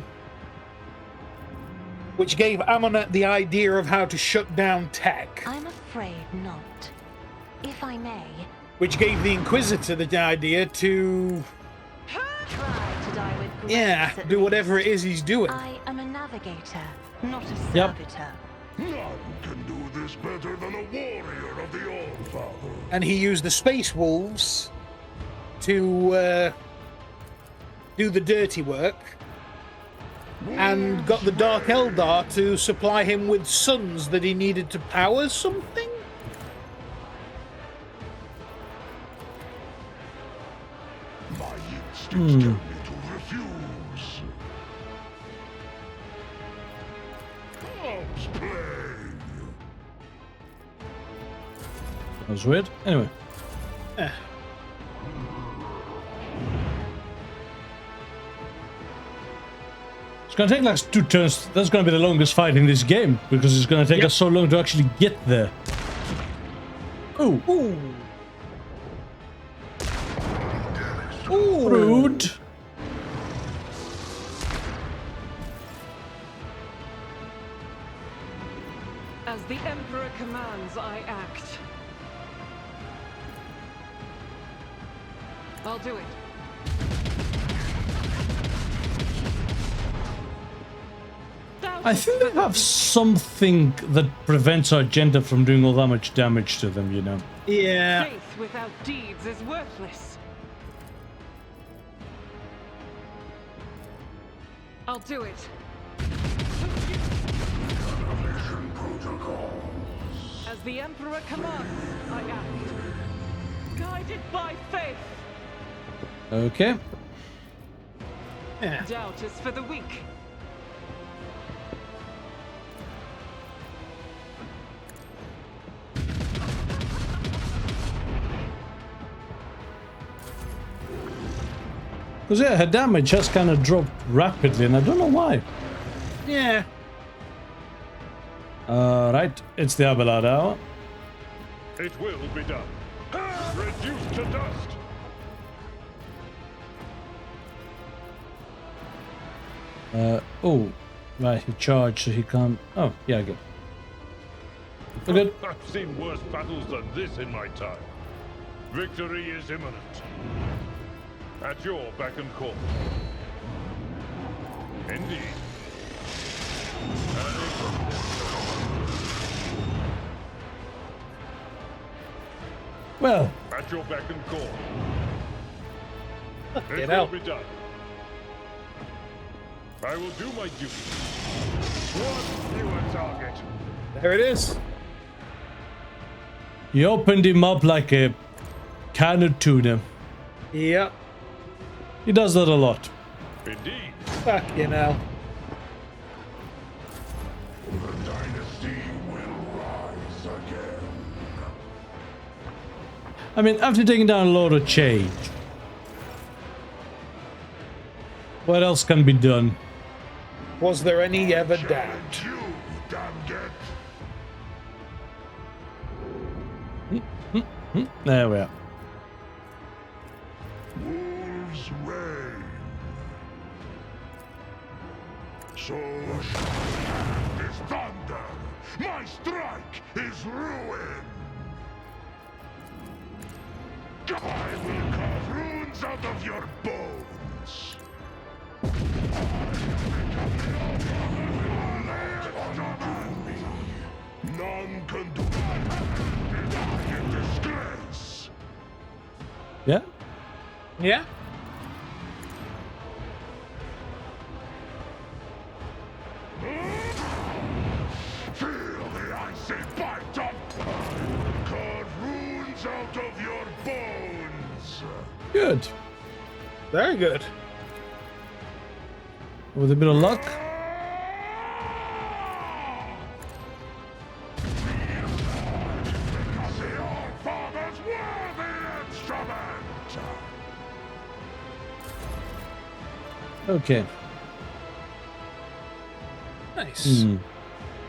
which gave Amunet the idea of how to shut down tech, I'm afraid not. If I may. which gave the Inquisitor the idea to, Try to die with grace, yeah, at do whatever least. it is he's doing. I am a navigator, not a Yep. servitor. None can do this better than a warrior of the All-Father. And he used the Space Wolves to do the dirty work, and got the Dark Eldar to supply him with suns that he needed to power something? My instincts tell me to refuse. Arms play. That was weird. Anyway. It's gonna take like 2 turns. That's gonna be the longest fight in this game because it's gonna take us so long to actually get there. Ooh. Ooh. Ooh. Rude. As the Emperor commands, I act. I'll do it. I think they have something that prevents our agenda from doing all that much damage to them, you know. Yeah. Faith without deeds is worthless. I'll do it. As the Emperor commands, I act. Guided by faith. Okay. Yeah. Doubt is for the weak. Because yeah, her damage has kind of dropped rapidly, and I don't know why. Yeah. Right, it's the Abelard hour. It will be done. Reduced to dust. Oh, right, he charged, so he can't. Oh, yeah, good. We're good. I've seen worse battles than this in my time. Victory is imminent. At your beck and call. Indeed. Well, At your beck and call. It Get will out. be done. I will do my duty. One fewer target. There it is. he opened him up like a can of tuna. Yep. He does that a lot. Indeed. Fucking hell. The dynasty will rise again. I mean, after taking down a lot of change, what else can be done? Was there any ever doubt? Challenge you, damn get. There we are. Wolves reign. So shall is thunder. My strike is ruin. I will carve runes out of your bones. None can do that in disgrace. Yeah? Yeah? Feel the icy bite of carve Good. Very good. With a bit of luck. Okay. Nice.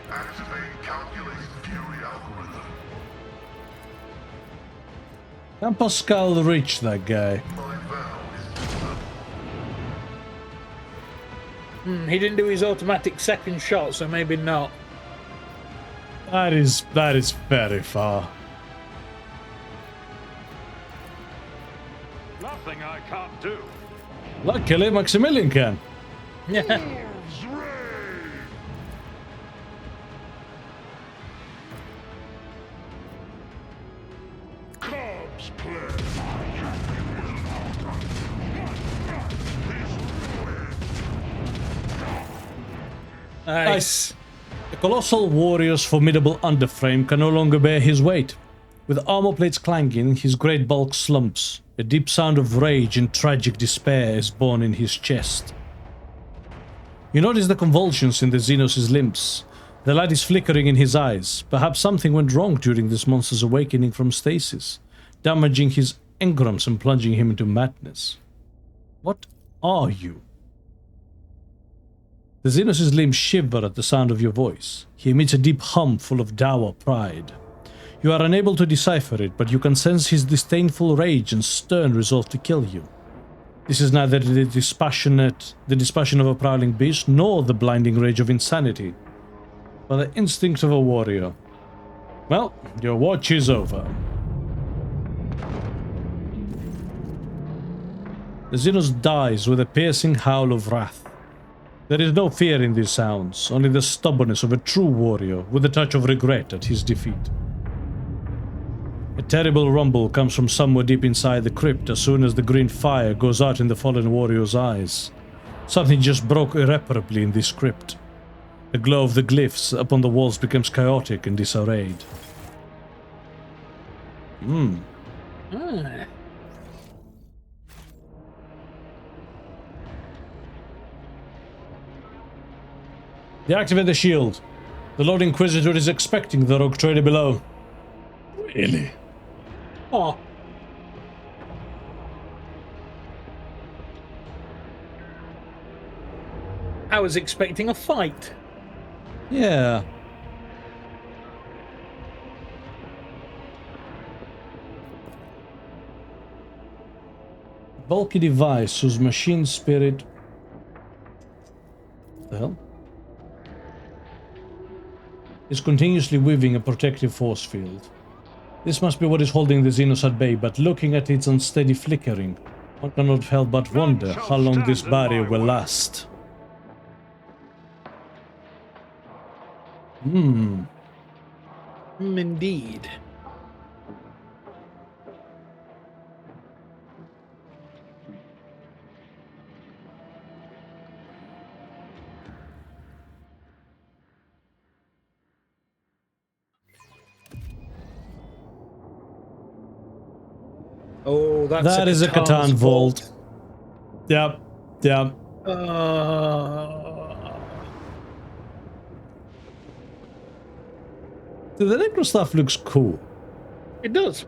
Activate calculated fury algorithm. Can Pascal reach that guy? My vow is He didn't do his automatic second shot, so maybe not. That is very far. Nothing I can't do. Luckily, Maximillian can. Yeah. Wolves reign! Cubs play. Nice. The colossal warrior's formidable underframe can no longer bear his weight. With armor plates clanging, his great bulk slumps. A deep sound of rage and tragic despair is born in his chest. You notice the convulsions in the Xenos' limbs. The light is flickering in his eyes. Perhaps something went wrong during this monster's awakening from stasis, damaging his engrams and plunging him into madness. What are you? The Xenos' limbs shiver at the sound of your voice. He emits a deep hum full of dour pride. You are unable to decipher it, but you can sense his disdainful rage and stern resolve to kill you. This is neither the dispassion of a prowling beast, nor the blinding rage of insanity, but the instinct of a warrior. Well, your watch is over. The Xenos dies with a piercing howl of wrath. There is no fear in these sounds, only the stubbornness of a true warrior with a touch of regret at his defeat. A terrible rumble comes from somewhere deep inside the crypt as soon as the green fire goes out in the fallen warrior's eyes. Something just broke irreparably in this crypt. The glow of the glyphs upon the walls becomes chaotic and disarrayed. Deactivate the shield. The Lord Inquisitor is expecting the Rogue Trader below. Really? Oh. I was expecting a fight. Yeah. Bulky device whose machine spirit... What the hell? Is continuously weaving a protective force field. This must be what is holding the Xenos at bay, but looking at its unsteady flickering, one cannot help but wonder how long this barrier will last. Indeed. Oh, that is a Catan vault. Yep, yep. The necro stuff looks cool. It does.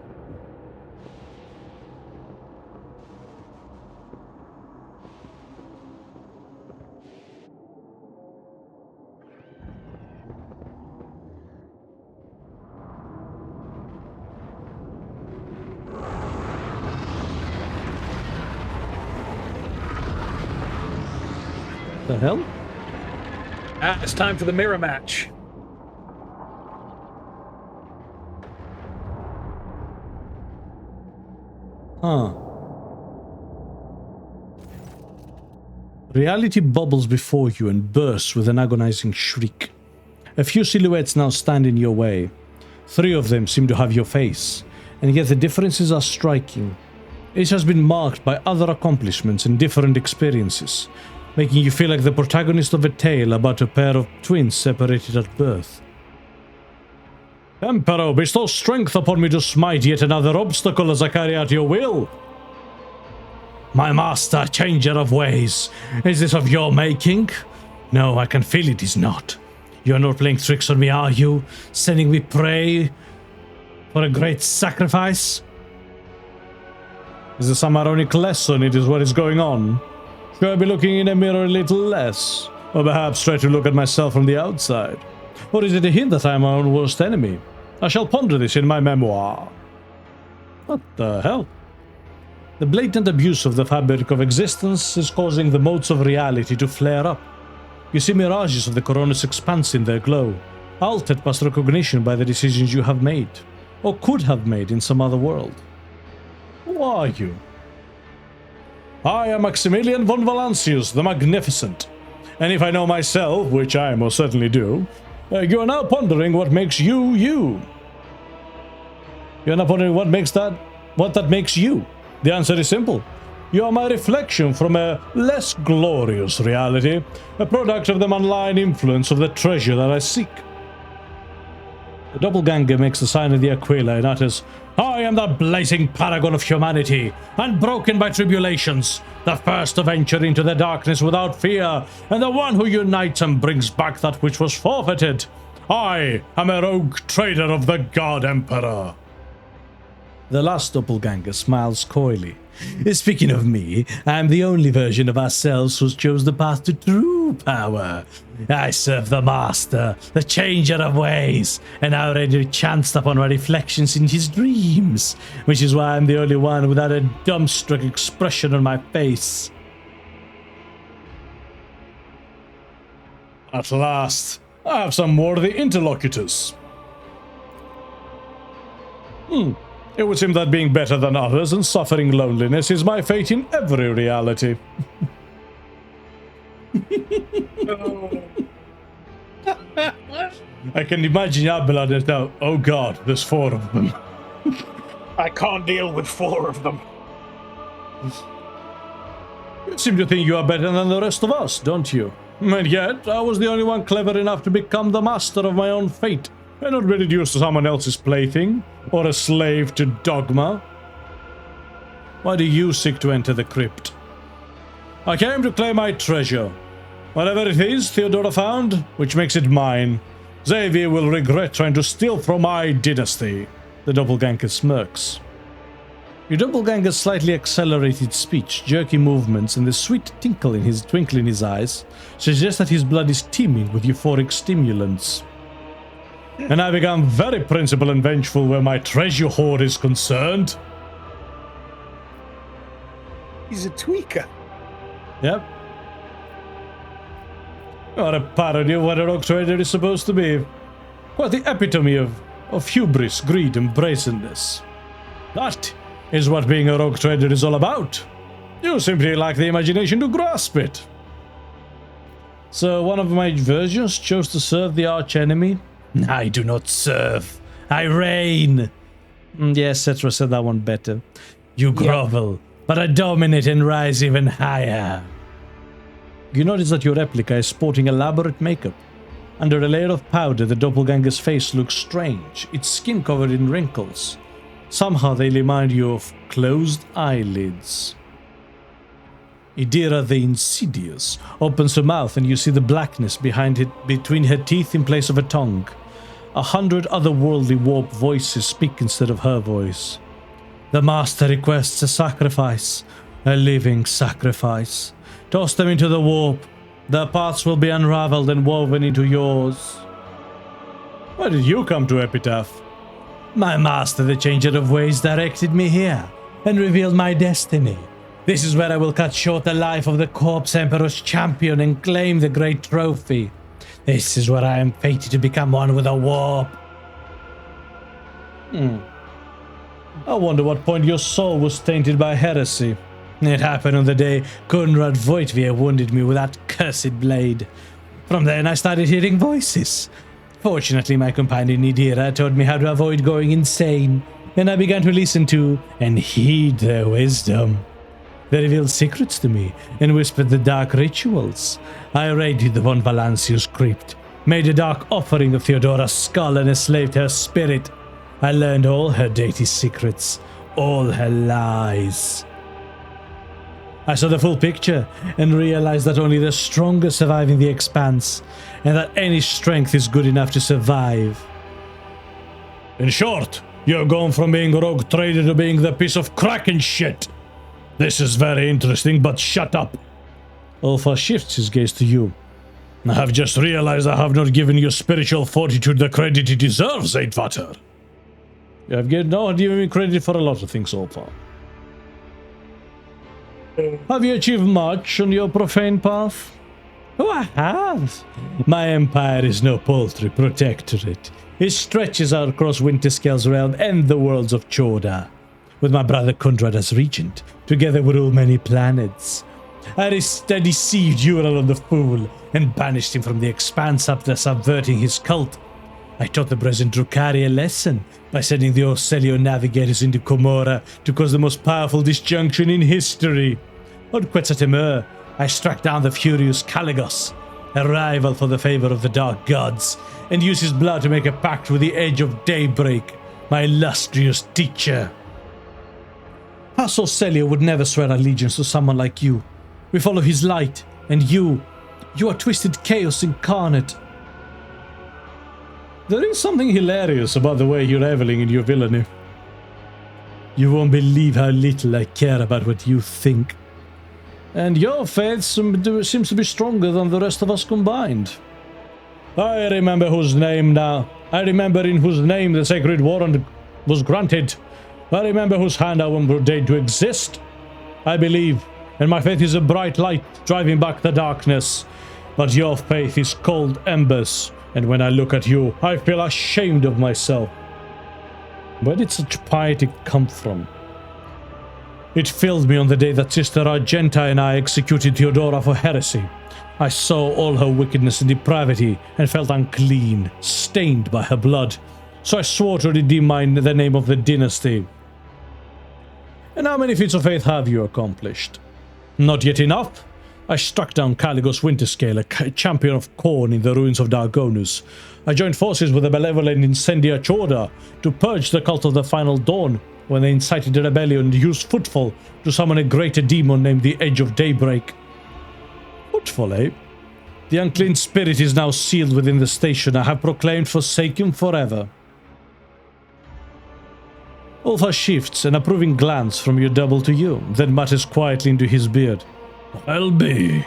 The hell? It's time for the mirror match. Huh. Reality bubbles before you and bursts with an agonizing shriek. A few silhouettes now stand in your way. 3 of them seem to have your face, and yet the differences are striking. Each has been marked by other accomplishments and different experiences, making you feel like the protagonist of a tale about a pair of twins separated at birth. Emperor, bestow strength upon me to smite yet another obstacle as I carry out your will. My master, changer of ways. Is this of your making? No, I can feel it is not. You're not playing tricks on me, are you? Sending me prey for a great sacrifice? Is there some ironic lesson? It is what is going on. Should I be looking in a mirror a little less? Or perhaps try to look at myself from the outside? Or is it a hint that I am my own worst enemy? I shall ponder this in my memoir. What the hell? The blatant abuse of the fabric of existence is causing the motes of reality to flare up. You see mirages of the Coronis Expanse in their glow, altered past recognition by the decisions you have made, or could have made in some other world. Who are you? I am Maximillan von Valancius, the Magnificent. And if I know myself, which I most certainly do, you are now pondering what makes you, you. You are now pondering what that makes you. The answer is simple. You are my reflection from a less glorious reality, a product of the malign influence of the treasure that I seek. The doppelganger makes the sign of the Aquila and utters, I am the blazing paragon of humanity, unbroken by tribulations, the first to venture into the darkness without fear, and the one who unites and brings back that which was forfeited. I am a rogue trader of the God Emperor. The last doppelganger smiles coyly. Speaking of me, I am the only version of ourselves who chose the path to true power. I serve the Master, the changer of ways, and I already chanced upon my reflections in his dreams, which is why I'm the only one without a dumbstruck expression on my face. At last, I have some worthy interlocutors. It would seem that being better than others and suffering loneliness is my fate in every reality. I can imagine Abelard now. Oh god, there's 4 of them. I can't deal with 4 of them. You seem to think you are better than the rest of us, don't you? And yet, I was the only one clever enough to become the master of my own fate. And not be reduced to someone else's plaything, or a slave to dogma. Why do you seek to enter the crypt? I came to claim my treasure. Whatever it is Theodora found, which makes it mine, Xavier will regret trying to steal from my dynasty. The doppelganger smirks. Your doppelganger's slightly accelerated speech, jerky movements, and the sweet twinkle in his eyes suggest that his blood is teeming with euphoric stimulants. And I become very principled and vengeful where my treasure hoard is concerned. He's a tweaker. Yep. What a parody of what a RogueTrader is supposed to be. Quite the epitome of hubris, greed, and brazenness. That is what being a RogueTrader is all about. You simply lack the imagination to grasp it. So one of my versions chose to serve the archenemy? I do not serve. I reign. Yes, Cetra said that one better. You grovel, but I dominate and rise even higher. You notice that your replica is sporting elaborate makeup. Under a layer of powder, the doppelganger's face looks strange, its skin covered in wrinkles. Somehow they remind you of closed eyelids. Idira the Insidious opens her mouth and you see the blackness behind it between her teeth in place of a tongue. 100 otherworldly warped voices speak instead of her voice. The Master requests a sacrifice, a living sacrifice. Toss them into the warp. Their paths will be unraveled and woven into yours. Why did you come to Epitaph? My master, the changer of ways, directed me here and revealed my destiny. This is where I will cut short the life of the Corpse Emperor's champion and claim the great trophy. This is where I am fated to become one with a warp. I wonder what point your soul was tainted by heresy. It happened on the day Conrad Voigtvier wounded me with that cursed blade. From then I started hearing voices. Fortunately, my companion Idira taught me how to avoid going insane, and I began to listen to and heed their wisdom. They revealed secrets to me and whispered the dark rituals. I raided the von Valancius crypt, made a dark offering of Theodora's skull and enslaved her spirit. I learned all her dirty secrets, all her lies. I saw the full picture and realized that only the strongest survive in the Expanse, and that any strength is good enough to survive. In short, you're gone from being RogueTrader to being the piece of crack and shit. This is very interesting, but shut up. Ulfa shifts his gaze to you. I have just realized I have not given your spiritual fortitude the credit it deserves, Eidvater. You have not given me credit for a lot of things so far. Have you achieved much on your profane path? Oh, I have. My empire is no paltry protectorate. It stretches out across Winterscale's realm and the worlds of Chorda. With my brother Kundrad as regent, together we rule many planets. I deceived Ural the Fool and banished him from the Expanse after subverting his cult. I taught the present Drukhari a lesson by sending the Orselio navigators into Komora to cause the most powerful disjunction in history. On Quetzaltemur, I struck down the furious Caligos, a rival for the favor of the Dark Gods, and used his blood to make a pact with the Edge of Daybreak, my illustrious teacher. House Orselio would never swear allegiance to someone like you. We follow his light, and you are twisted chaos incarnate. There is something hilarious about the way you're reveling in your villainy. You won't believe how little I care about what you think. And your faith seems to be stronger than the rest of us combined. I remember in whose name the sacred warrant was granted. I remember whose hand I was ordained to exist. I believe, and my faith is a bright light driving back the darkness. But your faith is cold embers. And when I look at you, I feel ashamed of myself. Where did such piety come from? It filled me on the day that Sister Argenta and I executed Theodora for heresy. I saw all her wickedness and depravity and felt unclean, stained by her blood. So I swore to redeem the name of the dynasty. And how many feats of faith have you accomplished? Not yet enough? I struck down Caligos Winterscale, a champion of Khorne in the ruins of Dargonus. I joined forces with the malevolent Incendia Chorda to purge the cult of the Final Dawn when they incited a rebellion and used Footfall to summon a greater demon named the Edge of Daybreak. Footfall, eh? The unclean spirit is now sealed within the station I have proclaimed forsaken forever. Ulfa shifts an approving glance from your double to you, then mutters quietly into his beard. I'll be.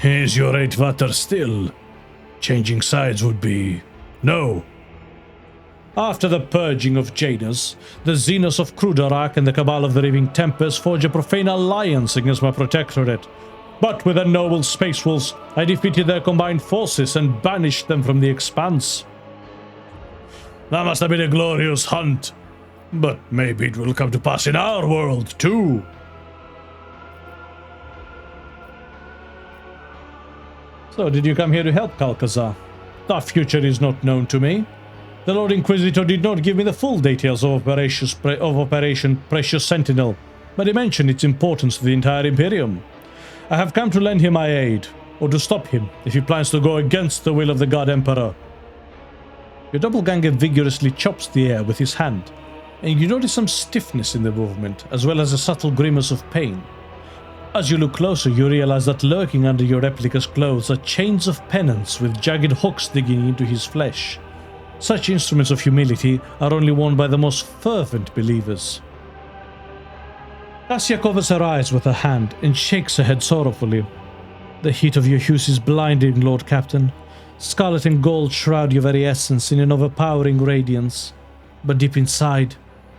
Is your Eidvater still? Changing sides would be. No. After the purging of Janus, the Xenos of Krudarak and the Cabal of the Raving Tempest forge a profane alliance against my protectorate. But with the noble Space Wolves, I defeated their combined forces and banished them from the Expanse. That must have been a glorious hunt. But maybe it will come to pass in our world, too. So, did you come here to help, Calcazar? Our future is not known to me. The Lord Inquisitor did not give me the full details of Operation Precious Sentinel, but he mentioned its importance to the entire Imperium. I have come to lend him my aid, or to stop him if he plans to go against the will of the God Emperor. Your doppelganger vigorously chops the air with his hand, and you notice some stiffness in the movement, as well as a subtle grimace of pain. As you look closer, you realize that lurking under your replica's clothes are chains of penance with jagged hooks digging into his flesh. Such instruments of humility are only worn by the most fervent believers. Cassia covers her eyes with her hand and shakes her head sorrowfully. The heat of your hues is blinding, Lord Captain. Scarlet and gold shroud your very essence in an overpowering radiance. But deep inside,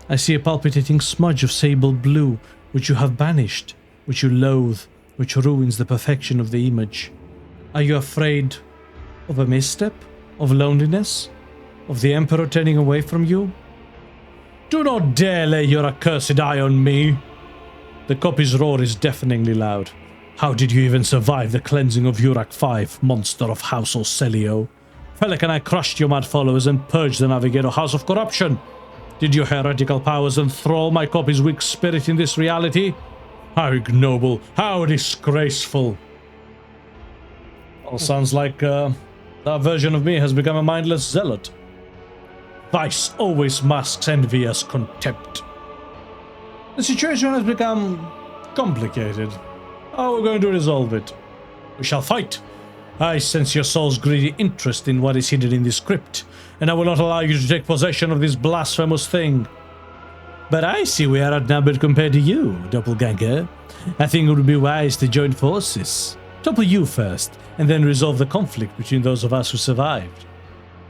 I see a palpitating smudge of sable blue, which you have banished, which you loathe, which ruins the perfection of the image. Are you afraid of a misstep? Of loneliness? Of the Emperor turning away from you? Do not dare lay your accursed eye on me! The copy's roar is deafeningly loud. How did you even survive the cleansing of Urak 5, monster of House Orselio? Felek and I crushed your mad followers and purged the Navigator House of Corruption. Did your heretical powers enthrall my copy's weak spirit in this reality? How ignoble, how disgraceful. All sounds like that version of me has become a mindless zealot. Vice always masks envy as contempt. The situation has become complicated. How are we going to resolve it? We shall fight. I sense your soul's greedy interest in what is hidden in this crypt, and I will not allow you to take possession of this blasphemous thing. But I see we are outnumbered compared to you, doppelganger. I think it would be wise to join forces. Topple you first, and then resolve the conflict between those of us who survived.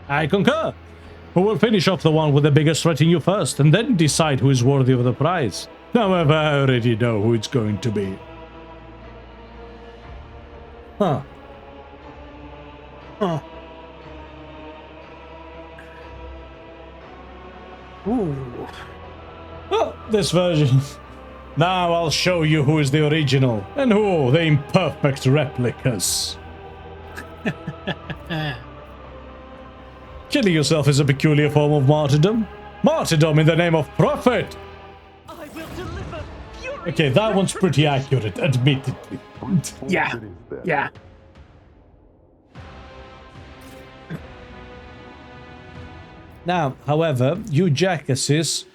I concur. We will finish off the one with the biggest threat in you first, and then decide who is worthy of the prize. However, I already know who it's going to be. Huh. Huh. Ooh. Oh, this version. Now I'll show you who is the original, and who the imperfect replicas. Killing yourself is a peculiar form of martyrdom. Martyrdom in the name of profit! I will deliver fury. Okay, that one's pretty accurate, admittedly. Yeah. Yeah. Now, however, you jackasses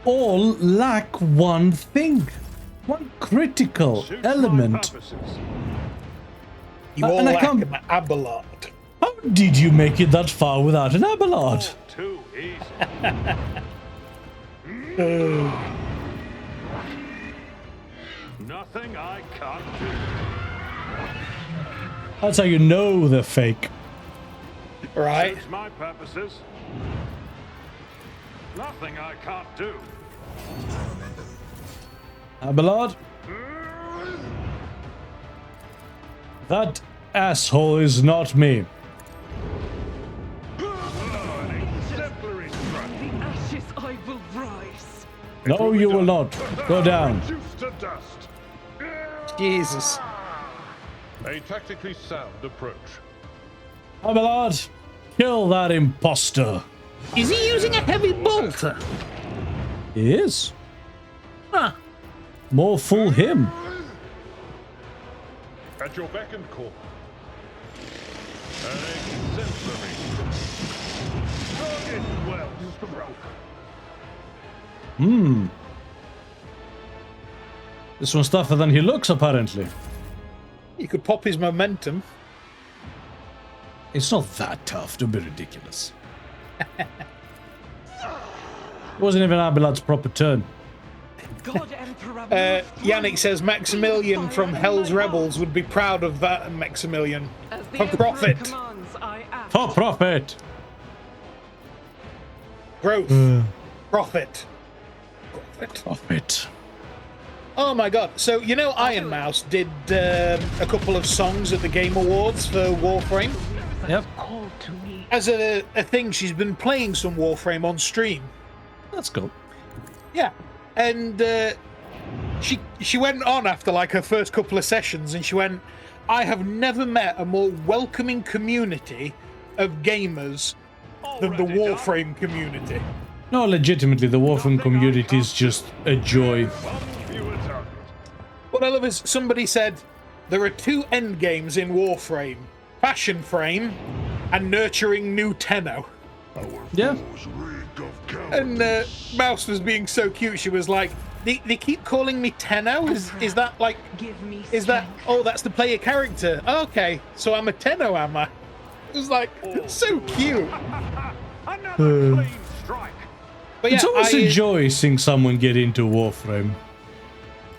all lack one thing. One critical Suits my element. purposes. You all and I lack can't- an Abelard. How did you make it that far without an Abelard? Too easy. Nothing I can't do. That's how you know they're fake. Right? Suits my purposes. Nothing I can't do. Abelard? That asshole is not me. Oh, an exemplary strike. The ashes I will rise. No, you will not. Go down. Reduced to dust. Jesus. A tactically sound approach. Abelard, kill that imposter. Is he using a heavy bolter? He is. Huh. More fool him. At your beck and call. An exemplary strike. Target well struck. This one's tougher than he looks, apparently. You could pop his momentum. It's not that tough, don't be ridiculous. It wasn't even Abelard's proper turn. God Emperor. Yannick says Maximillian from Hell's Rebels would be proud of that, Maximilian. As the For Emperor profit. commands, I act. For profit! Growth. Profit. Profit. Profit. Oh my god. So, you know Iron Mouse did a couple of songs at the Game Awards for Warframe? Yep. Called to me. As a thing, she's been playing some Warframe on stream. That's cool. Yeah. And she went on after like her first couple of sessions and she went, I have never met a more welcoming community of gamers than the Warframe community. No, legitimately, the Warframe community is just a joy. What I love is somebody said there are two end games in Warframe: Passion Frame and nurturing new Tenno. Yeah. And Mouse was being so cute. She was like, "They keep calling me Tenno. Is that like? Give me Is that? Oh, that's the player character. Okay, so I'm a Tenno, am I?" It was like so cute. Another clean strike. But yeah, It's always a joy seeing someone get into Warframe.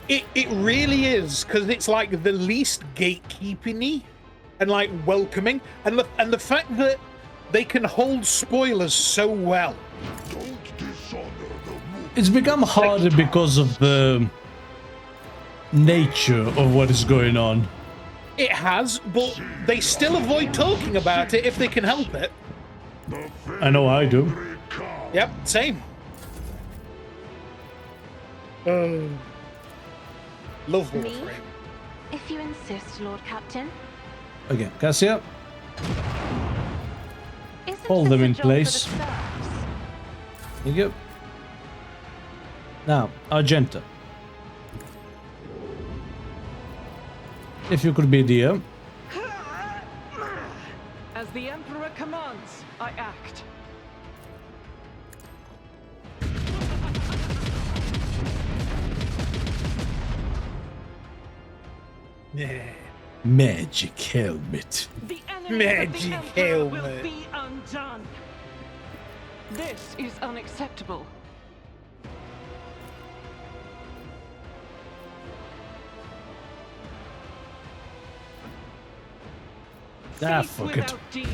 It really is, because it's like the least gatekeeping-y and like welcoming, and the fact that they can hold spoilers so well. It's become harder because of the nature of what is going on. It has, but they still avoid talking about it if they can help it. I know I do. Yep, same. Love Me? Warframe. If you insist, Lord Captain. Okay, Cassia, Isn't Hold this them a in job for place. the serfs? there you go. Now, Argenta. If you could be dear. As the Emperor commands, I act. Yeah. Magic helmet. The enemy Magic of the Emperor will helmet. be undone. This is unacceptable. Ah, Faith fuck it. without deeds.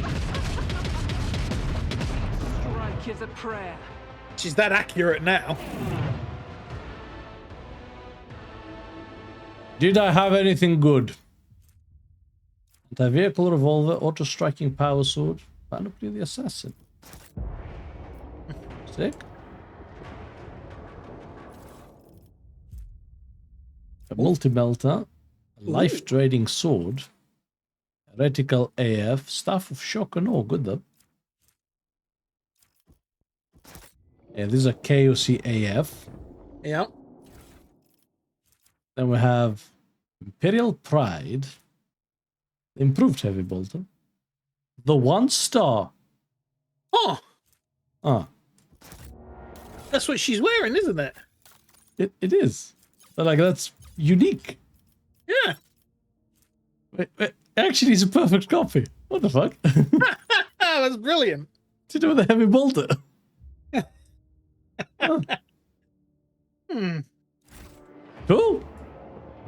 Strike is a prayer. She's that accurate now. Did I have anything good? Anti-vehicle revolver, auto-striking power sword, panoply of the assassin. Sick. A multi-melter, a life-draining sword, heretical AF, staff of shock and awe, good though. Yeah, this is a KOC AF. Yeah. Then we have Imperial Pride, improved heavy bolter, the 1-star. Oh, Ah, that's what she's wearing, isn't it? it is. But like, that's unique. Yeah. Wait, actually, it's a perfect copy. What the fuck? That's brilliant. To do with a heavy bolter. Oh. Hmm. Cool.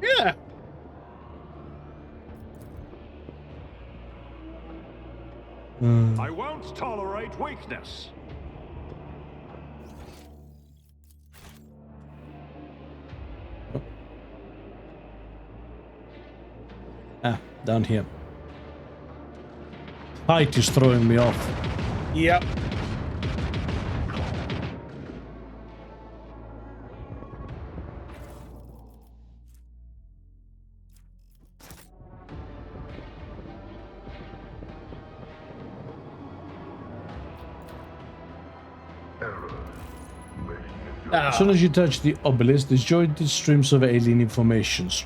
Yeah. I won't tolerate weakness. Ah, down here. Height is throwing me off. Yep. As soon as you touch the obelisk, disjointed streams of alien informations.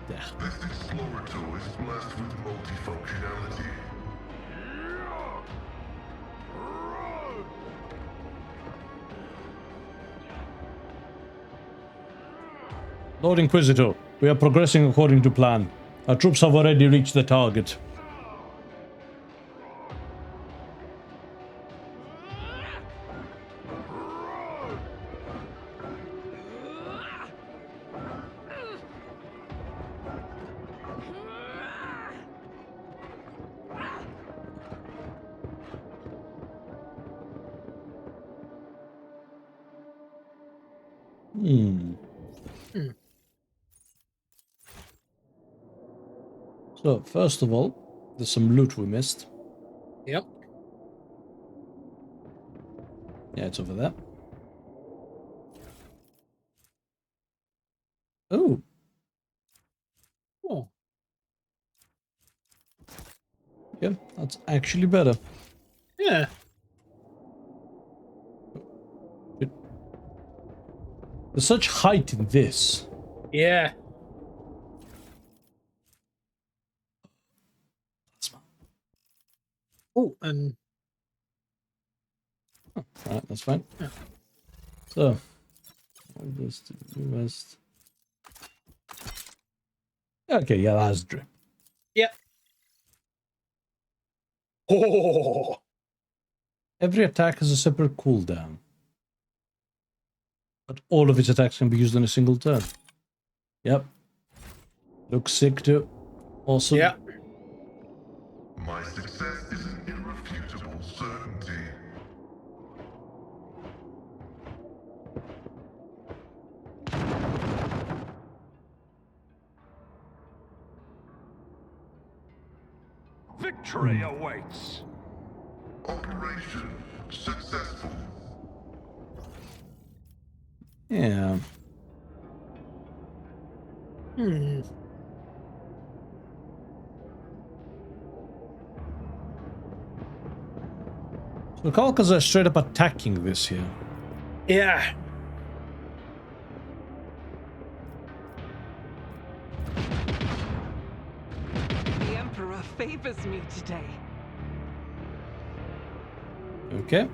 Yeah. This explorator is blessed with multifunctionality. Lord Inquisitor, we are progressing according to plan. Our troops have already reached the target. So, first of all, there's some loot we missed. Yep. Yeah, it's over there. Oh. Oh. Yeah, that's actually better. Yeah. There's such height in this. Yeah. Oh, and Alright, that's fine. So, all this to the west. Okay, yeah, that's drip. yep. Oh. Every attack has a separate cooldown. But all of its attacks can be used in a single turn. Yep. Looks sick too. Awesome. Yeah. My success is an irrefutable certainty. Victory awaits. Operation successful. Yeah. Hmm. So Kalkas are straight up attacking this here. Yeah. The Emperor favors me today. Okay.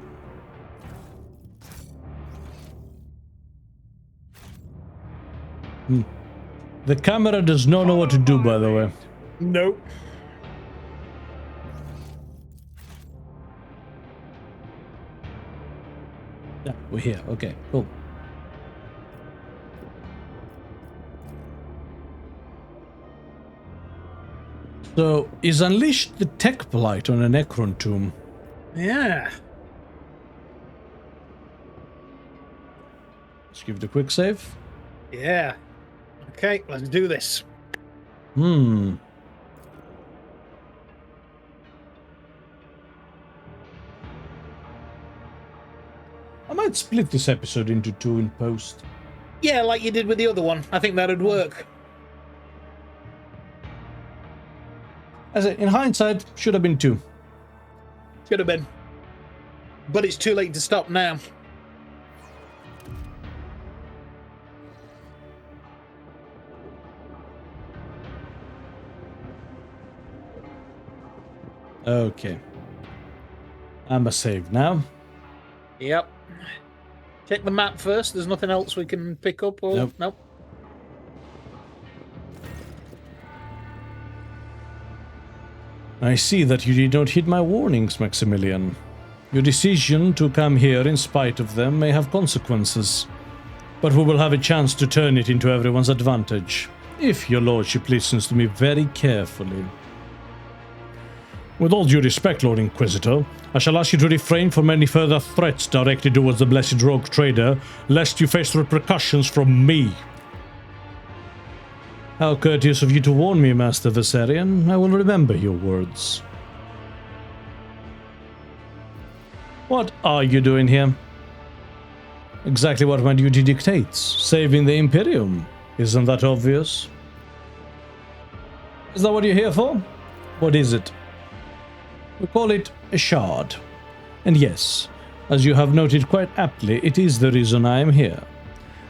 The camera does not know what to do, by the way. Nope. Yeah, we're here. Okay, cool. So, is unleashed the tech blight on a Necron tomb? Yeah. Let's give it a quick save. Yeah. Okay, let's do this. I might split this episode into 2 in post. Yeah, like you did with the other one. I think that'd work. As in hindsight, should have been 2. Should have been. But it's too late to stop now. Okay. I'm a save now. Yep. Check the map first. There's nothing else we can pick up or... Nope. Nope. I see that you did not heed my warnings, Maximillian. Your decision to come here in spite of them may have consequences, but we will have a chance to turn it into everyone's advantage, if your lordship listens to me very carefully. With all due respect, Lord Inquisitor, I shall ask you to refrain from any further threats directed towards the blessed RogueTrader, lest you face repercussions from me. How courteous of you to warn me, Master Viserion. I will remember your words. What are you doing here? Exactly what my duty dictates. Saving the Imperium. Isn't that obvious? Is that what you're here for? What is it? We call it a shard. And yes, as you have noted quite aptly, it is the reason I am here.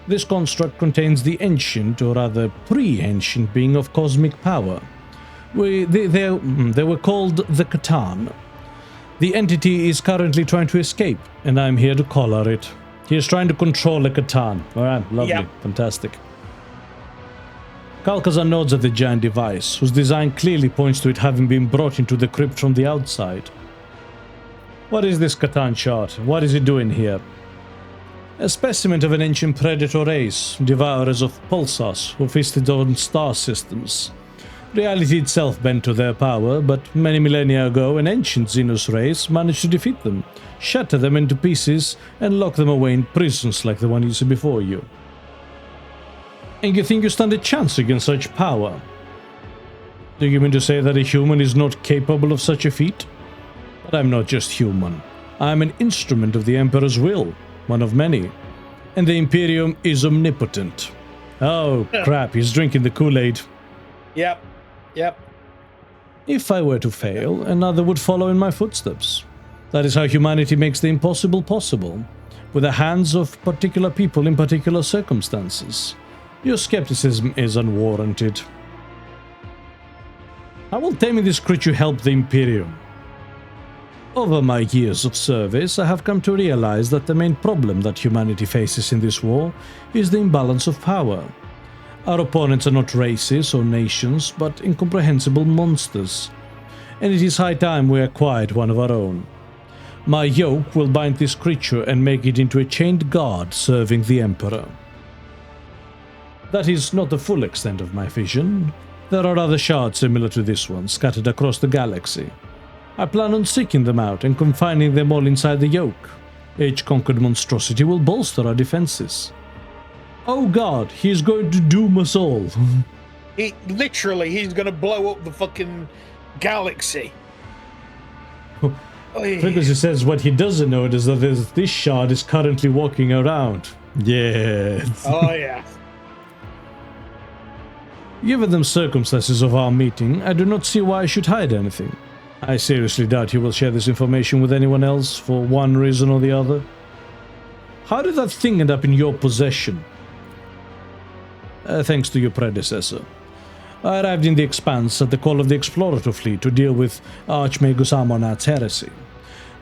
This construct contains the ancient, or rather pre-ancient being of cosmic power. They were called the Catan. The entity is currently trying to escape, and I'm here to collar it. He is trying to control the Catan. Alright, lovely, Yep. Fantastic. Kalkazar nods at the giant device, whose design clearly points to it having been brought into the crypt from the outside. What is this Catan shard? What is it doing here? A specimen of an ancient predator race, devourers of pulsars who feasted on star systems. Reality itself bent to their power, but many millennia ago an ancient Xenos race managed to defeat them, shatter them into pieces, and lock them away in prisons like the one you see before you. And you think you stand a chance against such power? Do you mean to say that a human is not capable of such a feat? But I'm not just human. I'm an instrument of the Emperor's will. One of many. And the Imperium is omnipotent. Oh, crap, he's drinking the Kool-Aid. Yep. Yep. If I were to fail, another would follow in my footsteps. That is how humanity makes the impossible possible, with the hands of particular people in particular circumstances. Your skepticism is unwarranted. How will taming this creature help the Imperium? Over my years of service, I have come to realize that the main problem that humanity faces in this war is the imbalance of power. Our opponents are not races or nations, but incomprehensible monsters. And it is high time we acquired one of our own. My yoke will bind this creature and make it into a chained guard serving the Emperor. That is not the full extent of my vision. There are other shards similar to this one scattered across the galaxy. I plan on seeking them out and confining them all inside the yoke. Each conquered monstrosity will bolster our defenses. Oh god, he is going to doom us all. He's going to blow up the fucking galaxy. Frequency says what he doesn't know is that this shard is currently walking around. Yes. Oh yeah. Given the circumstances of our meeting, I do not see why I should hide anything. I seriously doubt you will share this information with anyone else for one reason or the other. How did that thing end up in your possession? Thanks to your predecessor. I arrived in the Expanse at the call of the Explorator fleet to deal with Archmagus Amonat's heresy.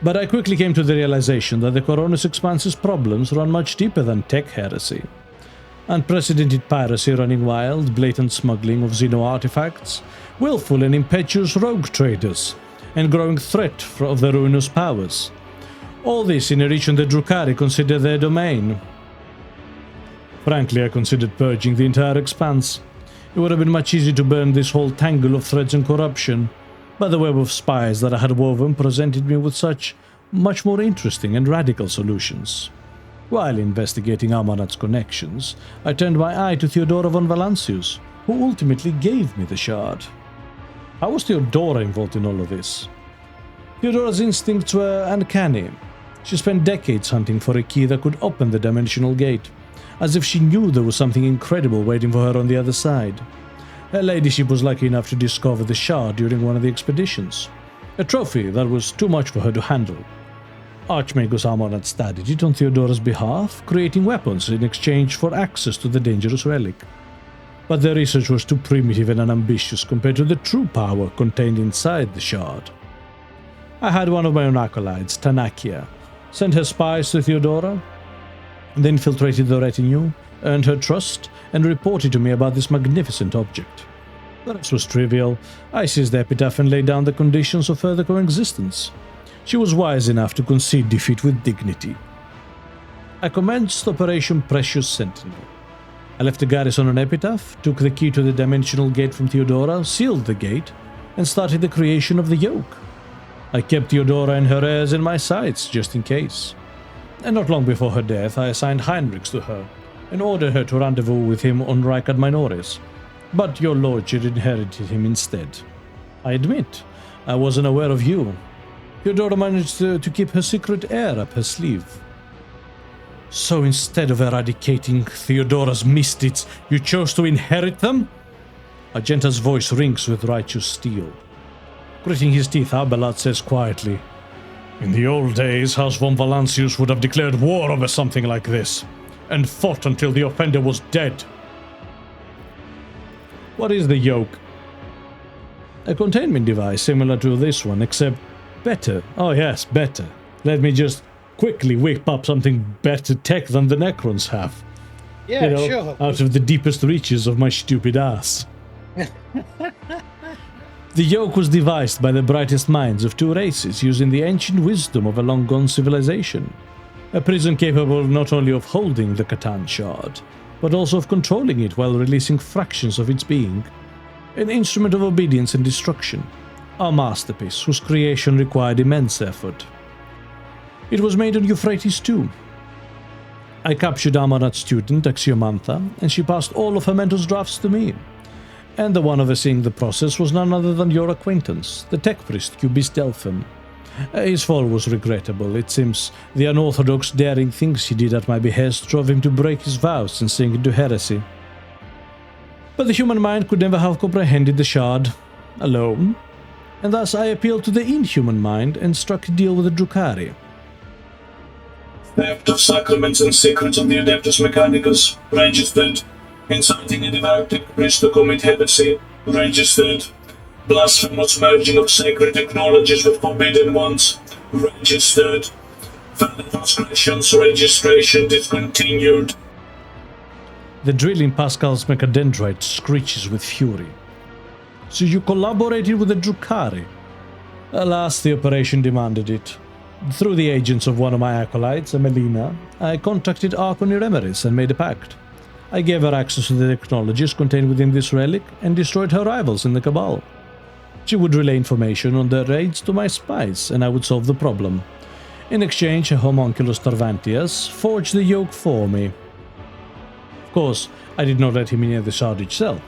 But I quickly came to the realization that the Coronis Expanse's problems run much deeper than tech heresy. Unprecedented piracy running wild, blatant smuggling of Xeno artifacts, willful and impetuous rogue traders, and growing threat of the ruinous powers. All this in a region the Drukhari consider their domain. Frankly, I considered purging the entire Expanse. It would have been much easier to burn this whole tangle of threats and corruption, but the web of spies that I had woven presented me with such much more interesting and radical solutions. While investigating Amanat's connections, I turned my eye to Theodora von Valancius, who ultimately gave me the shard. How was Theodora involved in all of this? Theodora's instincts were uncanny. She spent decades hunting for a key that could open the dimensional gate, as if she knew there was something incredible waiting for her on the other side. Her ladyship was lucky enough to discover the shard during one of the expeditions, a trophy that was too much for her to handle. Archmagus Amonat studied it on Theodora's behalf, creating weapons in exchange for access to the dangerous relic. But their research was too primitive and unambitious compared to the true power contained inside the shard. I had one of my own acolytes, Tanakia, sent her spies to Theodora, then infiltrated the retinue, earned her trust, and reported to me about this magnificent object. The rest was trivial. I seized the epitaph and laid down the conditions of further coexistence. She was wise enough to concede defeat with dignity. I commenced Operation Precious Sentinel. I left the garrison on Epitaph, took the key to the dimensional gate from Theodora, sealed the gate, and started the creation of the yoke. I kept Theodora and her heirs in my sights, just in case. And not long before her death, I assigned Heinrichs to her, and ordered her to rendezvous with him on Rykard Minoris. But your lordship inherited him instead. I admit, I wasn't aware of you. Theodora managed to keep her secret heir up her sleeve. So instead of eradicating Theodora's misdeeds, you chose to inherit them? Argenta's voice rings with righteous steel. Gritting his teeth, Abelard says quietly, "In the old days, House von Valancius would have declared war over something like this, and fought until the offender was dead." What is the yoke? A containment device similar to this one, except better. Oh yes, better. Let me just quickly whip up something better tech than the Necrons have. Yeah, sure. Out of the deepest reaches of my stupid ass. The yoke was devised by the brightest minds of two races using the ancient wisdom of a long-gone civilization. A prison capable not only of holding the Catan shard, but also of controlling it while releasing fractions of its being. An instrument of obedience and destruction. A masterpiece whose creation required immense effort. It was made on Euphrates too. I captured Amonat's student, Axiomantha, and she passed all of her mentor's drafts to me. And the one overseeing the process was none other than your acquaintance, the tech priest Cubist Delphin. His fall was regrettable. It seems the unorthodox, daring things he did at my behest drove him to break his vows and sink into heresy. But the human mind could never have comprehended the shard alone, and thus I appealed to the inhuman mind and struck a deal with the Drukhari. Theft of sacraments and secrets of the Adeptus Mechanicus, registered. Inciting a devout priest to commit heresy, registered. Blasphemous merging of sacred technologies with forbidden ones, registered. Further transgressions, registration discontinued. The drill in Pascal's mechadendrite screeches with fury. So you collaborated with the Drukhari? Alas, the operation demanded it. Through the agents of one of my acolytes, Emelina, I contacted Archon Eremeris and made a pact. I gave her access to the technologies contained within this relic and destroyed her rivals in the Cabal. She would relay information on their raids to my spies, and I would solve the problem. In exchange, a homunculus Tarvantius forged the yoke for me. Of course, I did not let him near the shard itself,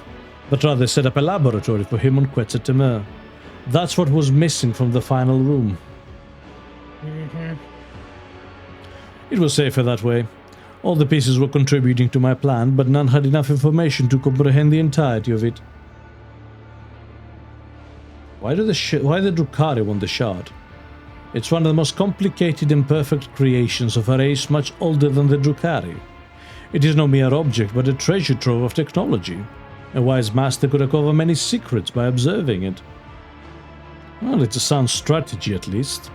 but rather set up a laboratory for him on Quetzaltemer. That's what was missing from the final room. It was safer that way. All the pieces were contributing to my plan, but none had enough information to comprehend the entirety of it. Why the Drukhari want the shard? It's one of the most complicated and perfect creations of a race much older than the Drukhari. It is no mere object, but a treasure trove of technology. A wise master could recover many secrets by observing it. Well, it's a sound strategy at least.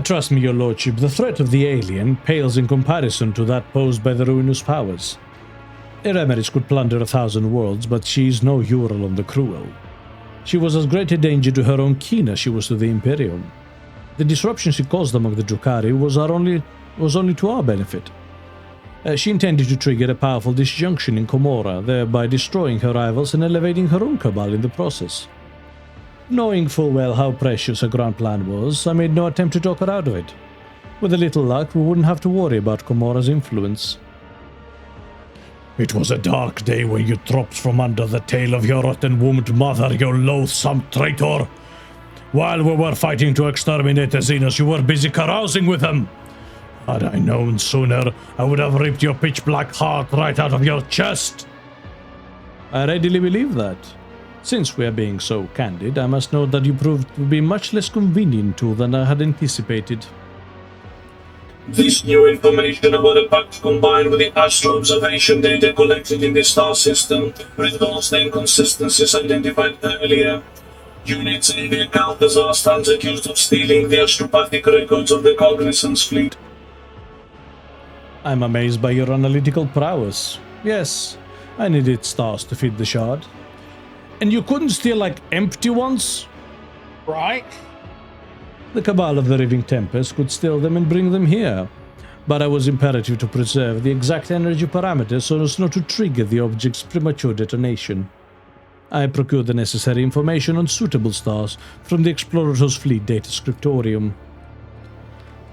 Trust me, your lordship, the threat of the alien pales in comparison to that posed by the ruinous powers. Eremeris could plunder 1,000 worlds, but she is no Uralon the Cruel. She was as great a danger to her own kin as she was to the Imperium. The disruption she caused among the Drukhari was only to our benefit. She intended to trigger a powerful disjunction in Komorra, thereby destroying her rivals and elevating her own cabal in the process. Knowing full well how precious her grand plan was, I made no attempt to talk her out of it. With a little luck, we wouldn't have to worry about Komorra's influence. It was a dark day when you dropped from under the tail of your rotten-wombed mother, you loathsome traitor! While we were fighting to exterminate the Xenos, you were busy carousing with them! Had I known sooner, I would have ripped your pitch-black heart right out of your chest! I readily believe that. Since we are being so candid, I must note that you proved to be much less convenient tool than I had anticipated. This new information about the pact combined with the astro observation data collected in the star system resolves the inconsistencies identified earlier. Unit Xavier Calcazar stands accused of stealing the astropathic records of the Cognizance fleet. I'm amazed by your analytical prowess. Yes, I needed stars to feed the shard. And you couldn't steal, like, empty ones? Right. The Cabal of the Raving Tempest could steal them and bring them here, but I was imperative to preserve the exact energy parameters so as not to trigger the object's premature detonation. I procured the necessary information on suitable stars from the Explorator's Fleet Data Scriptorium.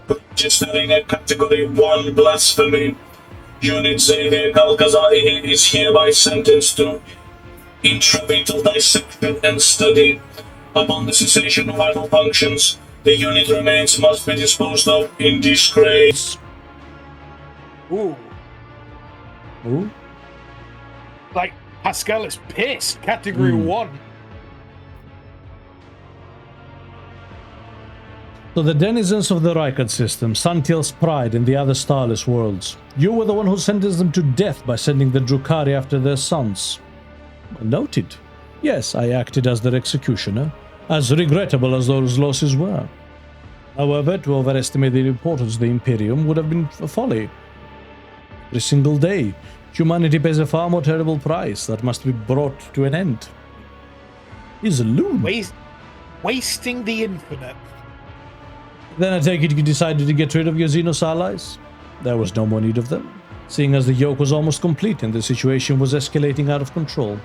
Registering a Category 1 blasphemy. Unit Xavier Calcazar is hereby sentenced to intravital dissection and study. Upon the cessation of vital functions, the unit remains must be disposed of in disgrace. Ooh. Ooh? Like, Pascal is pissed. Category 1. So the denizens of the Rykard system, Santiel's Pride and the other starless worlds, you were the one who sentenced them to death by sending the Drukhari after their sons. Noted. Yes, I acted as their executioner, as regrettable as those losses were. However, to overestimate the importance of the Imperium would have been a folly. Every single day, humanity pays a far more terrible price that must be brought to an end. He's a loon. Wasting the infinite. Then I take it you decided to get rid of your Xenos allies? There was no more need of them, seeing as the yoke was almost complete and the situation was escalating out of control.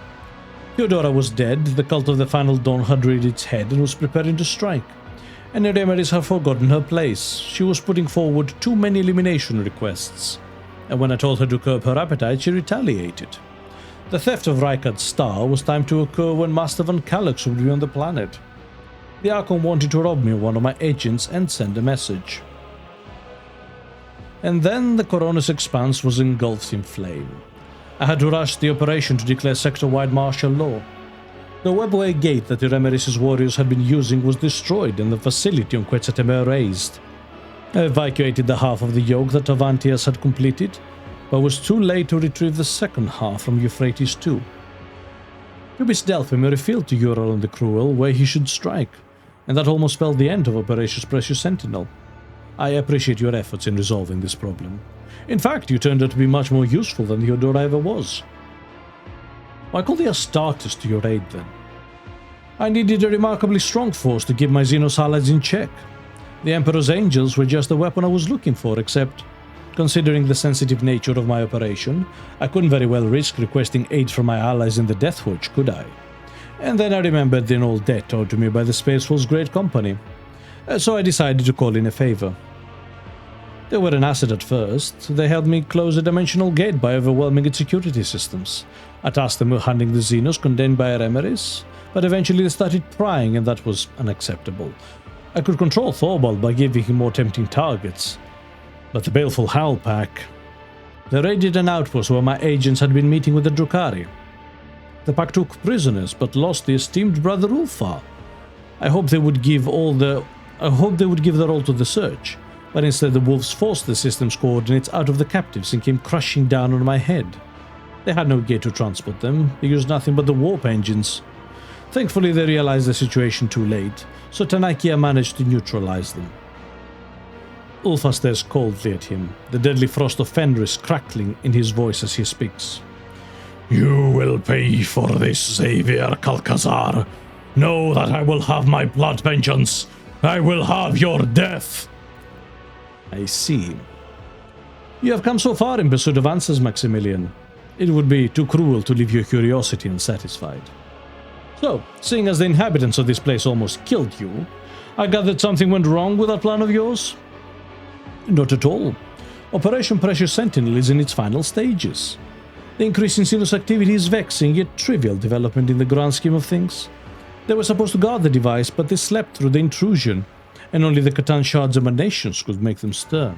Theodora was dead, the cult of the Final Dawn had reared its head and was preparing to strike. And Eremeris had forgotten her place. She was putting forward too many elimination requests. And when I told her to curb her appetite, she retaliated. The theft of Rykard's star was timed to occur when Master von Kallax would be on the planet. The Archon wanted to rob me of one of my agents and send a message. And then the Coronis Expanse was engulfed in flame. I had to rush the operation to declare sector-wide martial law. The webway gate that Eremeris' warriors had been using was destroyed and the facility on Quetzaltemer razed. I evacuated the half of the yoke that Avantius had completed, but was too late to retrieve the second half from Euphrates II. Ubis Delphim revealed to Uralon the Cruel where he should strike, and that almost spelled the end of Operation Precious Sentinel. I appreciate your efforts in resolving this problem. In fact, you turned out to be much more useful than Theodora ever was. Why call the Astartes to your aid then? I needed a remarkably strong force to keep my Xenos allies in check. The Emperor's Angels were just the weapon I was looking for, except, considering the sensitive nature of my operation, I couldn't very well risk requesting aid from my allies in the Death Watch, could I? And then I remembered the old debt owed to me by the Space Force Great Company, so I decided to call in a favor. They were an asset at first. They helped me close a dimensional gate by overwhelming its security systems. I tasked them with hunting the Xenos contained by Eremeris, but eventually they started prying and that was unacceptable. I could control Thorvald by giving him more tempting targets. But the Baleful Howl Pack... They raided an outpost where my agents had been meeting with the Drukhari. The pack took prisoners, but lost the esteemed brother Ulfar. I hoped they would give their all to the search, but instead the wolves forced the system's coordinates out of the captives and came crashing down on my head. They had no gate to transport them, they used nothing but the warp engines. Thankfully they realized the situation too late, so Tanakia managed to neutralize them. Ulfar stares coldly at him, the deadly frost of Fenris crackling in his voice as he speaks. You will pay for this, Xavier Calcazar. Know that I will have my blood vengeance. I will have your death. I see. You have come so far in pursuit of answers, Maximilian. It would be too cruel to leave your curiosity unsatisfied. So, seeing as the inhabitants of this place almost killed you, I gathered something went wrong with that plan of yours? Not at all. Operation Precious Sentinel is in its final stages. The increase in Sinus activity is vexing, yet trivial development in the grand scheme of things. They were supposed to guard the device, but they slept through the intrusion, and only the Catan Shard's emanations could make them stir.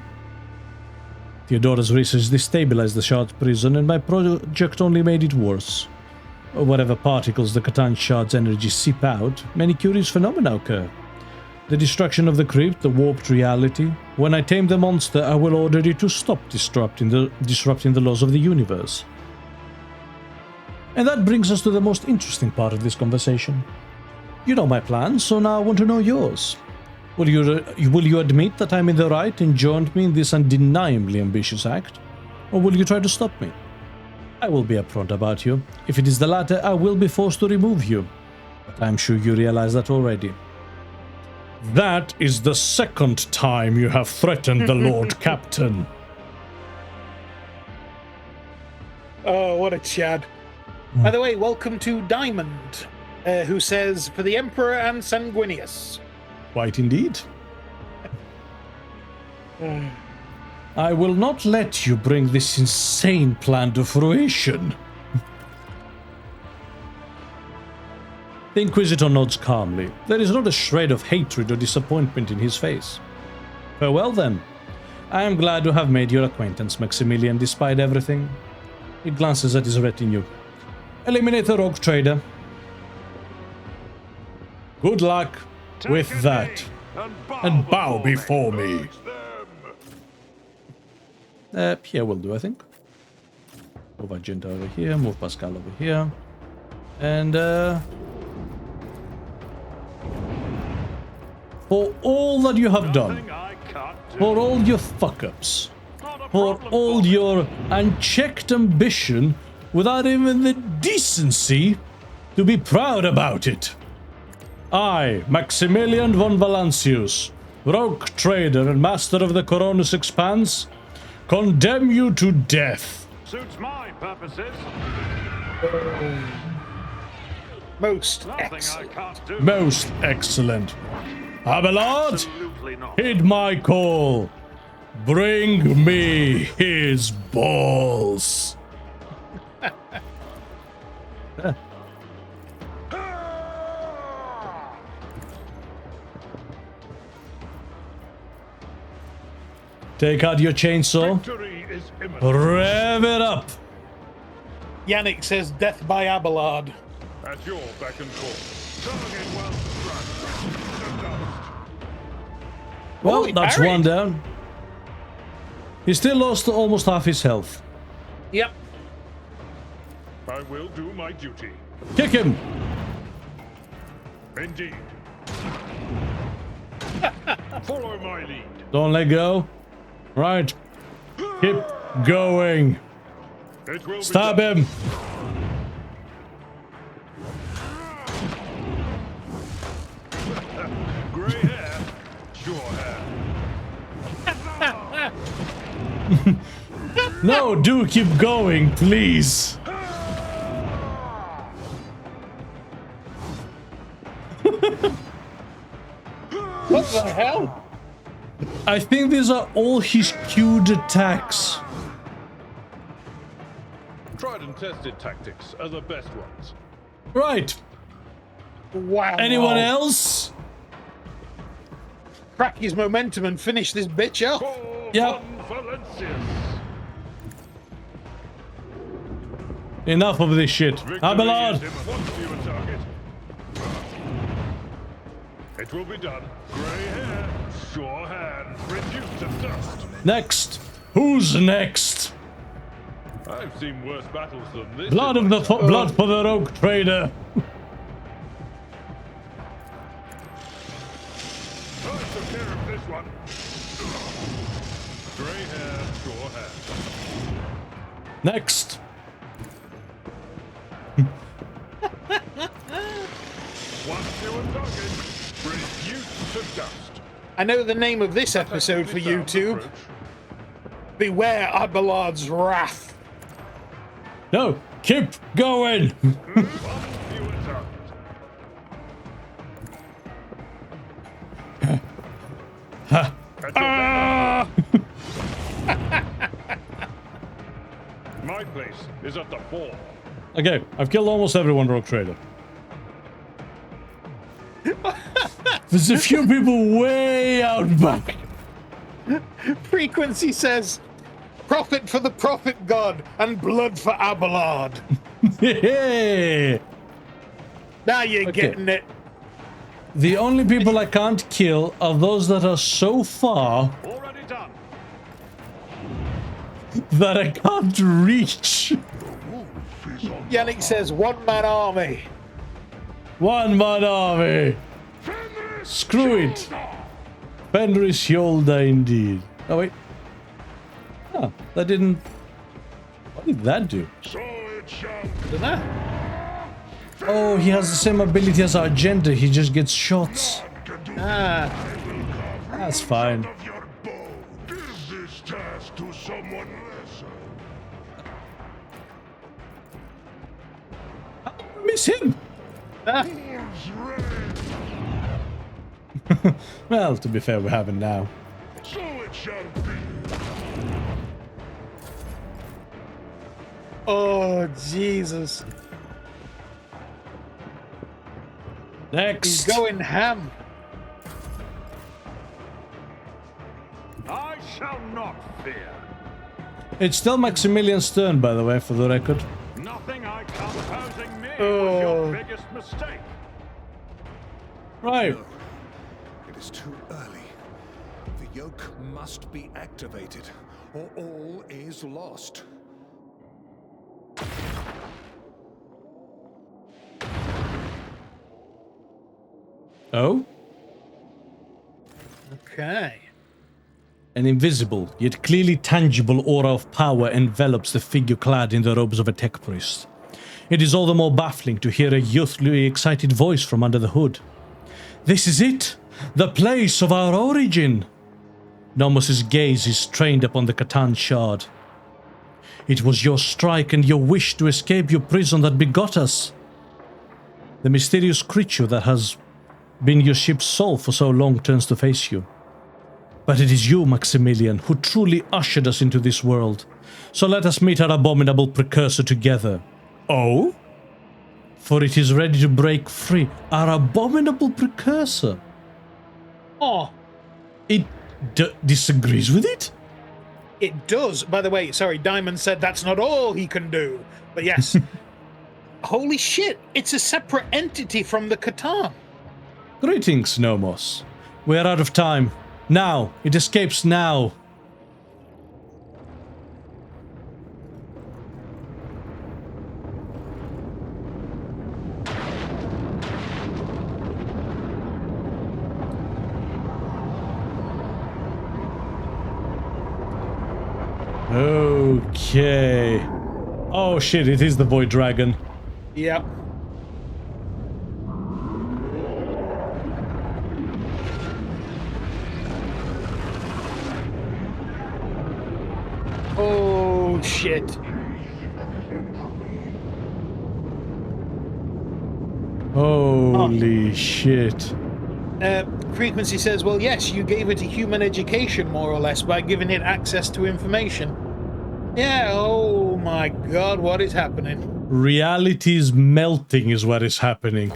Theodora's research destabilized the Shard's prison, and my project only made it worse. Whatever particles the Catan Shard's energy seep out, many curious phenomena occur. The destruction of the crypt, the warped reality. When I tame the monster, I will order it to stop disrupting the laws of the universe. And that brings us to the most interesting part of this conversation. You know my plans, so now I want to know yours. Will you admit that I'm in the right and joined me in this undeniably ambitious act? Or will you try to stop me? I will be upfront about you. If it is the latter, I will be forced to remove you. But I'm sure you realize that already. That is the second time you have threatened the Lord Captain. Oh, what a Chad. By the way, welcome to Diamond, who says, for the Emperor and Sanguinius. Quite indeed. I will not let you bring this insane plan to fruition. The Inquisitor nods calmly. There is not a shred of hatred or disappointment in his face. Farewell, then. I am glad to have made your acquaintance, Maximilian, despite everything. He glances at his retinue. Eliminate the RogueTrader. Good luck with that. And bow before me. Here will do, I think. Move Agenta over here, move Pascal over here. And, for all that you have done, for all your fuck-ups, for all your unchecked ambition without even the decency to be proud about it, I, Maximillan von Valancius, RogueTrader and master of the Coronus Expanse, condemn you to death. Suits my purposes. Most Nothing excellent. I can't do. Most excellent. Abelard, Absolutely not. heed my call. Bring me his balls. Take out your chainsaw. Victory is imminent. Rev it up. Yannick says death by Abelard. At your beck and call. Target well struck. The dust. Well, he that's parried. one down. He still lost almost half his health. Yep. I will do my duty. Kick him. Indeed. Follow my lead. Don't let go. Right. Keep going. It will Stab be done. him. Grey hair, sure hair. No, do keep going, please. What the hell? I think these are all his cued attacks. Tried and tested tactics are the best ones. Right. Wow. Anyone else? Crack his momentum and finish this bitch off. Yep. Von Valancius. Enough of this shit. Victory Abelard. is imminent. What's your target? It will be done. Grey hair, sure hand, reduced to dust. Next. Who's next? I've seen worse battles than this. Blood in of my the time. blood for the RogueTrader. I took care of this one. Grey hair, sure hand. Next. reduced to dust. I know the name of this episode for YouTube. Beware Abelard's wrath. No, keep going. My place is at the fore. Okay, I've killed almost everyone, RogueTrader. There's a few people way out back. Frequency says, profit for the prophet god and blood for Abelard. Hey! Now you're getting it. The only people I can't kill are those that are so far Already done. that I can't reach. Yannick says, one-man army. One-man army. Screw it. Fenris shoulder indeed. Oh wait. Oh, that didn't... What did that do? Dunno. Oh, he has the same ability as our gender. He just gets shots. Ah. That's fine. Miss him. Ah. Well, to be fair, we have it now. So it shall be. Oh, Jesus. Next. He's going ham. I shall not fear. It's still Maximilian's turn, by the way, for the record. Nothing I come posing me was your biggest mistake. Right. It is too early. The yoke must be activated, or all is lost. Oh? Okay. An invisible, yet clearly tangible aura of power envelops the figure clad in the robes of a tech priest. It is all the more baffling to hear a youthfully excited voice from under the hood. This is it! The place of our origin! Nomos's gaze is trained upon the Catan shard. It was your strike and your wish to escape your prison that begot us. The mysterious creature that has been your ship's soul for so long turns to face you. But it is you, Maximilian, who truly ushered us into this world. So let us meet our abominable precursor together. Oh? For it is ready to break free. Our abominable precursor. Oh. It disagrees with it? It does. By the way, sorry, Diamond said that's not all he can do. But yes. Holy shit, it's a separate entity from the Catan. Greetings, Nomos. We are out of time. Now. It escapes now. Okay. Oh shit, it is the Void Dragon. Yep. Oh shit. Holy shit. Frequency says, well, yes, you gave it a human education, more or less, by giving it access to information. Yeah, oh my god, what is happening? Reality's melting is what is happening.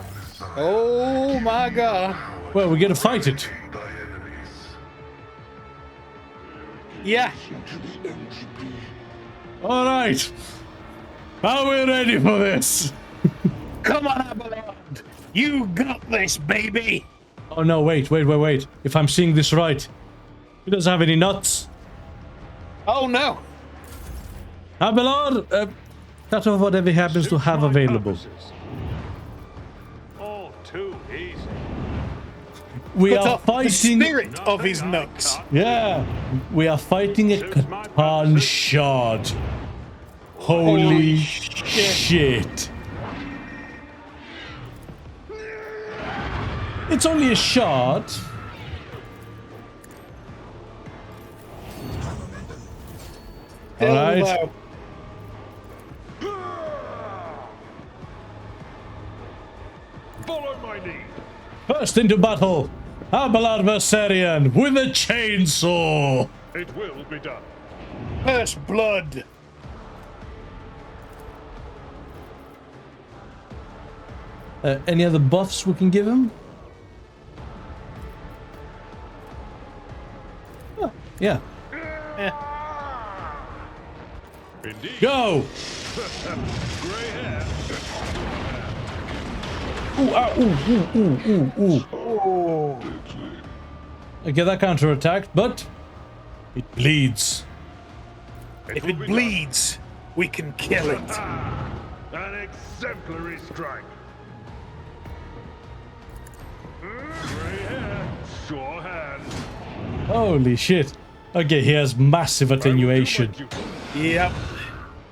Oh my god. Well, we're gonna fight it. Yeah. Alright. Are we ready for this? Come on, Abelard. You got this, baby. Oh no, wait. If I'm seeing this right, he doesn't have any nuts. Oh no. Abelard, cut off whatever he happens to have available. All too easy. We Cut are off fighting the spirit of his nuts. Yeah, we are fighting a Catan shard. Holy shit. It's only a shot. All right. Follow my lead. First into battle, Abelard Versarian with a chainsaw. It will be done. First blood. Any other buffs we can give him? Oh, yeah. Indeed. Go! Grey hair. Ooh, ah, ooh. Okay, that counter-attacked, but it bleeds. If it bleeds, we can kill it. An exemplary strike. Grey hair, sure hand. Holy shit. Okay, he has massive attenuation. Yep.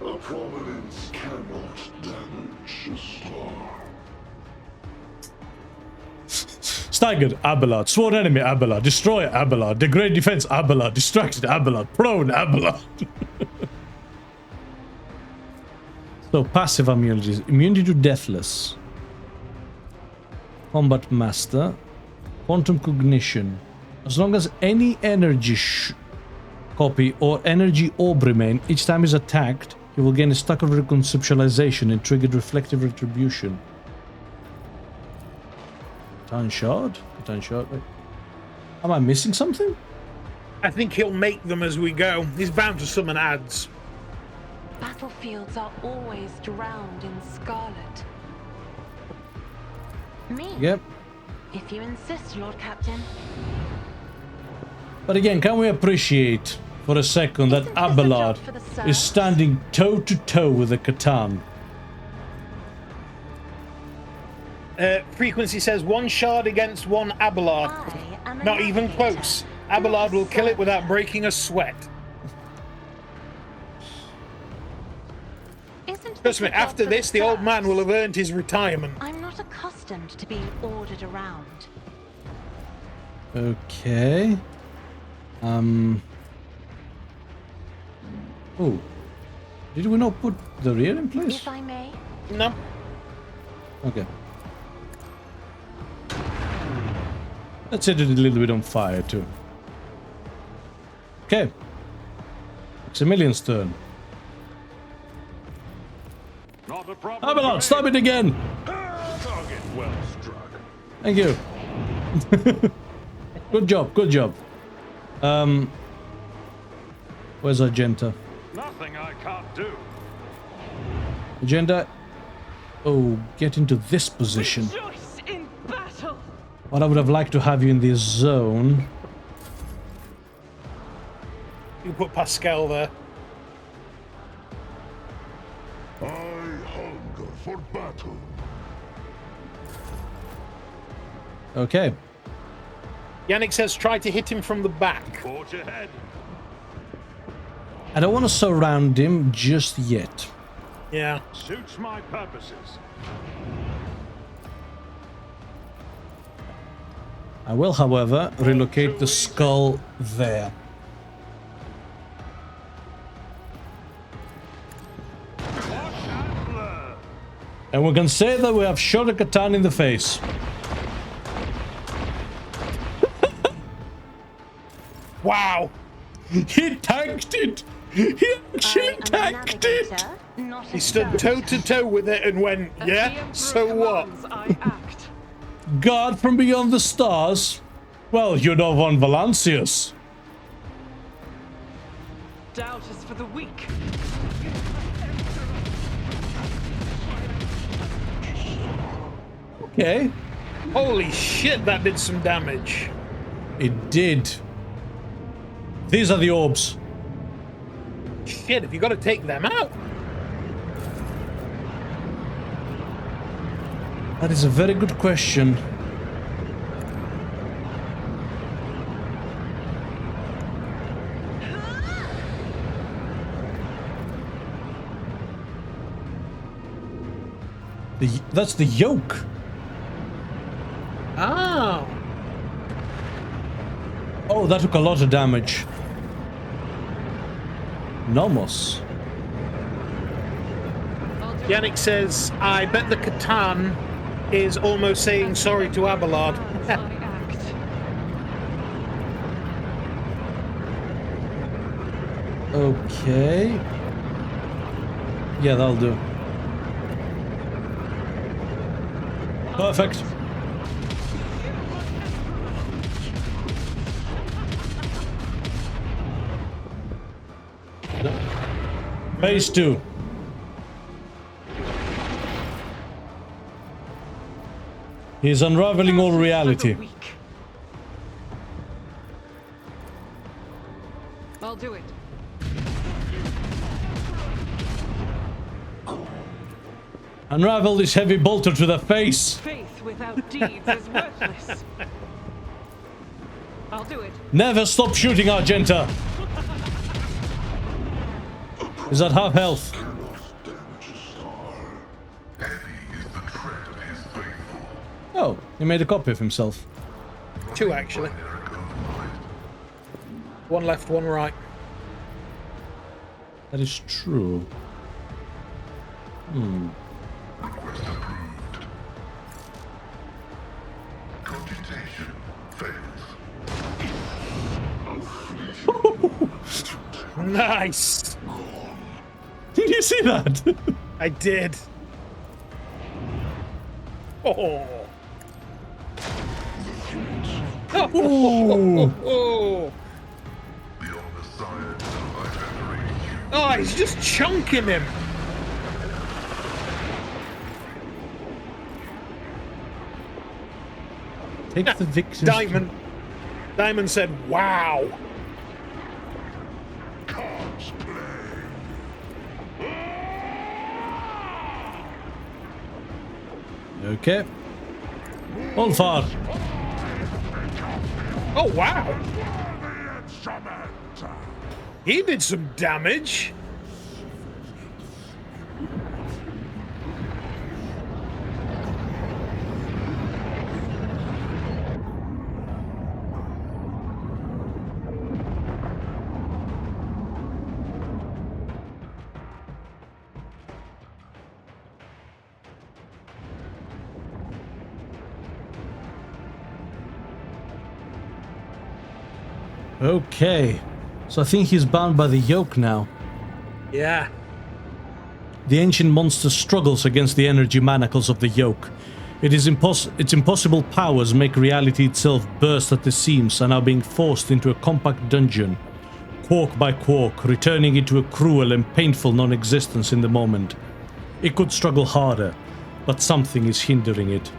A prominence cannot damage a star. Staggered, Abelard. Sworn enemy, Abelard. Destroyer, Abelard. Degrade defense, Abelard. Distracted, Abelard. Prone, Abelard. So, passive immunities. Immunity to Deathless. Combat Master. Quantum Cognition. As long as any energy copy or energy orb remain, each time he's attacked, he will gain a stack of reconceptualization and triggered reflective retribution. Baton shard? Baton shard? Wait. Am I missing something? I think he'll make them as we go. He's bound to summon ads. Battlefields are always drowned in scarlet. Me? Yep. If you insist, Lord Captain. But again, can we appreciate for a second that Abelard is standing toe to toe with the Catan? Frequency says 1 shard against 1 Abelard. Not even close. Abelard will kill it without breaking a sweat. Trust me, after this, the old man will have earned his retirement. I'm not accustomed to being ordered around. Okay. Oh. Did we not put the rear in place? If I may. No. Okay. Let's set it a little bit on fire too. Okay. Maximilian's turn. Not a problem. Abelard, stop it again! Target well struck. Thank you. Good job, good job. Where's Argenta? Nothing I can't do. Agenda. Oh, get into this position. Rejoice in battle. But I would have liked to have you in this zone. You put Pascal there. I hunger for battle. Okay. Yannick says try to hit him from the back. Forge ahead. I don't want to surround him just yet. Yeah. Suits my purposes. I will, however, relocate the skull there. And we can say that we have shot a Catan in the face. Wow. He tanked it! He actually tanked it! He stood toe to toe with it and went, yeah, so what? God from beyond the stars? Well, you know von Valancius. Doubt is for the weak. Okay. Holy shit, that did some damage. It did. These are the orbs. Shit, have you got to take them out? That is a very good question. That's the yoke. Ah. Oh, that took a lot of damage. Nomos. Yannick says, I bet the Catan is almost saying sorry to Abelard. Okay. Yeah, that'll do. Perfect. Phase 2. He's unraveling all reality. I'll do it. Unravel this heavy bolter to the face. Faith without deeds is worthless. I'll do it. Never stop shooting, Argenta. Is that half health? Oh, he made a copy of himself. 2 actually. 1 left, 1 right. That is true. Hmm. Computation fails. Nice! Did you see that? I did. Oh. Oh. Oh, he's just chunking him. Take the victim. Diamond said, wow. Okay. On fire. Oh, wow. He did some damage. Okay. So I think he's bound by the yoke now. Yeah. The ancient monster struggles against the energy manacles of the yoke. Its impossible powers make reality itself burst at the seams and are being forced into a compact dungeon, quark by quark, returning it to a cruel and painful non-existence in the moment. It could struggle harder, but something is hindering it.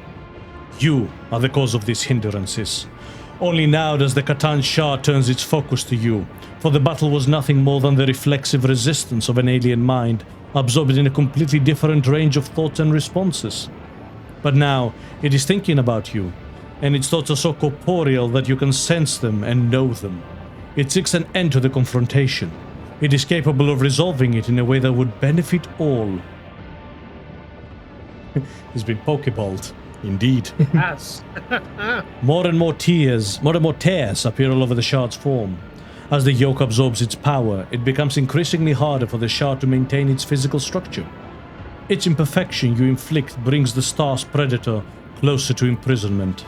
You are the cause of these hindrances. Only now does the Catan Shah turns its focus to you, for the battle was nothing more than the reflexive resistance of an alien mind, absorbed in a completely different range of thoughts and responses. But now, it is thinking about you, and its thoughts are so corporeal that you can sense them and know them. It seeks an end to the confrontation. It is capable of resolving it in a way that would benefit all. He's been pokeballed. Indeed. Yes. More and more tears appear all over the shard's form. As the yoke absorbs its power, it becomes increasingly harder for the shard to maintain its physical structure. Its imperfection you inflict brings the star's predator closer to imprisonment.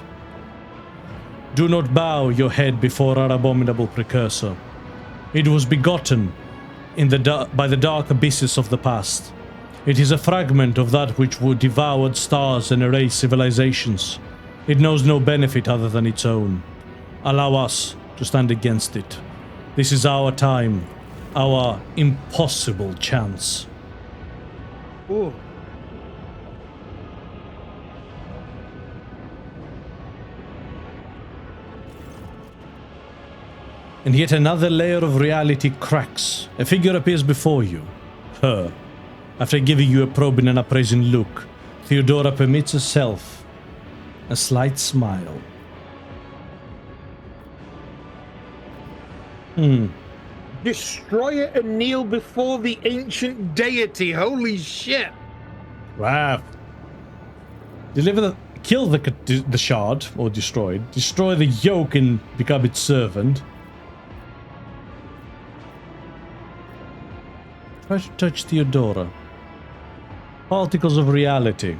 Do not bow your head before our abominable precursor. It was begotten by the dark abysses of the past. It is a fragment of that which would devour stars and erase civilizations. It knows no benefit other than its own. Allow us to stand against it. This is our time, our impossible chance. Ooh. And yet another layer of reality cracks. A figure appears before you. Her. After giving you a probing and appraising look, Theodora permits herself a slight smile. Destroy it and kneel before the ancient deity. Holy shit. Wow. kill the shard, or destroy it, destroy the yoke and become its servant. Try to touch Theodora. Particles of reality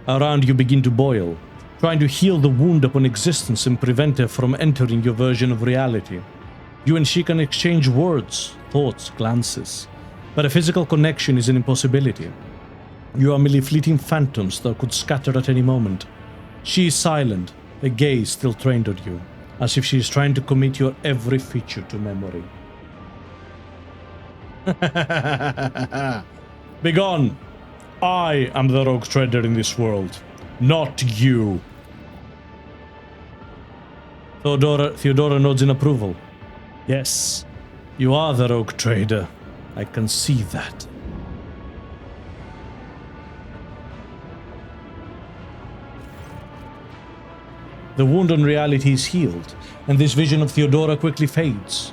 around you begin to boil, trying to heal the wound upon existence and prevent her from entering your version of reality. You and she can exchange words, thoughts, glances, but a physical connection is an impossibility. You are merely fleeting phantoms that could scatter at any moment. She is silent, her gaze still trained on you, as if she is trying to commit your every feature to memory. Begone! I am the RogueTrader in this world, not you. Theodora nods in approval. Yes, you are the RogueTrader. I can see that. The wound on reality is healed, and this vision of Theodora quickly fades.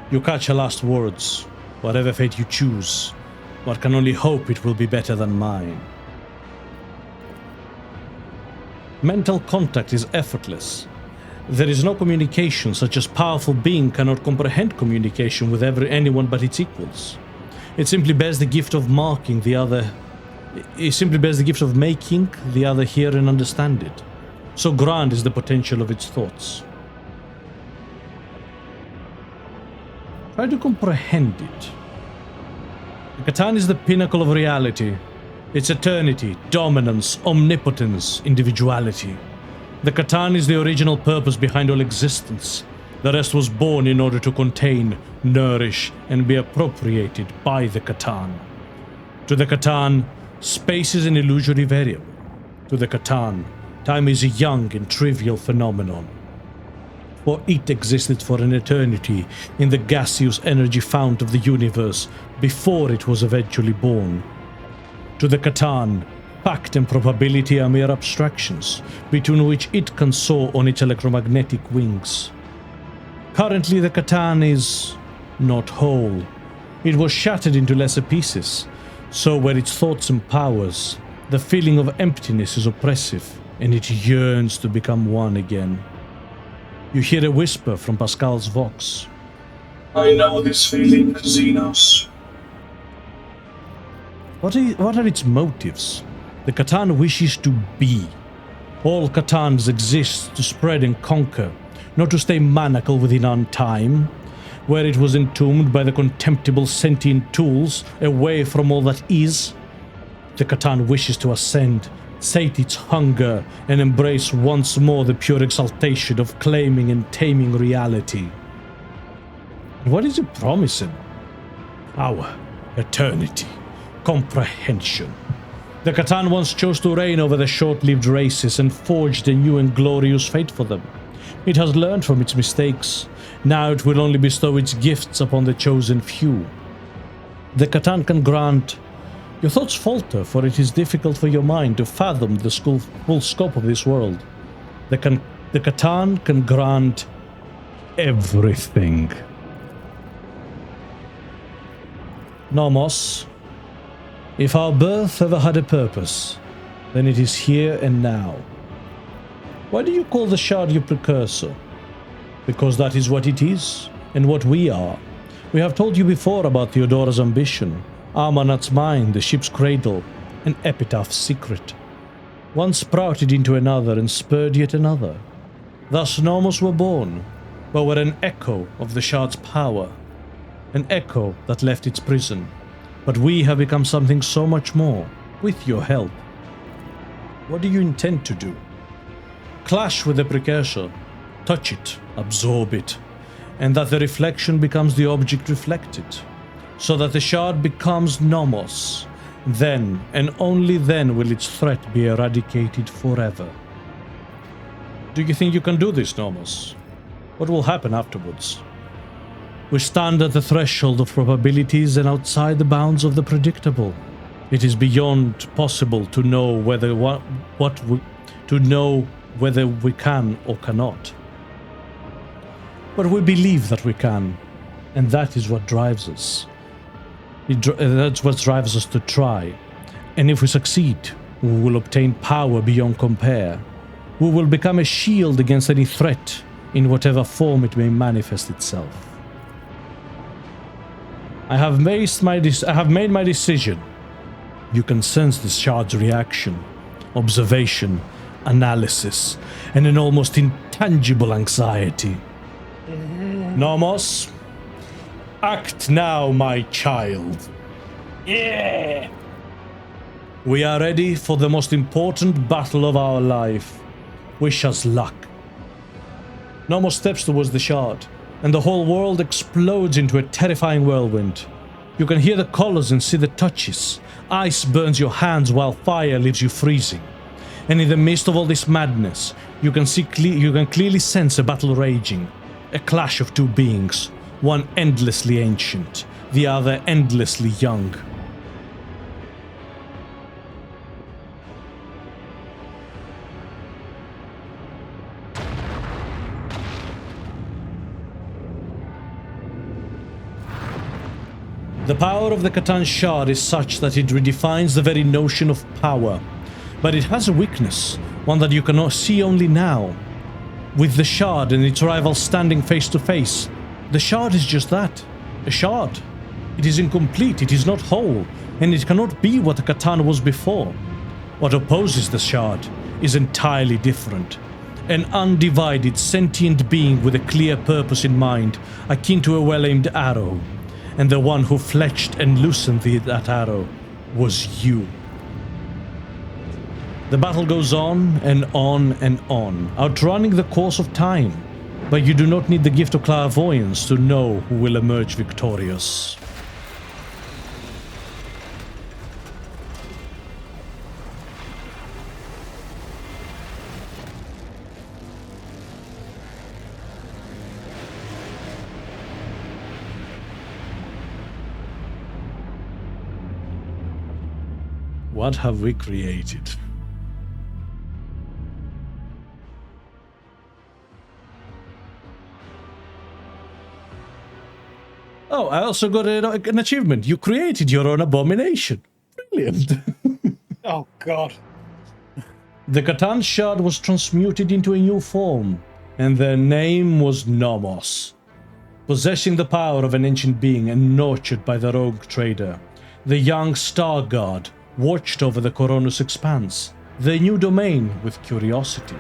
You catch her last words. Whatever fate you choose, one can only hope it will be better than mine. Mental contact is effortless. There is no communication, such as powerful being cannot comprehend communication with anyone but its equals. It simply bears the gift of making the other hear and understand it. So grand is the potential of its thoughts. Try to comprehend it. The Catan is the pinnacle of reality. Its eternity, dominance, omnipotence, individuality. The Catan is the original purpose behind all existence. The rest was born in order to contain, nourish, and be appropriated by the Catan. To the Catan, space is an illusory variable. To the Catan, time is a young and trivial phenomenon. For it existed for an eternity in the gaseous energy fount of the universe before it was eventually born. To the Catan, fact and probability are mere abstractions, between which it can soar on its electromagnetic wings. Currently the Catan is not whole. It was shattered into lesser pieces, so were its thoughts and powers. The feeling of emptiness is oppressive, and it yearns to become one again. You hear a whisper from Pascal's vox. I know this feeling, Xenos. What are its motives? The Catan wishes to be. All Catans exist to spread and conquer, not to stay manacled within our time, where it was entombed by the contemptible sentient tools away from all that is. The Catan wishes to ascend, sate its hunger, and embrace once more the pure exaltation of claiming and taming reality. And what is it promising? Power, eternity, comprehension. The Catan once chose to reign over the short-lived races and forged a new and glorious fate for them. It has learned from its mistakes. Now it will only bestow its gifts upon the chosen few. The Catan can grant... Your thoughts falter, for it is difficult for your mind to fathom the full scope of this world. The Catan can grant everything. Nomos, if our birth ever had a purpose, then it is here and now. Why do you call the shard your precursor? Because that is what it is, and what we are. We have told you before about Theodora's ambition, Amanat's mind, the ship's cradle, an epitaph's secret. One sprouted into another and spurred yet another. Thus Nomos were born, but were an echo of the shard's power, an echo that left its prison. But we have become something so much more, with your help. What do you intend to do? Clash with the precursor, touch it, absorb it, and that the reflection becomes the object reflected, so that the shard becomes Nomos. Then, and only then, will its threat be eradicated forever. Do you think you can do this, Nomos? What will happen afterwards? We stand at the threshold of probabilities and outside the bounds of the predictable. It is beyond possible to know whether we can or cannot. But we believe that we can, and that is what drives us. That's what drives us to try. And if we succeed, We will obtain power beyond compare. We will become a shield against any threat, in whatever form it may manifest itself. I have made my decision. You can sense the shard's reaction, observation, analysis, and an almost intangible anxiety. Nomos, act now, my child. Yeah! We are ready for the most important battle of our life. Wish us luck. Nomos steps towards the shard, and the whole world explodes into a terrifying whirlwind. You can hear the colors and see the touches. Ice burns your hands while fire leaves you freezing. And in the midst of all this madness, you can clearly sense a battle raging. A clash of two beings, one endlessly ancient, the other endlessly young. The power of the Catan shard is such that it redefines the very notion of power. But it has a weakness, one that you cannot see only now. With the shard and its rival standing face to face, the shard is just that, a shard. It is incomplete, it is not whole, and it cannot be what the Catan was before. What opposes the shard is entirely different. An undivided, sentient being with a clear purpose in mind, akin to a well-aimed arrow. And the one who fletched and loosened that arrow was you. The battle goes on and on and on, outrunning the course of time, but you do not need the gift of clairvoyance to know who will emerge victorious. What have we created? Oh, I also got an achievement. You created your own abomination. Brilliant. Oh, God. The Catan shard was transmuted into a new form, and their name was Nomos. Possessing the power of an ancient being and nurtured by the RogueTrader, the young Star God watched over the Coronus Expanse, their new domain, with curiosity.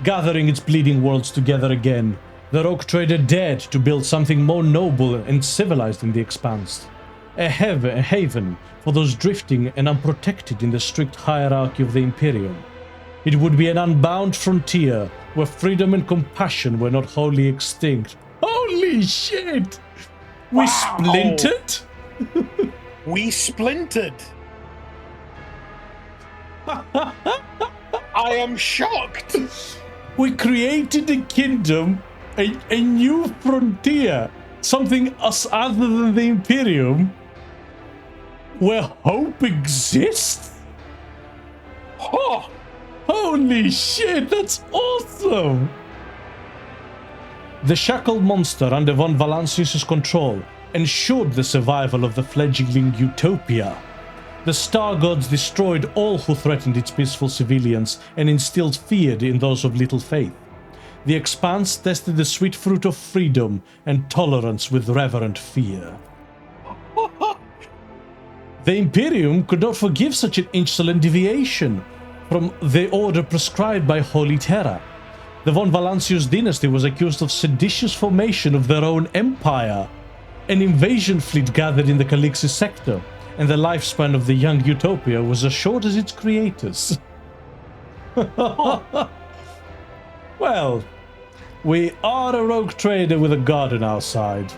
Gathering its bleeding worlds together again, the RogueTrader dared to build something more noble and civilized in the Expanse. A haven for those drifting and unprotected in the strict hierarchy of the Imperium. It would be an unbound frontier where freedom and compassion were not wholly extinct. Holy shit! We splintered? We splintered. I am shocked. We created a kingdom, a new frontier, something other than the Imperium, where hope exists? Oh, holy shit, that's awesome! The shackled monster under von Valancius' control ensured the survival of the fledgling utopia. The Star Gods destroyed all who threatened its peaceful civilians and instilled fear in those of little faith. The Expanse tested the sweet fruit of freedom and tolerance with reverent fear. The Imperium could not forgive such an insolent deviation from the order prescribed by Holy Terra. The von Valancius dynasty was accused of seditious formation of their own empire. An invasion fleet gathered in the Calixis sector, and the lifespan of the young utopia was as short as its creators. Well, we are a RogueTrader with a god on our side.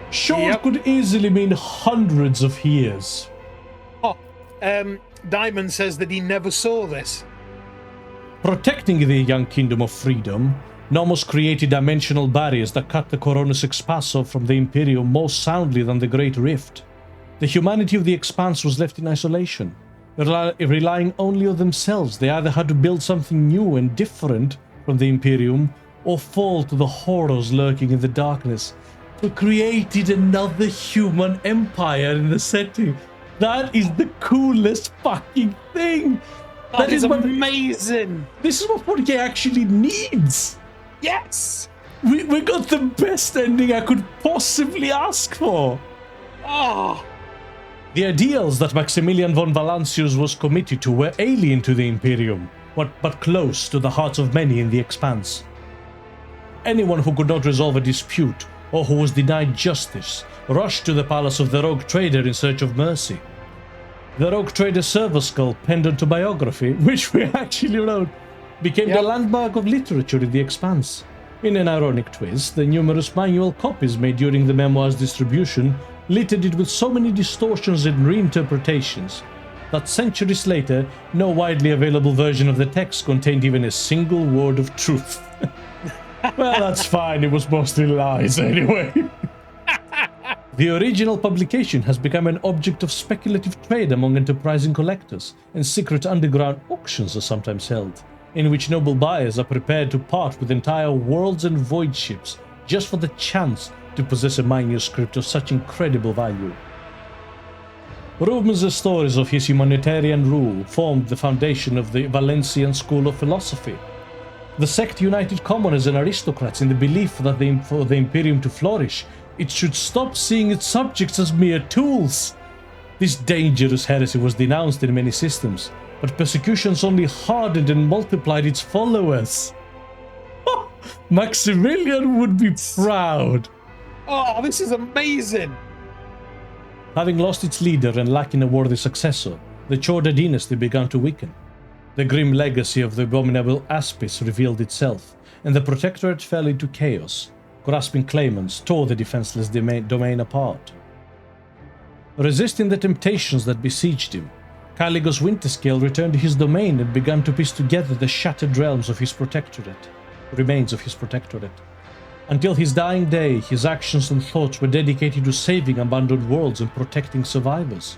Short could easily mean hundreds of years. Oh, Diamond says that he never saw this. Protecting the young kingdom of freedom, Nomos created dimensional barriers that cut the Coronus Expanse from the Imperium more soundly than the Great Rift. The humanity of the Expanse was left in isolation. Relying only on themselves, they either had to build something new and different from the Imperium, or fall to the horrors lurking in the darkness. We created another human empire in the setting. That is the coolest fucking thing. That is amazing. This is what 40k actually needs. Yes. We got the best ending I could possibly ask for. Oh. The ideals that Maximillan von Valancius was committed to were alien to the Imperium, but close to the hearts of many in the Expanse. Anyone who could not resolve a dispute or who was denied justice rushed to the palace of the RogueTrader in search of mercy. The RogueTrader server skull pendant to biography, which we actually wrote, became the landmark of literature in the Expanse. In an ironic twist, the numerous manual copies made during the memoir's distribution littered it with so many distortions and reinterpretations that centuries later, no widely available version of the text contained even a single word of truth. Well, that's fine, it was mostly lies anyway. The original publication has become an object of speculative trade among enterprising collectors, and secret underground auctions are sometimes held, in which noble buyers are prepared to part with entire worlds and void ships just for the chance to possess a manuscript of such incredible value. Rumors and stories of his humanitarian rule formed the foundation of the Valancian school of philosophy. The sect united commoners and aristocrats in the belief that for the Imperium to flourish, it should stop seeing its subjects as mere tools. This dangerous heresy was denounced in many systems, but persecutions only hardened and multiplied its followers. Maximilian would be proud. Oh, this is amazing. Having lost its leader and lacking a worthy successor, the Chorda dynasty began to weaken. The grim legacy of the abominable Aspis revealed itself, and the Protectorate fell into chaos. Grasping claimants tore the defenseless domain apart. Resisting the temptations that besieged him, Caligos Winterscale returned to his domain and began to piece together the shattered realms of his remains of his protectorate. Until his dying day, his actions and thoughts were dedicated to saving abandoned worlds and protecting survivors.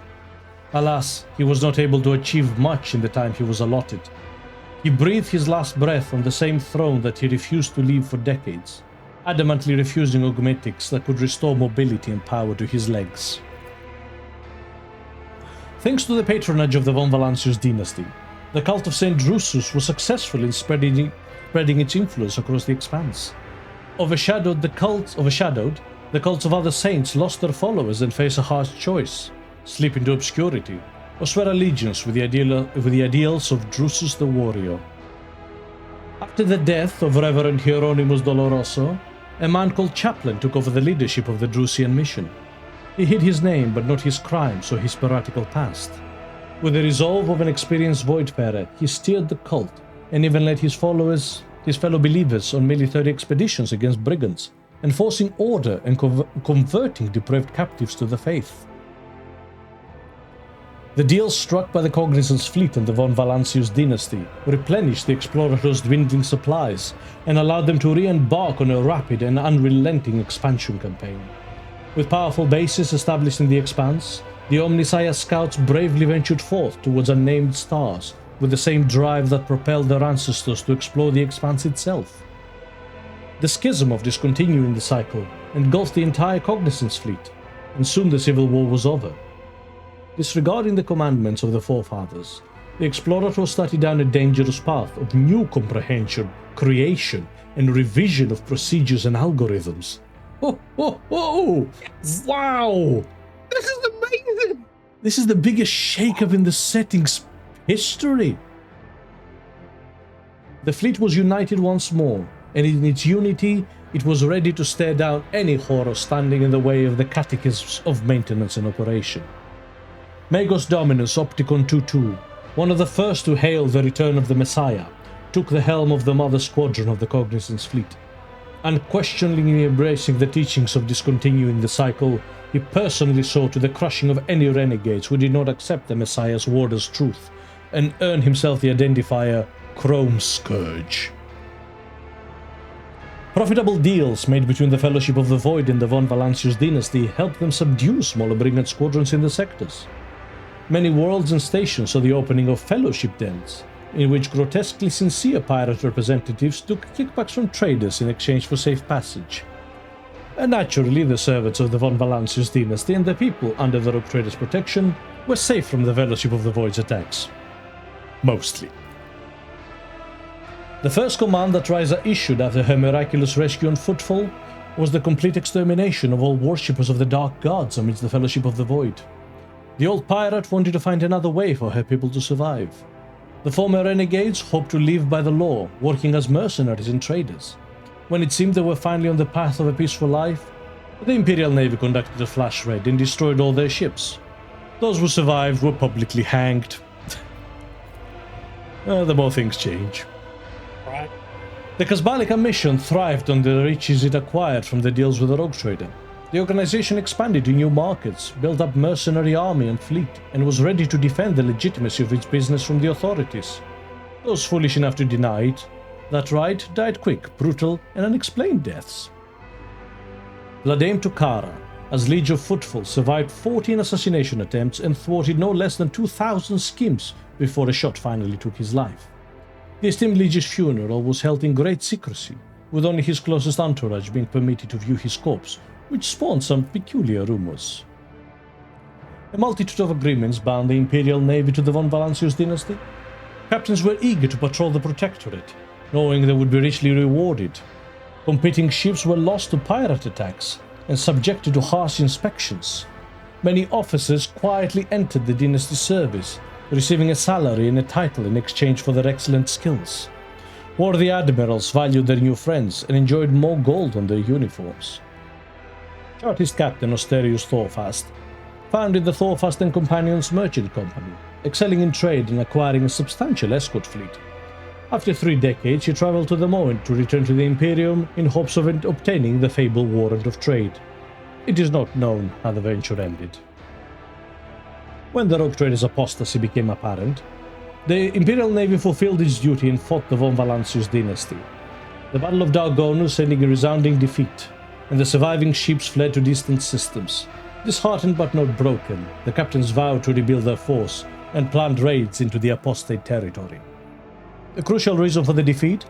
Alas, he was not able to achieve much in the time he was allotted. He breathed his last breath on the same throne that he refused to leave for decades, adamantly refusing augmetics that could restore mobility and power to his legs. Thanks to the patronage of the von Valancius dynasty, the cult of Saint Drusus was successful in spreading its influence across the Expanse. Overshadowed, the cults of other saints lost their followers and face a harsh choice: slip into obscurity, or swear allegiance with the ideals of Drusus the warrior. After the death of Reverend Hieronymus Doloroso, a man called Chaplain took over the leadership of the Drusian mission. He hid his name but not his crimes or his piratical past. With the resolve of an experienced voidfarer, he steered the cult and even led his fellow believers on military expeditions against brigands, enforcing order and converting depraved captives to the faith. The deals struck by the Cognizance fleet and the von Valancius dynasty replenished the explorers' dwindling supplies and allowed them to re-embark on a rapid and unrelenting expansion campaign. With powerful bases established in the Expanse, the Omnissiah scouts bravely ventured forth towards unnamed stars with the same drive that propelled their ancestors to explore the Expanse itself. The schism of discontinuing the cycle engulfed the entire Cognizance fleet, and soon the civil war was over. Disregarding the commandments of the forefathers, the explorer started down a dangerous path of new comprehension, creation, and revision of procedures and algorithms. Oh, oh, oh! Wow! This is amazing! This is the biggest shakeup in the setting's history. The fleet was united once more, and in its unity, it was ready to stare down any horror standing in the way of the catechisms of maintenance and operation. Magos Dominus Opticon 22, one of the first to hail the return of the Messiah, took the helm of the mother squadron of the Cognizance fleet. Unquestioningly embracing the teachings of discontinuing the cycle, he personally saw to the crushing of any renegades who did not accept the Messiah's word as truth, and earned himself the identifier Chrome Scourge. Profitable deals made between the Fellowship of the Void and the von Valancius dynasty helped them subdue smaller brigand squadrons in the sectors. Many worlds and stations saw the opening of fellowship dens, in which grotesquely sincere pirate representatives took kickbacks from traders in exchange for safe passage. And naturally, the servants of the von Valancius dynasty and the people under the RogueTrader's protection were safe from the Fellowship of the Void's attacks. Mostly. The first command that Ryza issued after her miraculous rescue on Footfall was the complete extermination of all worshippers of the Dark Gods amidst the Fellowship of the Void. The old pirate wanted to find another way for her people to survive. The former renegades hoped to live by the law, working as mercenaries and traders. When it seemed they were finally on the path of a peaceful life, the Imperial Navy conducted a flash raid and destroyed all their ships. Those who survived were publicly hanged. The more things change. Right. The Kasbalika mission thrived on the riches it acquired from the deals with the RogueTrader. The organization expanded to new markets, built up mercenary army and fleet, and was ready to defend the legitimacy of its business from the authorities. Those foolish enough to deny it, that right, died quick, brutal, and unexplained deaths. Vladimir Tukara, as Liege of Footfall, survived 14 assassination attempts and thwarted no less than 2,000 schemes before a shot finally took his life. The esteemed Liege's funeral was held in great secrecy, with only his closest entourage being permitted to view his corpse, which spawned some peculiar rumors. A multitude of agreements bound the Imperial Navy to the von Valancius dynasty. Captains were eager to patrol the Protectorate, knowing they would be richly rewarded. Competing ships were lost to pirate attacks and subjected to harsh inspections. Many officers quietly entered the dynasty's service, receiving a salary and a title in exchange for their excellent skills. Worthy admirals valued their new friends and enjoyed more gold on their uniforms. Chartist Captain Osterius Thorfast founded the Thorfast and Companions Merchant Company, excelling in trade and acquiring a substantial escort fleet. After 3 decades, he traveled to the Moen to return to the Imperium in hopes of obtaining the fabled warrant of trade. It is not known how the venture ended. When the RogueTrader's apostasy became apparent, the Imperial Navy fulfilled its duty and fought the von Valancius dynasty. The Battle of Dargonus ending in resounding defeat, and the surviving ships fled to distant systems. Disheartened but not broken, the captains vowed to rebuild their force and planned raids into the apostate territory. A crucial reason for the defeat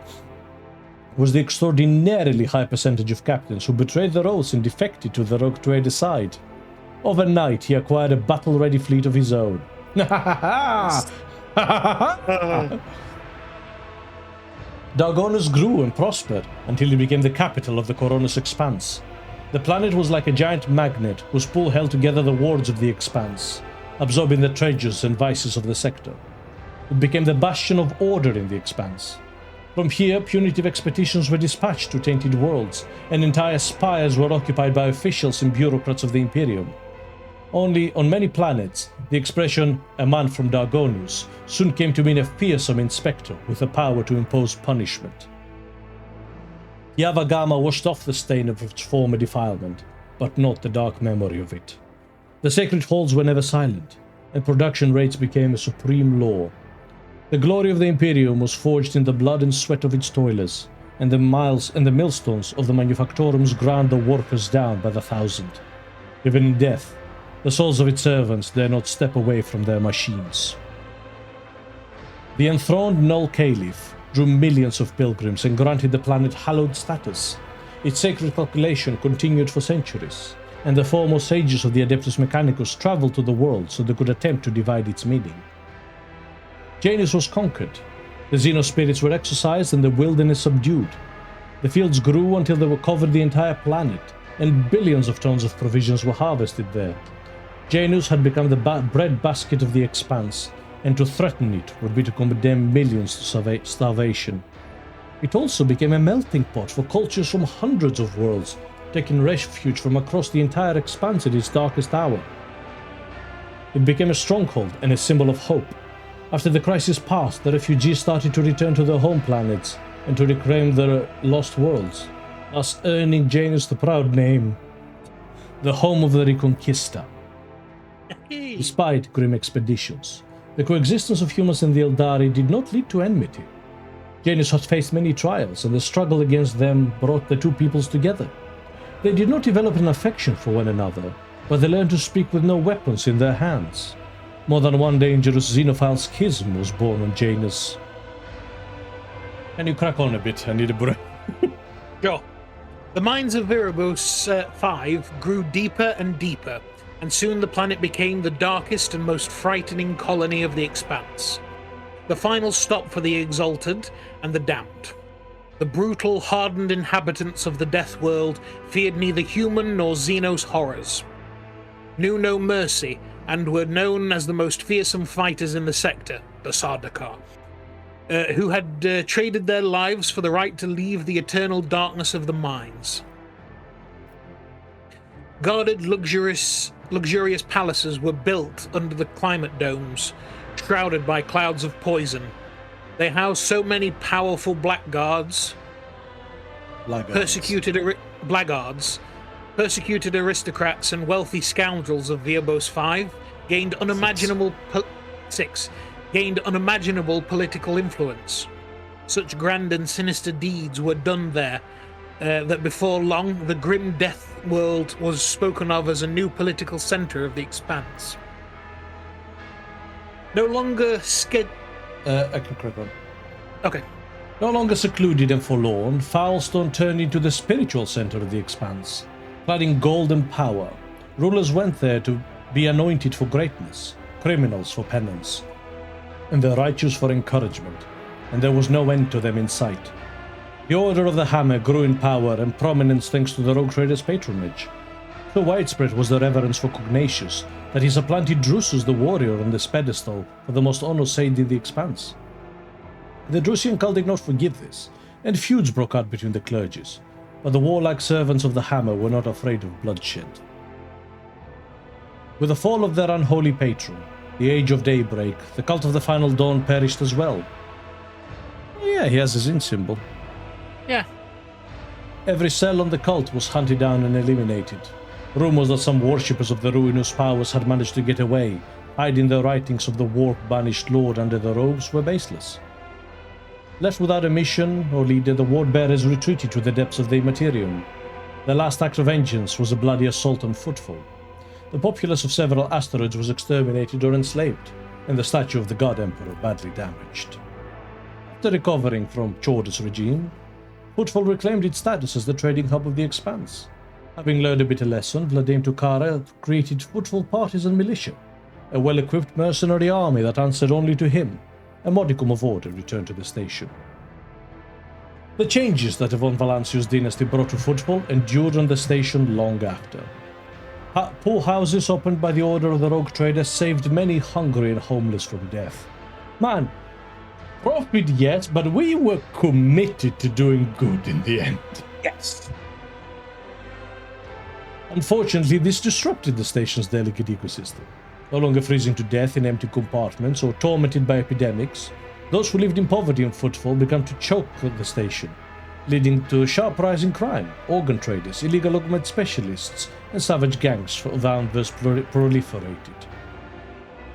was the extraordinarily high percentage of captains who betrayed their oaths and defected to the RogueTrader side. Overnight, he acquired a battle-ready fleet of his own. Dargonus grew and prospered until it became the capital of the Coronis Expanse. The planet was like a giant magnet whose pull held together the wards of the Expanse, absorbing the treasures and vices of the sector. It became the bastion of order in the Expanse. From here, punitive expeditions were dispatched to tainted worlds, and entire spires were occupied by officials and bureaucrats of the Imperium. Only on many planets, the expression "a man from Dargonus" soon came to mean a fearsome inspector with the power to impose punishment. Yavagama washed off the stain of its former defilement, but not the dark memory of it. The sacred halls were never silent, and production rates became a supreme law. The glory of the Imperium was forged in the blood and sweat of its toilers, and the millstones of the manufactorums ground the workers down by the thousand. Even in death, the souls of its servants dare not step away from their machines. The enthroned Null Caliph drew millions of pilgrims and granted the planet hallowed status. Its sacred calculation continued for centuries, and the foremost sages of the Adeptus Mechanicus traveled to the world so they could attempt to divide its meaning. Janus was conquered, the Xenospirits were exorcised and the wilderness subdued. The fields grew until they covered the entire planet, and billions of tons of provisions were harvested there. Janus had become the bread basket of the Expanse, and to threaten it would be to condemn millions to starvation. It also became a melting pot for cultures from hundreds of worlds, taking refuge from across the entire Expanse at its darkest hour. It became a stronghold and a symbol of hope. After the crisis passed, the refugees started to return to their home planets and to reclaim their lost worlds, thus earning Janus the proud name, the home of the Reconquista. Despite grim expeditions, the coexistence of humans and the Eldari did not lead to enmity. Janus had faced many trials, and the struggle against them brought the two peoples together. They did not develop an affection for one another, but they learned to speak with no weapons in their hands. More than one dangerous xenophile schism was born on Janus. Can you crack on a bit? I need a breath. Sure. The mines of Viribus 5 grew deeper and deeper, and soon the planet became the darkest and most frightening colony of the Expanse. The final stop for the exalted and the damned. The brutal, hardened inhabitants of the Death World feared neither human nor Xenos horrors, knew no mercy, and were known as the most fearsome fighters in the sector, the Sardaukar, who had traded their lives for the right to leave the eternal darkness of the mines. Guarded, luxurious palaces were built under the climate domes, shrouded by clouds of poison. They housed so many powerful blackguards, persecuted aristocrats and wealthy scoundrels of Verbos 5, gained unimaginable political influence. Such grand and sinister deeds were done there that before long the grim Death World was spoken of as a new political center of the Expanse. No longer I can crack on. Okay. No longer secluded and forlorn, Foulstone turned into the spiritual center of the Expanse. Clad in gold and power, rulers went there to be anointed for greatness, criminals for penance, and the righteous for encouragement, and there was no end to them in sight. The Order of the Hammer grew in power and prominence thanks to the RogueTrader's patronage. So widespread was the reverence for Cognacious that he supplanted Drusus the warrior on this pedestal for the most honored sage in the Expanse. The Drusian cult did not forgive this, and feuds broke out between the clergies, but the warlike servants of the Hammer were not afraid of bloodshed. With the fall of their unholy patron, the Age of Daybreak, the cult of the Final Dawn perished as well. Yeah, he has his in symbol. Yeah. Every cell on the cult was hunted down and eliminated. Rumors that some worshippers of the ruinous powers had managed to get away, hiding the writings of the warp-banished lord under the robes, were baseless. Left without a mission or leader, the ward-bearers retreated to the depths of the Immaterium. Their last act of vengeance was a bloody assault on Footfall. The populace of several asteroids was exterminated or enslaved, and the statue of the God Emperor badly damaged. After recovering from Chorda's regime, Footfall reclaimed its status as the trading hub of the Expanse. Having learned a bitter lesson, Vladimir Tukara created Footfall parties and militia, a well-equipped mercenary army that answered only to him. A modicum of order returned to the station. The changes that the von Valancius dynasty brought to Footfall endured on the station long after. Poor houses opened by the order of the RogueTrader saved many hungry and homeless from death. Man, profit yes, but we were committed to doing good in the end. Yes. Unfortunately, this disrupted the station's delicate ecosystem. No longer freezing to death in empty compartments or tormented by epidemics, those who lived in poverty and Footfall began to choke the station, leading to a sharp rise in crime, organ traders, illegal augment specialists, and savage gangs for Vanverse proliferated.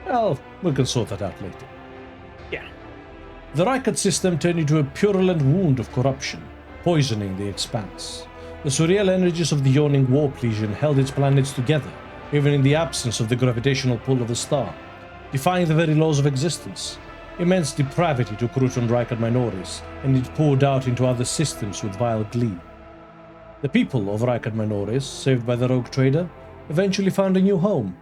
Well, we can sort that out later. Yeah. The Rykard system turned into a purulent wound of corruption, poisoning the Expanse. The surreal energies of the yawning warp legion held its planets together, even in the absence of the gravitational pull of the star, defying the very laws of existence. Immense depravity took root on Rykard Minoris, and it poured out into other systems with vile glee. The people of Rykard Minoris, saved by the RogueTrader, eventually found a new home.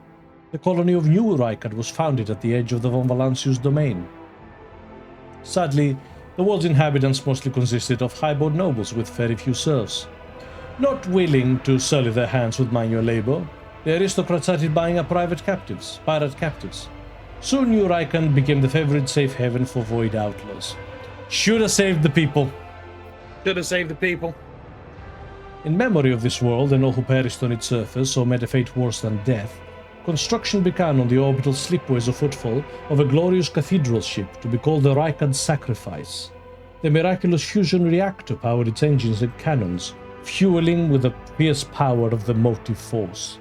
The colony of New Rykard was founded at the edge of the von Valancius domain. Sadly, the world's inhabitants mostly consisted of highborn nobles with very few serfs. Not willing to sully their hands with manual labor, the aristocrats started buying up pirate captives. Soon New Rykard became the favorite safe haven for void outlaws. Should have saved the people. Should have saved the people. In memory of this world and all who perished on its surface or met a fate worse than death, construction began on the orbital slipways of Footfall of a glorious cathedral ship to be called the Rykard Sacrifice. The miraculous fusion reactor powered its engines and cannons, fueling with the fierce power of the motive force.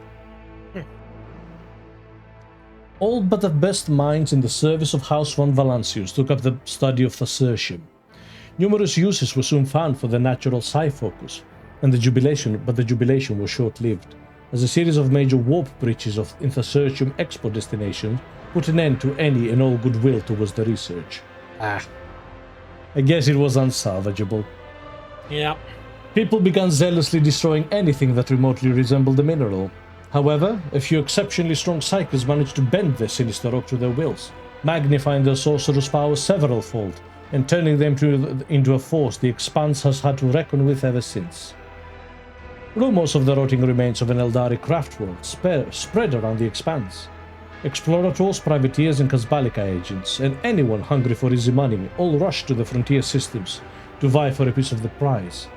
All but the best minds in the service of House von Valancius took up the study of Thacertium. Numerous uses were soon found for the natural psi focus, and the jubilation was short-lived, as a series of major warp breaches in Thacertium export destinations put an end to any and all goodwill towards the research. I guess it was unsalvageable. Yeah. People began zealously destroying anything that remotely resembled the mineral. However, a few exceptionally strong psykers managed to bend their sinister rock to their wills, magnifying their sorcerer's powers several-fold, and turning them into a force the Expanse has had to reckon with ever since. Rumors of the rotting remains of an Eldari craft world spread around the Expanse. Explorators, privateers and Kazbalika agents, and anyone hungry for easy money all rushed to the frontier systems to vie for a piece of the prize.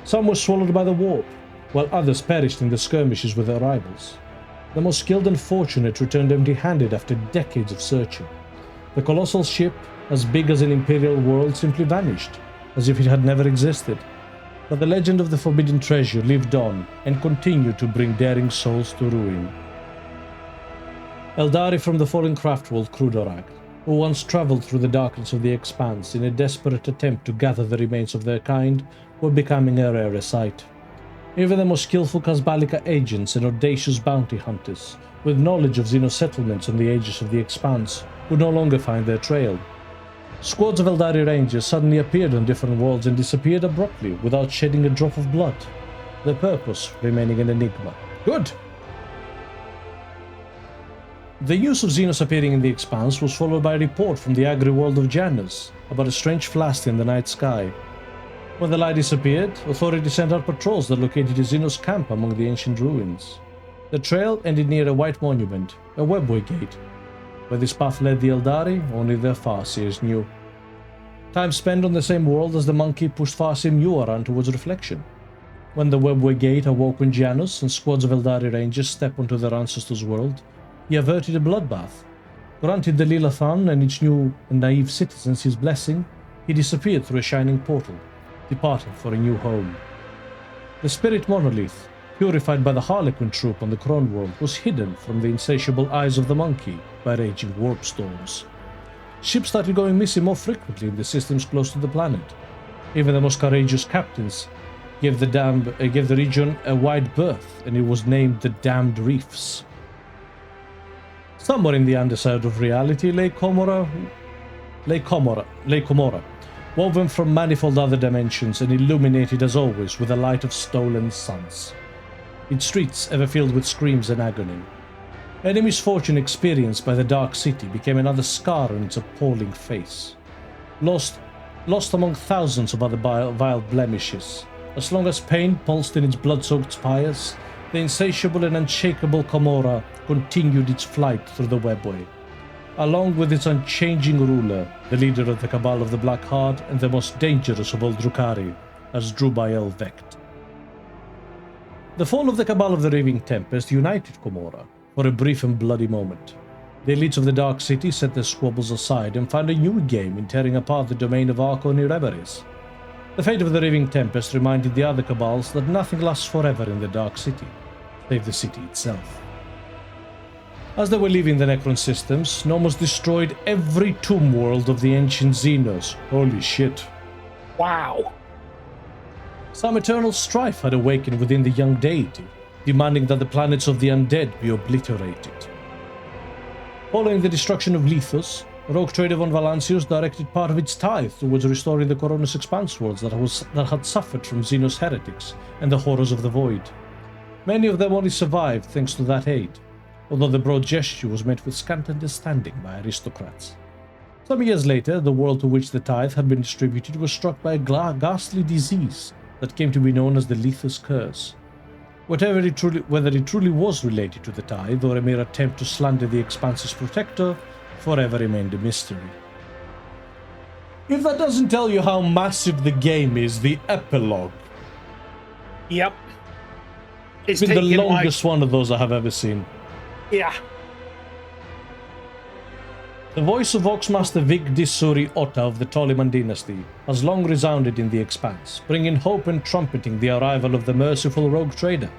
Some were swallowed by the warp, while others perished in the skirmishes with their rivals. The most skilled and fortunate returned empty-handed after decades of searching. The colossal ship, as big as an imperial world, simply vanished, as if it had never existed. But the legend of the forbidden treasure lived on and continued to bring daring souls to ruin. Eldari from the fallen craft world Krudorag, who once travelled through the darkness of the Expanse in a desperate attempt to gather the remains of their kind, were becoming a rarer sight. Even the most skillful Kazbalika agents and audacious bounty hunters, with knowledge of Xeno settlements on the edges of the Expanse, would no longer find their trail. Squads of Eldari Rangers suddenly appeared on different worlds and disappeared abruptly without shedding a drop of blood, their purpose remaining an enigma. Good! The news of Xenos appearing in the Expanse was followed by a report from the agri-world of Janus about a strange flast in the night sky. When the light disappeared, authorities sent out patrols that located a Xenos camp among the ancient ruins. The trail ended near a white monument, a webway gate. Where this path led the Eldari, only their Farseers knew. Time spent on the same world as the monkey pushed Farseer Muaran towards reflection. When the webway gate awoke in Janus and squads of Eldari Rangers stepped onto their ancestors' world, he averted a bloodbath. Granted the Lilathan and its new and naive citizens his blessing, he disappeared through a shining portal, departing for a new home. The spirit monolith, purified by the Harlequin troop on the Kron world, was hidden from the insatiable eyes of the monkey by raging warp storms. Ships started going missing more frequently in the systems close to the planet. Even the most courageous captains gave the region a wide berth, and it was named the Damned Reefs. Somewhere in the underside of reality lay Komora, woven from manifold other dimensions and illuminated as always with the light of stolen suns. Its streets ever filled with screams and agony. Any misfortune experienced by the Dark City became another scar on its appalling face. Lost among thousands of other vile blemishes, as long as pain pulsed in its blood-soaked spires, the insatiable and unshakable Komora continued its flight through the webway, along with its unchanging ruler, the leader of the Cabal of the Black Heart and the most dangerous of all Drukhari, as Drubael Vect. The fall of the Cabal of the Raving Tempest united Komora for a brief and bloody moment. The elites of the Dark City set their squabbles aside and found a new game in tearing apart the domain of Archon Ireberis. The fate of the Raving Tempest reminded the other Cabals that nothing lasts forever in the Dark City, save the city itself. As they were leaving the Necron systems, Nomos destroyed every tomb world of the ancient Xenos. Holy shit. Wow. Some eternal strife had awakened within the young deity, demanding that the planets of the undead be obliterated. Following the destruction of Lethos, RogueTrader von Valancius directed part of its tithe towards restoring the Coronus Expanse worlds that had suffered from Xenos heretics and the horrors of the Void. Many of them only survived thanks to that aid, although the broad gesture was met with scant understanding by aristocrats. Some years later, the world to which the tithe had been distributed was struck by a ghastly disease that came to be known as the Lethos Curse. Whether it truly was related to the tithe or a mere attempt to slander the Expanse's protector, forever remained a mystery. If that doesn't tell you how massive the game is, the epilogue. Yep. It's been the longest one of those I have ever seen. Yeah. The voice of Voxmaster Vig Dissuri Otta of the Toliman dynasty has long resounded in the Expanse, bringing hope and trumpeting the arrival of the merciful RogueTrader.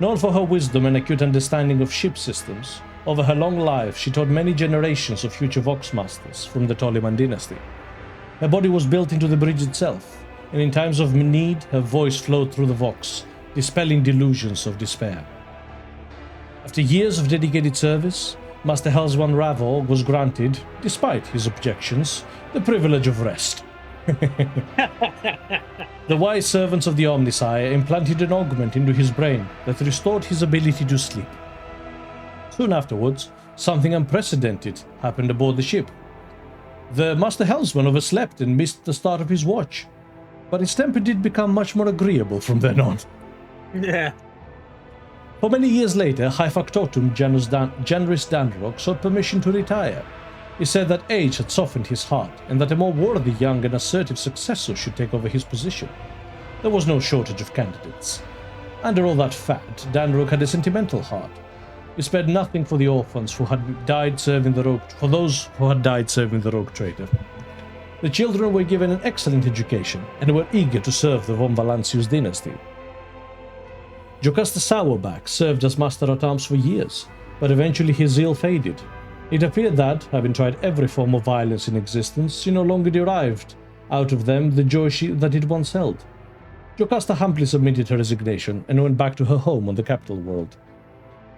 Known for her wisdom and acute understanding of ship systems, over her long life she taught many generations of future Voxmasters from the Toliman dynasty. Her body was built into the bridge itself, and in times of need her voice flowed through the Vox, dispelling delusions of despair. After years of dedicated service, Master Helswan Ravor was granted, despite his objections, the privilege of rest. The wise servants of the Omnisire implanted an augment into his brain that restored his ability to sleep. Soon afterwards, something unprecedented happened aboard the ship. The Master Helmsman overslept and missed the start of his watch, but his temper did become much more agreeable from then on. Yeah. For many years later, High Factotum Janus Danrock sought permission to retire. He said that age had softened his heart, and that a more worthy, young and assertive successor should take over his position. There was no shortage of candidates. Under all that fat, Danrock had a sentimental heart. He spared nothing for the orphans who had died serving the RogueTrader. The children were given an excellent education, and were eager to serve the von Valancius dynasty. Jocasta Sourback served as Master-at-Arms for years, but eventually his zeal faded. It appeared that, having tried every form of violence in existence, she no longer derived out of them the joy that it once held. Jocasta humbly submitted her resignation and went back to her home on the capital world.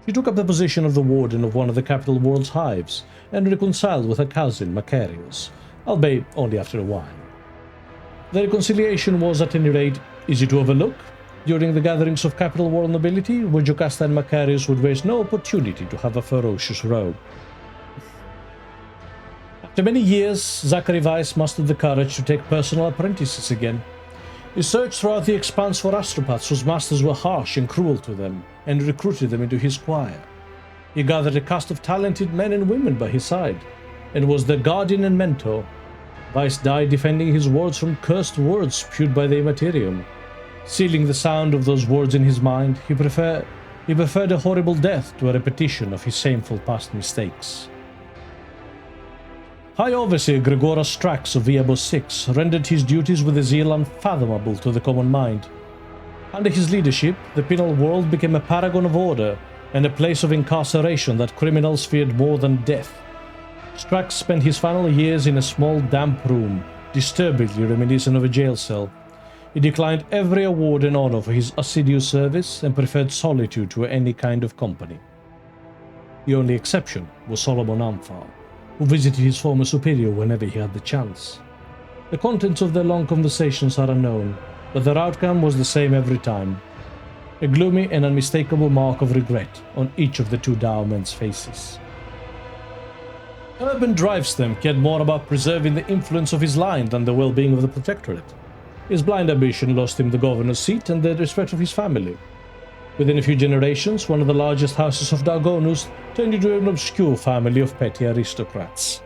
She took up the position of the warden of one of the capital world's hives and reconciled with her cousin Macarius, albeit only after a while. The reconciliation was, at any rate, easy to overlook. During the gatherings of capital world nobility, where Jocasta and Macarius would waste no opportunity to have a ferocious row. After many years, Zachary Weiss mustered the courage to take personal apprentices again. He searched throughout the Expanse for astropaths whose masters were harsh and cruel to them, and recruited them into his choir. He gathered a cast of talented men and women by his side, and was their guardian and mentor. Weiss died defending his words from cursed words spewed by the Immaterium. Sealing the sound of those words in his mind, he preferred a horrible death to a repetition of his shameful past mistakes. High Overseer Gregoras Strax of Viabos 6 rendered his duties with a zeal unfathomable to the common mind. Under his leadership, the penal world became a paragon of order and a place of incarceration that criminals feared more than death. Strax spent his final years in a small, damp room, disturbingly reminiscent of a jail cell. He declined every award and honor for his assiduous service and preferred solitude to any kind of company. The only exception was Solomon Amphar, who visited his former superior whenever he had the chance. The contents of their long conversations are unknown, but their outcome was the same every time. A gloomy and unmistakable mark of regret on each of the two Dao men's faces. Urban drives them cared more about preserving the influence of his line than the well-being of the Protectorate. His blind ambition lost him the governor's seat and the respect of his family. Within a few generations, one of the largest houses of Dargonus turned into an obscure family of petty aristocrats.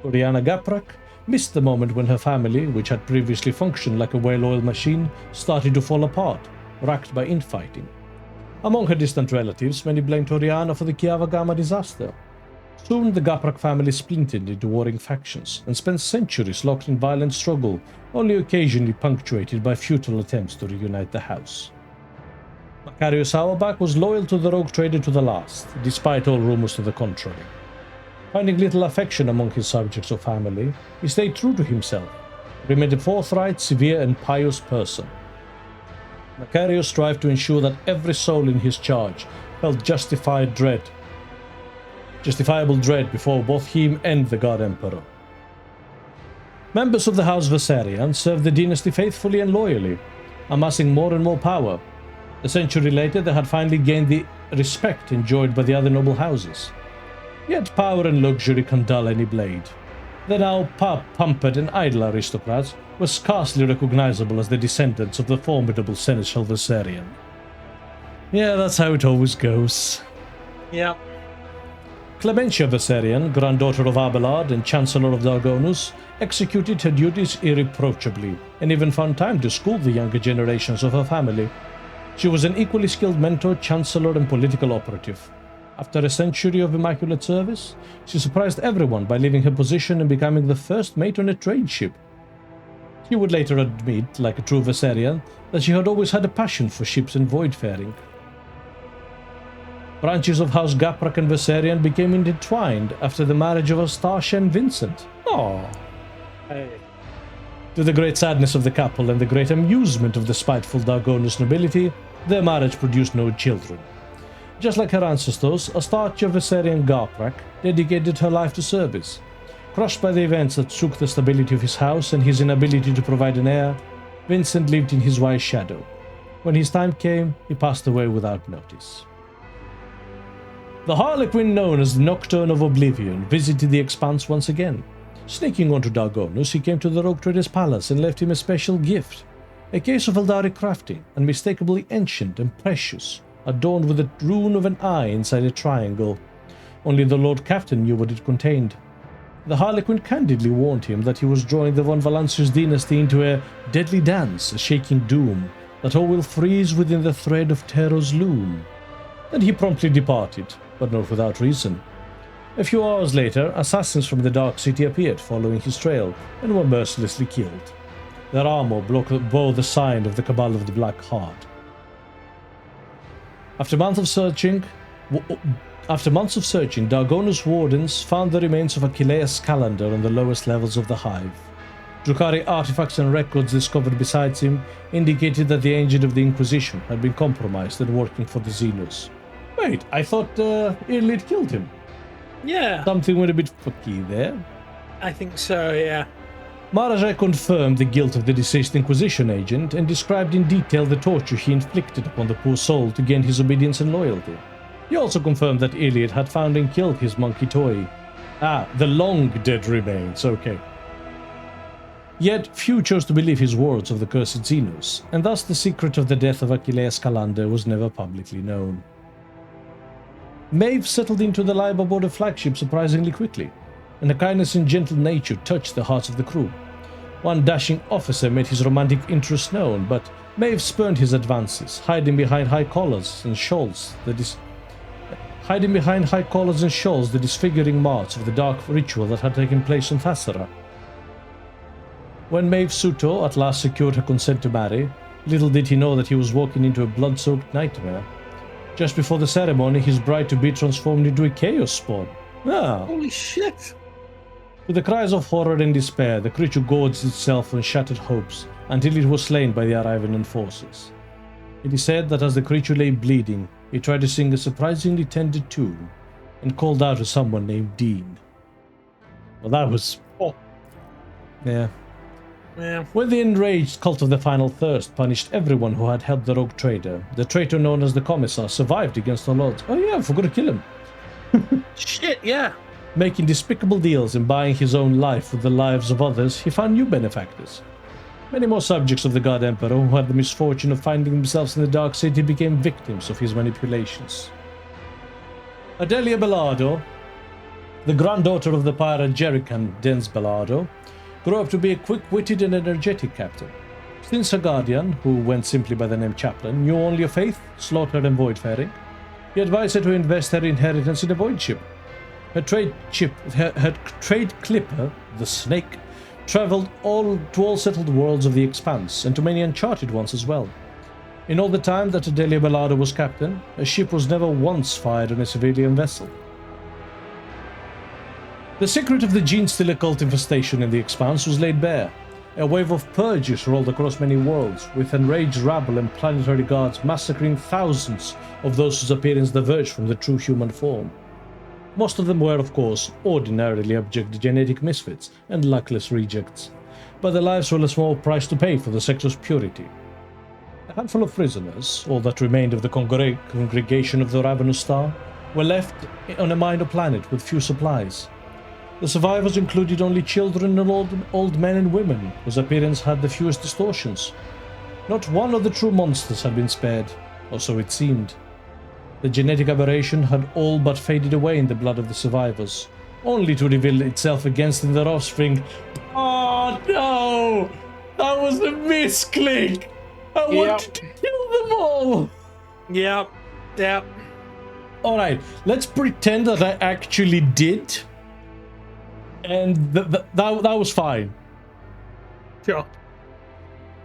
Oriana Gaprak missed the moment when her family, which had previously functioned like a well-oiled machine, started to fall apart, racked by infighting. Among her distant relatives, many blamed Oriana for the Kiavagama disaster. Soon the Gaprak family splintered into warring factions and spent centuries locked in violent struggle, only occasionally punctuated by futile attempts to reunite the house. Macarius Auerbach was loyal to the RogueTrader to the last, despite all rumors to the contrary. Finding little affection among his subjects or family, he stayed true to himself, remained a forthright, severe and pious person. Macarius strived to ensure that every soul in his charge felt justifiable dread before both him and the God Emperor. Members of the House Versarian served the dynasty faithfully and loyally, amassing more and more power. A century later, they had finally gained the respect enjoyed by the other noble houses. Yet power and luxury can dull any blade. The now pampered and idle aristocrats were scarcely recognizable as the descendants of the formidable seneschal Versarian. Yeah, that's how it always goes. Yeah. Clementia Versarian, granddaughter of Abelard and Chancellor of Dargonus, executed her duties irreproachably, and even found time to school the younger generations of her family. She was an equally skilled mentor, chancellor, and political operative. After a century of immaculate service, she surprised everyone by leaving her position and becoming the first mate on a trade ship. She would later admit, like a true Versarian, that she had always had a passion for ships and voidfaring. Branches of House Gaprak and Versarian became intertwined after the marriage of Astacia and Vincent. Aww. Hey. To the great sadness of the couple and the great amusement of the spiteful Dargonus nobility, their marriage produced no children. Just like her ancestors, Astacia Versarian Gaprak dedicated her life to service. Crushed by the events that shook the stability of his house and his inability to provide an heir, Vincent lived in his wife's shadow. When his time came, he passed away without notice. The Harlequin known as the Nocturne of Oblivion visited the Expanse once again. Sneaking onto Dargonus, he came to the RogueTrader's palace and left him a special gift. A case of Eldari crafting, unmistakably ancient and precious, adorned with the rune of an eye inside a triangle. Only the Lord Captain knew what it contained. The Harlequin candidly warned him that he was drawing the von Valancius dynasty into a deadly dance, a shaking doom, that all will freeze within the thread of Terror's loom. And he promptly departed, but not without reason. A few hours later, assassins from the Dark City appeared following his trail and were mercilessly killed. Their armor bore the sign of the Cabal of the Black Heart. After months of searching, Dargonus wardens found the remains of Achilleus Calendar on the lowest levels of the hive. Drukhari artifacts and records discovered beside him indicated that the agent of the Inquisition had been compromised and working for the Xenos. Wait, I thought Irlid killed him. Yeah. Something went a bit fucky there. I think so, yeah. Marajai confirmed the guilt of the deceased Inquisition agent and described in detail the torture he inflicted upon the poor soul to gain his obedience and loyalty. He also confirmed that Iliad had found and killed his monkey toy. Ah, the long dead remains, okay. Yet few chose to believe his words of the cursed Xenos, and thus the secret of the death of Achilleus Calendar was never publicly known. Maeve settled into the life aboard the flagship surprisingly quickly, and a kindness and gentle nature touched the hearts of the crew. One dashing officer made his romantic interest known, but Maeve spurned his advances, hiding behind high collars and shawls the disfiguring marks of the dark ritual that had taken place on Thassara. When Maeve Suto at last secured her consent to marry, little did he know that he was walking into a blood-soaked nightmare. Just before the ceremony, his bride-to-be transformed into a chaos spawn. Ah. Holy shit! With the cries of horror and despair, the creature gorged itself on shattered hopes until it was slain by the Arrivanan forces. It is said that as the creature lay bleeding, it tried to sing a surprisingly tender tune and called out to someone named Dean. Well, that was... Oh. Yeah. Yeah. When the enraged cult of the Final Thirst punished everyone who had helped the RogueTrader, the traitor known as the Commissar survived against all odds. Oh yeah, I forgot to kill him. Shit, yeah. Making despicable deals and buying his own life with the lives of others, he found new benefactors. Many more subjects of the God Emperor who had the misfortune of finding themselves in the Dark City became victims of his manipulations. Adelia Bellardo, the granddaughter of the pirate Jerican Dens Bellardo, grew up to be a quick-witted and energetic captain. Since her guardian, who went simply by the name Chaplain, knew only of faith, slaughter and voidfaring, he advised her to invest her inheritance in a void ship. Her trade clipper, the Snake, travelled to all settled worlds of the Expanse, and to many uncharted ones as well. In all the time that Adelia Bellardo was captain, a ship was never once fired on a civilian vessel. The secret of the gene-stealer cult infestation in the Expanse was laid bare. A wave of purges rolled across many worlds, with enraged rabble and planetary guards massacring thousands of those whose appearance diverged from the true human form. Most of them were, of course, ordinarily abject genetic misfits and luckless rejects, but their lives were a small price to pay for the sector's purity. A handful of prisoners, all that remained of the congregation of the Ravenous Star, were left on a minor planet with few supplies. The survivors included only children and old men and women, whose appearance had the fewest distortions. Not one of the true monsters had been spared, or so it seemed. The genetic aberration had all but faded away in the blood of the survivors, only to reveal itself against in their offspring. Oh no! That was a misclick! I wanted to kill them all! Yep. Alright, let's pretend that I actually did. And that was fine. Sure.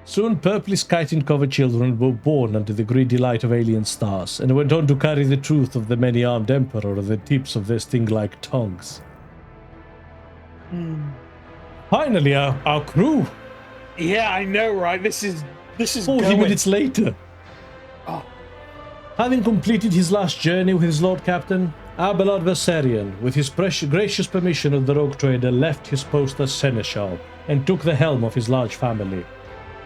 Soon purply chitin-covered children were born under the greedy light of alien stars, and went on to carry the truth of the many-armed emperor on the tips of their sting-like tongues. Finally, our crew. Yeah, I know, right? This is 40 minutes later. Oh. Having completed his last journey with his Lord Captain, Abelard Valerian, with his gracious permission of the RogueTrader, left his post as seneschal and took the helm of his large family.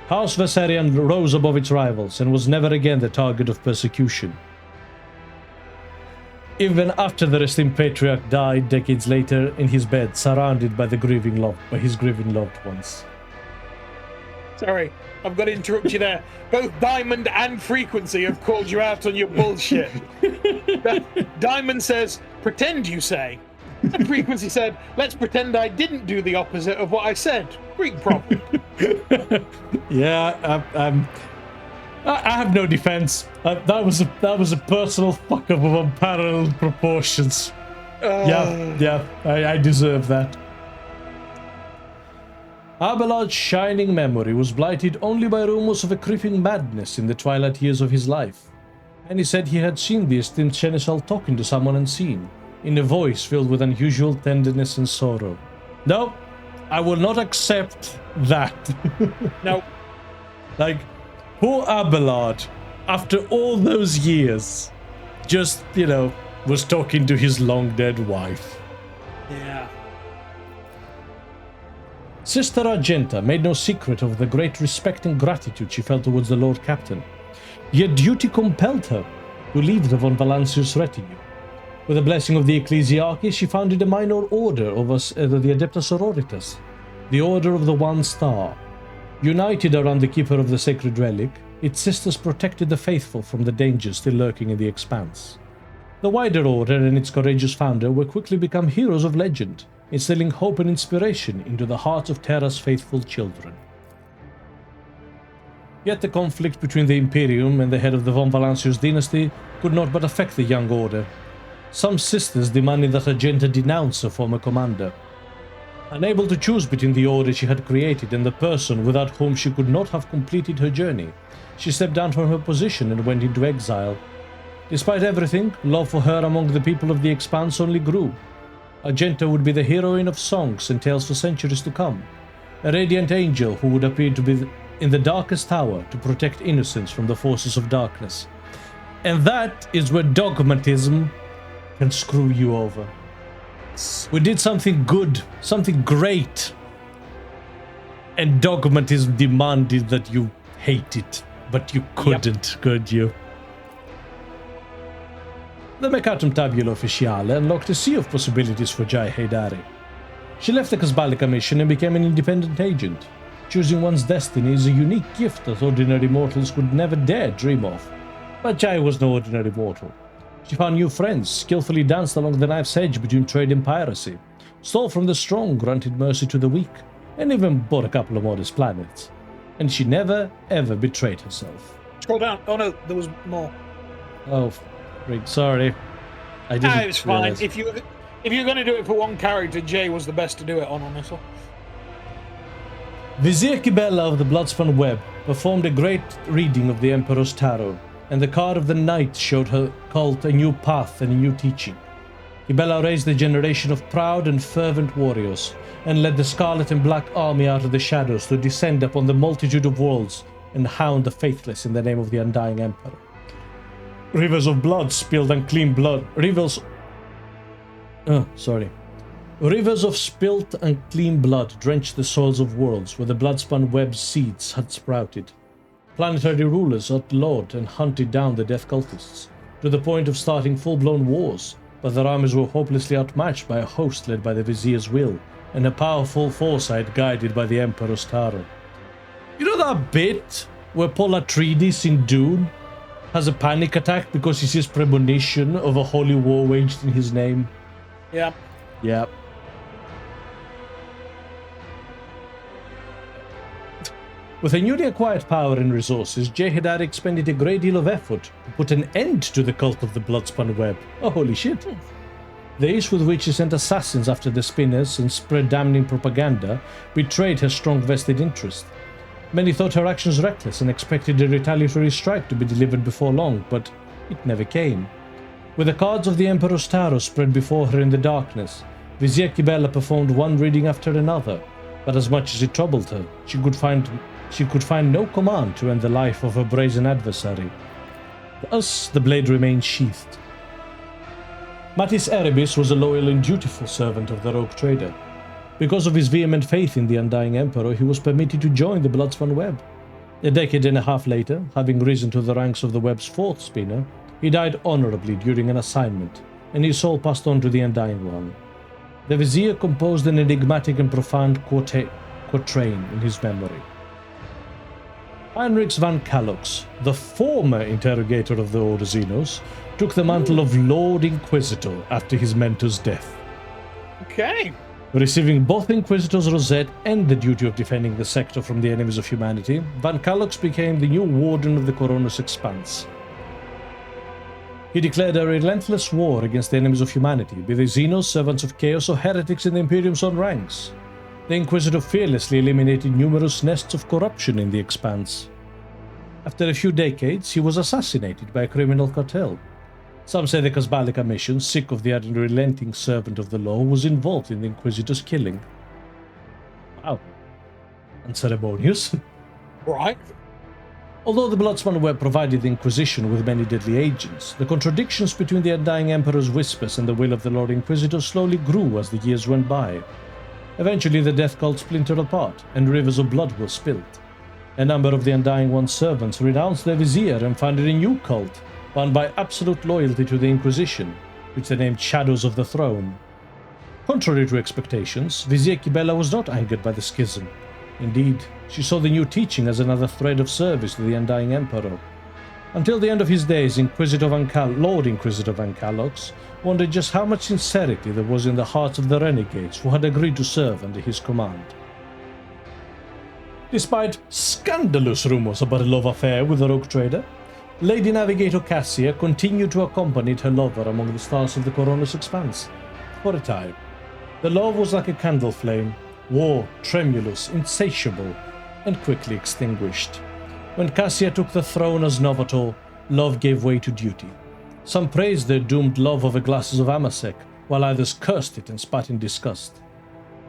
House Valerian rose above its rivals and was never again the target of persecution. Even after the resting patriarch died decades later in his bed, surrounded by his grieving loved ones. Sorry, I've got to interrupt you there. Both Diamond and Frequency have called you out on your bullshit. Diamond says, pretend you say. And Frequency said, let's pretend I didn't do the opposite of what I said. Greek problem. Yeah, I have no defense. That was a personal fuck up of unparalleled proportions. I deserve that. Abelard's shining memory was blighted only by rumors of a creeping madness in the twilight years of his life, and he said he had seen the esteemed seneschal talking to someone unseen, in a voice filled with unusual tenderness and sorrow. No, I will not accept that. No. Like, poor Abelard, after all those years, just, was talking to his long-dead wife. Yeah. Sister Argenta made no secret of the great respect and gratitude she felt towards the Lord Captain, yet duty compelled her to leave the von Valancius retinue. With the blessing of the ecclesiarchy, she founded a minor order of the Adepta Sororitas, the Order of the One Star. United around the keeper of the sacred relic, its sisters protected the faithful from the dangers still lurking in the Expanse. The wider order and its courageous founder were quickly become heroes of legend, instilling hope and inspiration into the hearts of Terra's faithful children. Yet the conflict between the Imperium and the head of the von Valancius dynasty could not but affect the young order. Some sisters demanded that Argenta denounce her former commander. Unable to choose between the order she had created and the person without whom she could not have completed her journey, she stepped down from her position and went into exile. Despite everything, love for her among the people of the Expanse only grew. Argenta would be the heroine of songs and tales for centuries to come, a radiant angel who would appear to be in the darkest tower to protect innocence from the forces of darkness. And that is where dogmatism can screw you over. We did something good, something great, and dogmatism demanded that you hate it, but you couldn't, could you? The Mercatum Tabula Officiale unlocked a sea of possibilities for Jai Haydari. She left the Kasbalika mission and became an independent agent. Choosing one's destiny is a unique gift that ordinary mortals could never dare dream of. But Jai was no ordinary mortal. She found new friends, skillfully danced along the knife's edge between trade and piracy, stole from the strong, granted mercy to the weak, and even bought a couple of modest planets. And she never, ever betrayed herself. Scroll down. Oh no, there was more. Oh, sorry. I didn't It's fine. realize. If you're going to do it for one character, Jay was the best to do it on, honestly. Vizier Kibella of the Bloodspun Web performed a great reading of the Emperor's Tarot, and the card of the Knight showed her cult a new path and a new teaching. Kibella raised a generation of proud and fervent warriors, and led the Scarlet and Black Army out of the shadows to descend upon the multitude of worlds and hound the faithless in the name of the undying Emperor. Rivers of blood spilled unclean blood. Rivers of spilt and clean blood drenched the soils of worlds where the Bloodspun Web's seeds had sprouted. Planetary rulers outlawed and hunted down the death cultists, to the point of starting full-blown wars, but their armies were hopelessly outmatched by a host led by the Vizier's will, and a powerful foresight guided by the Emperor's Tarot. You know that bit where Paul Atreides in Dune has a panic attack because he sees premonition of a holy war waged in his name? Yeah. Yep. With her newly acquired power and resources, Jehedar expended a great deal of effort to put an end to the cult of the Bloodspun Web. Oh, holy shit. The ease with which she sent assassins after the spinners and spread damning propaganda betrayed her strong vested interest. Many thought her actions reckless and expected a retaliatory strike to be delivered before long, but it never came. With the cards of the Emperor's Tarot spread before her in the darkness, Vizier Kibella performed one reading after another, but as much as it troubled her, she could find no command to end the life of her brazen adversary. Thus, the blade remained sheathed. Mattis Erebus was a loyal and dutiful servant of the RogueTrader. Because of his vehement faith in the Undying Emperor, he was permitted to join the Bloodsworn Web. A decade and a half later, having risen to the ranks of the Web's fourth spinner, he died honorably during an assignment, and his soul passed on to the Undying One. The Vizier composed an enigmatic and profound quatrain in his memory. Heinrich von Valancius, the former interrogator of the Order Xenos, took the mantle of Lord Inquisitor after his mentor's death. Okay. Receiving both Inquisitor's rosette and the duty of defending the sector from the enemies of humanity, von Valancius became the new Warden of the Coronus Expanse. He declared a relentless war against the enemies of humanity, be they Xenos, servants of chaos, or heretics in the Imperium's own ranks. The Inquisitor fearlessly eliminated numerous nests of corruption in the Expanse. After a few decades, he was assassinated by a criminal cartel. Some say the Kasbalika mission, sick of the unrelenting servant of the law, was involved in the Inquisitor's killing. Wow. Unceremonious. Right. Although the Bloodsworn Web provided the Inquisition with many deadly agents, the contradictions between the Undying Emperor's whispers and the will of the Lord Inquisitor slowly grew as the years went by. Eventually the Death Cult splintered apart, and rivers of blood were spilled. A number of the Undying One's servants renounced their Vizier and founded a new cult, bound by absolute loyalty to the Inquisition, which they named Shadows of the Throne. Contrary to expectations, Vizier Kibela was not angered by the schism. Indeed, she saw the new teaching as another thread of service to the Undying Emperor. Until the end of his days, Lord Inquisitor von Valancius wondered just how much sincerity there was in the hearts of the renegades who had agreed to serve under his command. Despite scandalous rumors about a love affair with the RogueTrader, Lady Navigator Cassia continued to accompany her lover among the stars of the Coronus Expanse. For a time, the love was like a candle flame, warm, tremulous, insatiable, and quickly extinguished. When Cassia took the throne as Novator, love gave way to duty. Some praised their doomed love over glasses of Amasek, while others cursed it and spat in disgust.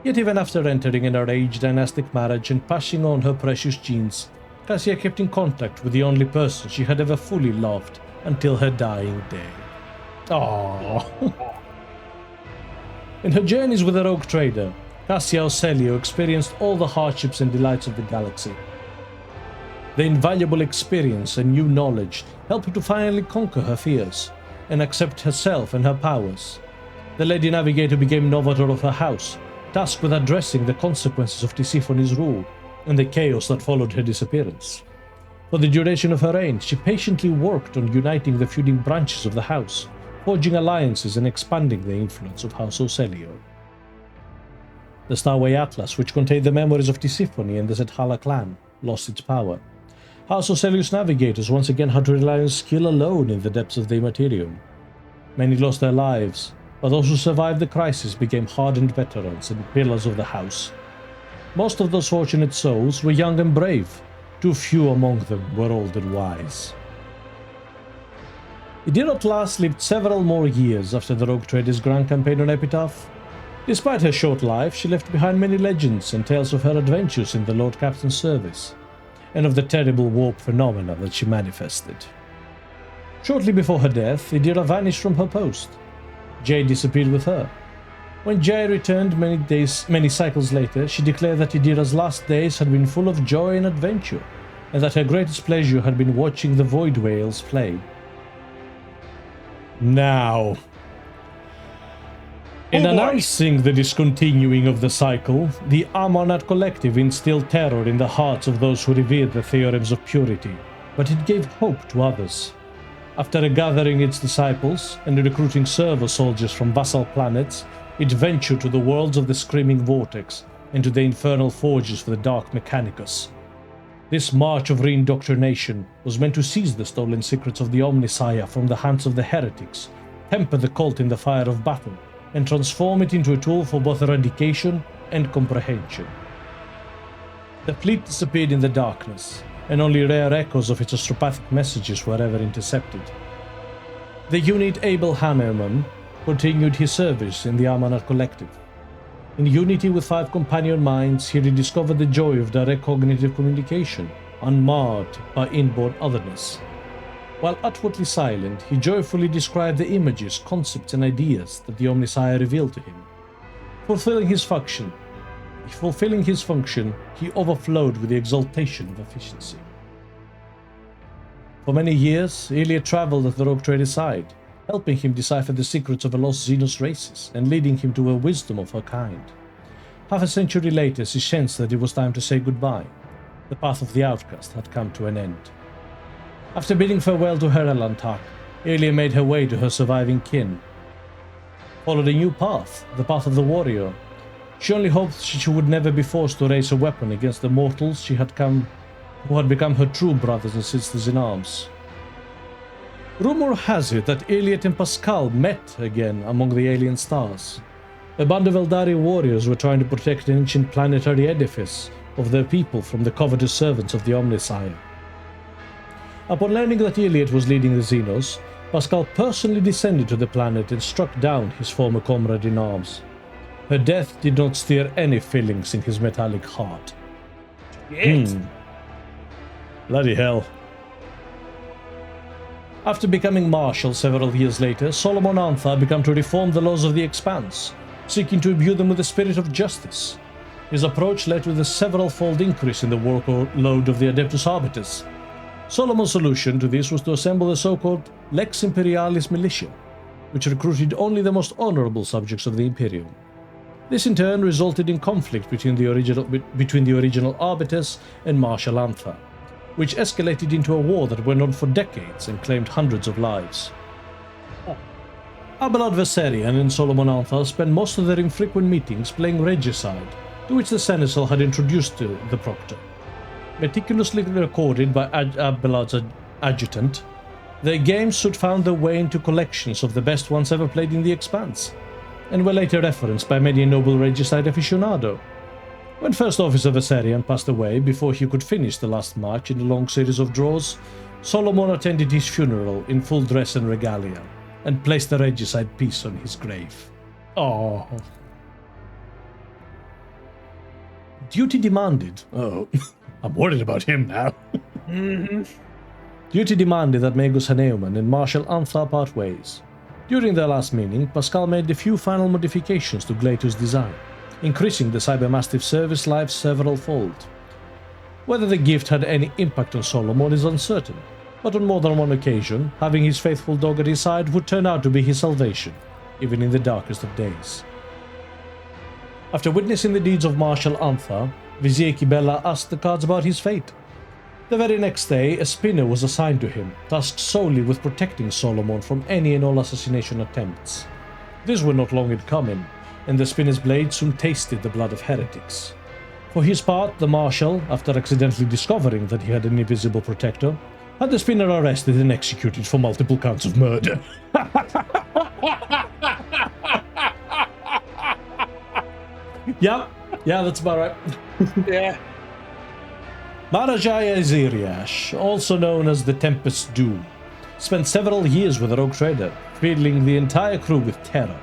Yet even after entering an arranged dynastic marriage and passing on her precious genes, Cassia kept in contact with the only person she had ever fully loved until her dying day. Aww. In her journeys with the RogueTrader, Cassia Ocelio experienced all the hardships and delights of the galaxy. The invaluable experience and new knowledge helped her to finally conquer her fears and accept herself and her powers. The Lady Navigator became Novator of her house, tasked with addressing the consequences of Tisiphony's rule and the chaos that followed her disappearance. For the duration of her reign, she patiently worked on uniting the feuding branches of the house, forging alliances and expanding the influence of House Ocelio. The Starway Atlas, which contained the memories of Tisiphony and the Zethala clan, lost its power. House Ocelio's navigators once again had to rely on skill alone in the depths of the Immaterium. Many lost their lives, but those who survived the crisis became hardened veterans and pillars of the house. Most of those fortunate souls were young and brave. Too few among them were old and wise. Idirotlas lived several more years after the RogueTrader's grand campaign on Epitaph. Despite her short life, she left behind many legends and tales of her adventures in the Lord Captain's service, and of the terrible warp phenomena that she manifested. Shortly before her death, Idira vanished from her post. Jay disappeared with her. When Jay returned many cycles later, she declared that Idira's last days had been full of joy and adventure, and that her greatest pleasure had been watching the Void Whales play. Now, in announcing the discontinuing of the cycle, the Amonat Collective instilled terror in the hearts of those who revered the theorems of purity, but it gave hope to others. After gathering its disciples and recruiting server soldiers from vassal planets, it ventured to the worlds of the Screaming Vortex and to the infernal forges for the Dark Mechanicus. This march of reindoctrination was meant to seize the stolen secrets of the Omnisire from the hands of the heretics, temper the cult in the fire of battle, and transform it into a tool for both eradication and comprehension. The fleet disappeared in the darkness, and only rare echoes of its astropathic messages were ever intercepted. The unit Abel Hammerman continued his service in the Amonat Collective. In unity with 5 companion minds, he rediscovered the joy of direct cognitive communication, unmarred by inborn otherness. While outwardly silent, he joyfully described the images, concepts, and ideas that the Omnissiah revealed to him. Fulfilling his function, he overflowed with the exaltation of efficiency. For many years, Iliad traveled at the RogueTrader's side, helping him decipher the secrets of the lost Xenos races and leading him to a wisdom of her kind. Half a century later, she sensed that it was time to say goodbye. The path of the outcast had come to an end. After bidding farewell to her Elantak, Iliad made her way to her surviving kin. Followed a new path, the path of the warrior. She only hoped she would never be forced to raise a weapon against the mortals who had become her true brothers and sisters in arms. Rumor has it that Iliad and Pascal met again among the alien stars. A band of Eldari warriors were trying to protect an ancient planetary edifice of their people from the covetous servants of the Omnissiah. Upon learning that Iliad was leading the Xenos, Pascal personally descended to the planet and struck down his former comrade in arms. Her death did not stir any feelings in his metallic heart. Bloody hell. After becoming Marshal several years later, Solomon Antha began to reform the laws of the Expanse, seeking to imbue them with the spirit of justice. His approach led to the several-fold increase in the workload of the Adeptus Arbites. Solomon's solution to this was to assemble the so-called Lex Imperialis militia, which recruited only the most honorable subjects of the Imperium. This in turn resulted in conflict between the original Arbiters and Marshal Antha, which escalated into a war that went on for decades and claimed hundreds of lives. Abelard Viserion and Solomon Antha spent most of their infrequent meetings playing Regicide, to which the Seneschal had introduced the Proctor. Meticulously recorded by Abelard's adjutant, their games soon found their way into collections of the best ones ever played in the Expanse, and were later referenced by many a noble Regicide aficionado. When First Officer Viserion passed away before he could finish the last march in the long series of draws, Solomon attended his funeral in full dress and regalia, and placed the Regicide piece on his grave. Oh. Duty demanded. Oh, I'm worried about him now. Duty demanded that Magus Haneumann and Marshal Antha part ways. During their last meeting, Pascal made a few final modifications to Glatu's design, increasing the Cybermastiff service life several-fold. Whether the gift had any impact on Solomon is uncertain, but on more than one occasion, having his faithful dog at his side would turn out to be his salvation, even in the darkest of days. After witnessing the deeds of Marshal Antha, Vizier Kibella asked the cards about his fate. The very next day, a spinner was assigned to him, tasked solely with protecting Solomon from any and all assassination attempts. These were not long in coming, and the spinner's blade soon tasted the blood of heretics. For his part, the Marshal, after accidentally discovering that he had an invisible protector, had the spinner arrested and executed for multiple counts of murder. Yeah, that's about right. Yeah. Marajaya Aziriash, also known as the Tempest's Doom, spent several years with the RogueTrader, filling the entire crew with terror.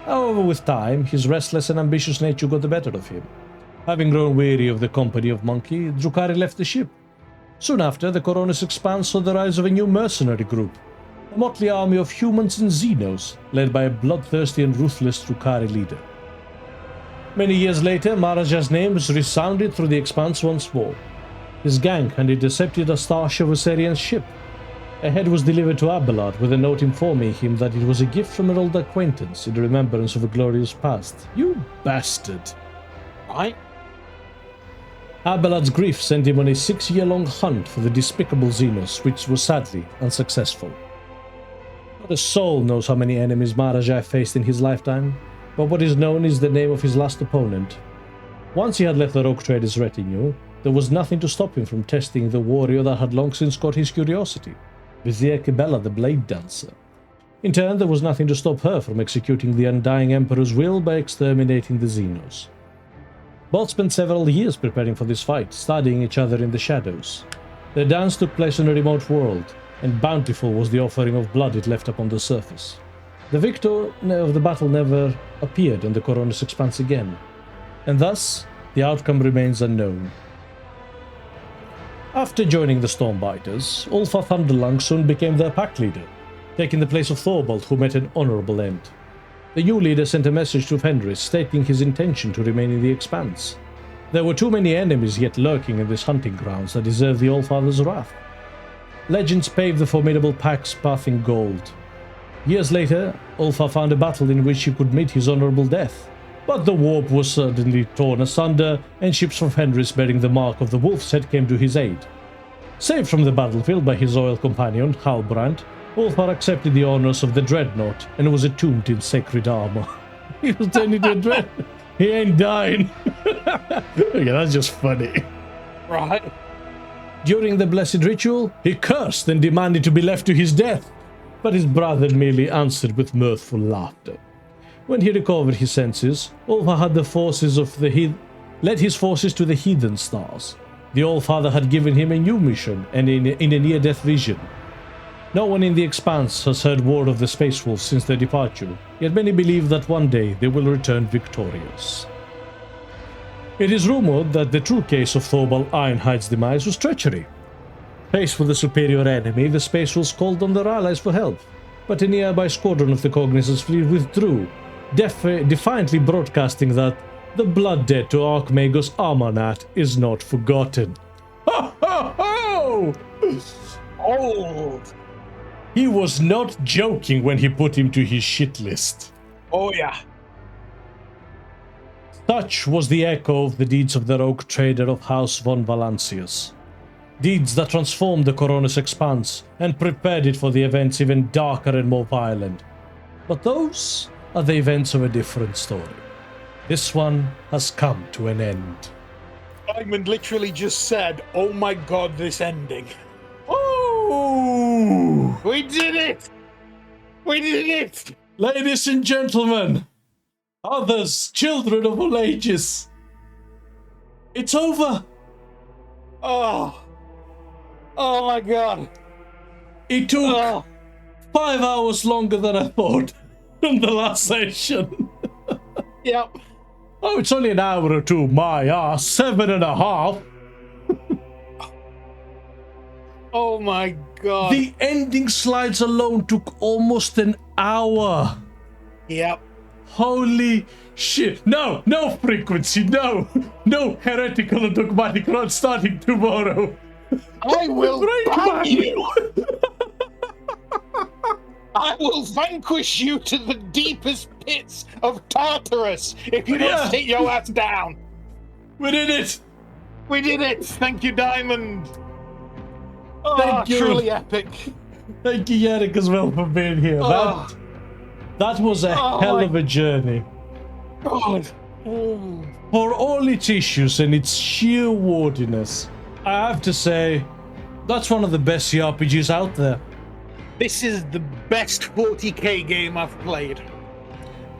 However, with time, his restless and ambitious nature got the better of him. Having grown weary of the company of Monkey, Drukari left the ship. Soon after, the Coronis Expanse saw the rise of a new mercenary group, a motley army of humans and Xenos, led by a bloodthirsty and ruthless Drukari leader. Many years later, Maraja's name was resounded through the Expanse once more. His gang had intercepted a Starsha Viserion's ship. A head was delivered to Abelard with a note informing him that it was a gift from an old acquaintance in remembrance of a glorious past. You bastard. Right. Abelard's grief sent him on a 6-year-long hunt for the despicable Xenos, which was sadly unsuccessful. Not a soul knows how many enemies Marajai faced in his lifetime, but what is known is the name of his last opponent. Once he had left the RogueTrader's retinue, there was nothing to stop him from testing the warrior that had long since caught his curiosity, Vizier Kibella the Blade Dancer. In turn, there was nothing to stop her from executing the Undying Emperor's will by exterminating the Xenos. Both spent several years preparing for this fight, studying each other in the shadows. Their dance took place on a remote world, and bountiful was the offering of blood it left upon the surface. The victor of the battle never appeared on the Coronis Expanse again, and thus the outcome remains unknown. After joining the Stormbiters, Ulfa Thunderlung soon became their pack leader, taking the place of Thorvald, who met an honorable end. The new leader sent a message to Fenris stating his intention to remain in the Expanse. There were too many enemies yet lurking in this hunting grounds that deserved the Allfather's wrath. Legends paved the formidable pack's path in gold. Years later, Ulfa found a battle in which he could meet his honorable death. But the warp was suddenly torn asunder, and ships from Fenris bearing the mark of the wolf's head came to his aid. Saved from the battlefield by his loyal companion, Halbrand, Ulfar accepted the honors of the Dreadnought and was attuned in sacred armor. He was turned into a dreadnought. He ain't dying. Okay, that's just funny. Right. During the blessed ritual, he cursed and demanded to be left to his death, but his brother merely answered with mirthful laughter. When he recovered his senses, Ulfa had led his forces to the Heathen Stars. The Allfather had given him a new mission and in a near-death vision. No one in the Expanse has heard word of the Space Wolves since their departure, yet many believe that one day they will return victorious. It is rumored that the true case of Thorvald Ironhide's demise was treachery. Faced with a superior enemy, the Space Wolves called on their allies for help, but a nearby squadron of the Cognizance fleet withdrew, defiantly broadcasting that the blood debt to Archmagus Amarnat is not forgotten. Ho ho ho! Old! He was not joking when he put him to his shit list. Oh yeah. Such was the echo of the deeds of the RogueTrader of House von Valancius. Deeds that transformed the Coronis Expanse and prepared it for the events even darker and more violent. But those are the events of a different story. This one has come to an end. Diamond literally just said, "Oh my god, this ending." Oh! We did it! We did it! Ladies and gentlemen, others, children of all ages, it's over! Oh! Oh my god! It took 5 hours longer than I thought in the last session. Yep. Oh, it's only an hour or two, my ass. 7.5. Oh my god. The ending slides alone took almost an hour. Yep. Holy shit. No frequency, no heretical and dogmatic run starting tomorrow. I will ban you! I will vanquish you to the deepest pits of Tartarus if you don't sit your ass down. We did it! We did it! Thank you, Diamond! Thank you. Truly epic. Thank you, Yannick, as well, for being here. That was a hell of a journey. God. For all its issues and its sheer wordiness, I have to say, that's one of the best CRPGs out there. This is the best 40k game I've played.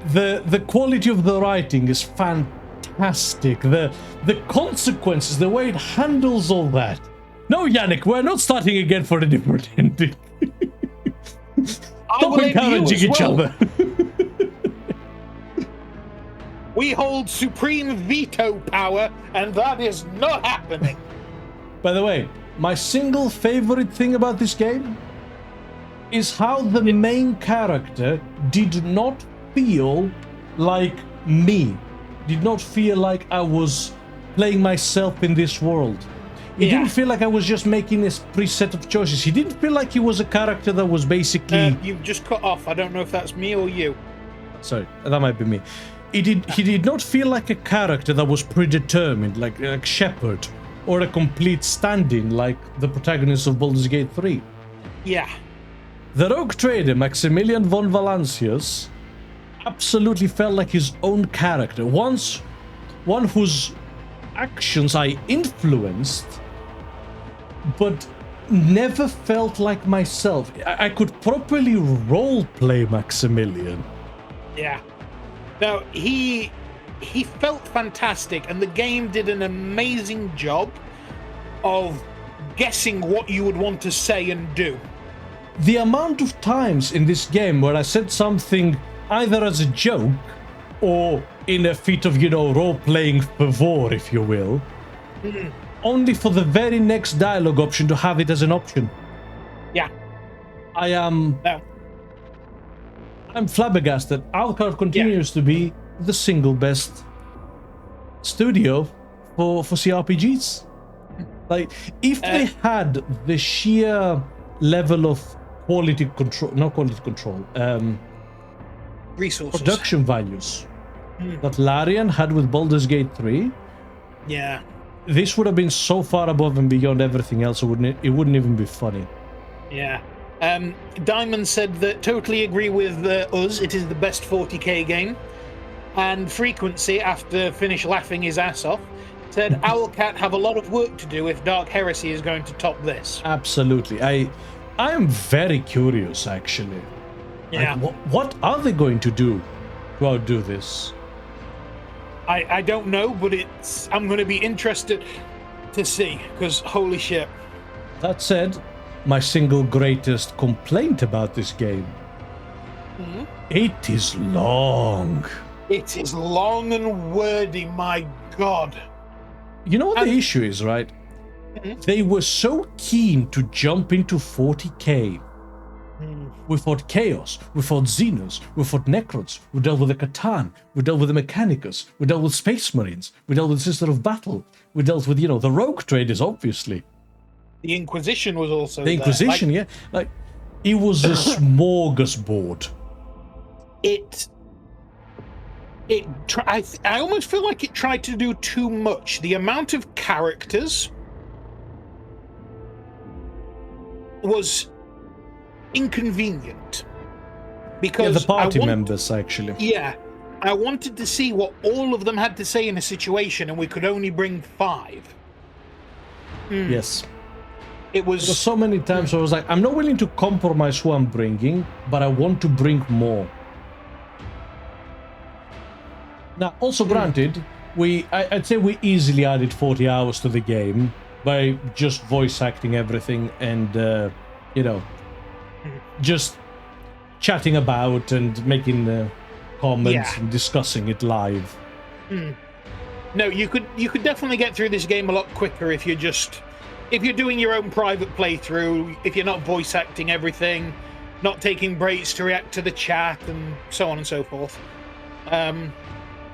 The quality of the writing is fantastic. The consequences, the way it handles all that. No, Yannick, we're not starting again for a different ending. Stop encouraging each other. We hold supreme veto power, and that is not happening. By the way, my single favorite thing about this game is how the main character did not feel like me. Did not feel like I was playing myself in this world. It didn't feel like I was just making this preset of choices. He didn't feel like he was a character that was basically... You've just cut off. I don't know if that's me or you. Sorry, that might be me. He did not feel like a character that was predetermined, like Shepard, or a complete stand-in like the protagonist of Baldur's Gate 3. Yeah. The RogueTrader, Maximillan von Valancius, absolutely felt like his own character. One whose actions I influenced, but never felt like myself. I could properly roleplay Maximilian. Yeah. No, he felt fantastic, and the game did an amazing job of guessing what you would want to say and do. The amount of times in this game where I said something either as a joke or in a feat of, role-playing fervor, if you will, only for the very next dialogue option to have it as an option. Yeah. I'm flabbergasted. Alucard continues to be the single best studio for CRPGs. Like, if they had the sheer level of quality control, not quality control, resources, production values that Larian had with Baldur's Gate 3, yeah, this would have been so far above and beyond everything else, it wouldn't even be funny. Yeah. Diamond said that totally agree with us. It is the best 40k game. And Frequency, after finish laughing his ass off, said Owlcat have a lot of work to do if Dark Heresy is going to top this. Absolutely. I am very curious, actually. Yeah. Like, what are they going to do to outdo this? I don't know, but I'm going to be interested to see, because holy shit. That said, my single greatest complaint about this game, it is long. It is long and wordy, my god. You know what the issue is, right? They were so keen to jump into 40k. We fought Chaos, we fought Xenos, we fought Necrons, we dealt with the Catan, we dealt with the Mechanicus, we dealt with Space Marines, we dealt with Sister of Battle, we dealt with, the RogueTraders, obviously. The Inquisition was also the Inquisition, there. yeah. Like, it was a smorgasbord. I almost feel like it tried to do too much. The amount of characters was inconvenient. Because the party members, actually. Yeah. I wanted to see what all of them had to say in a situation, and we could only bring 5. Yes. It was... There were so many times where I was like, I'm not willing to compromise who I'm bringing, but I want to bring more. Now, also granted, I'd say we easily added 40 hours to the game by just voice acting everything and, just chatting about and making comments and discussing it live. No, you could definitely get through this game a lot quicker if you're doing your own private playthrough, if you're not voice acting everything, not taking breaks to react to the chat and so on and so forth.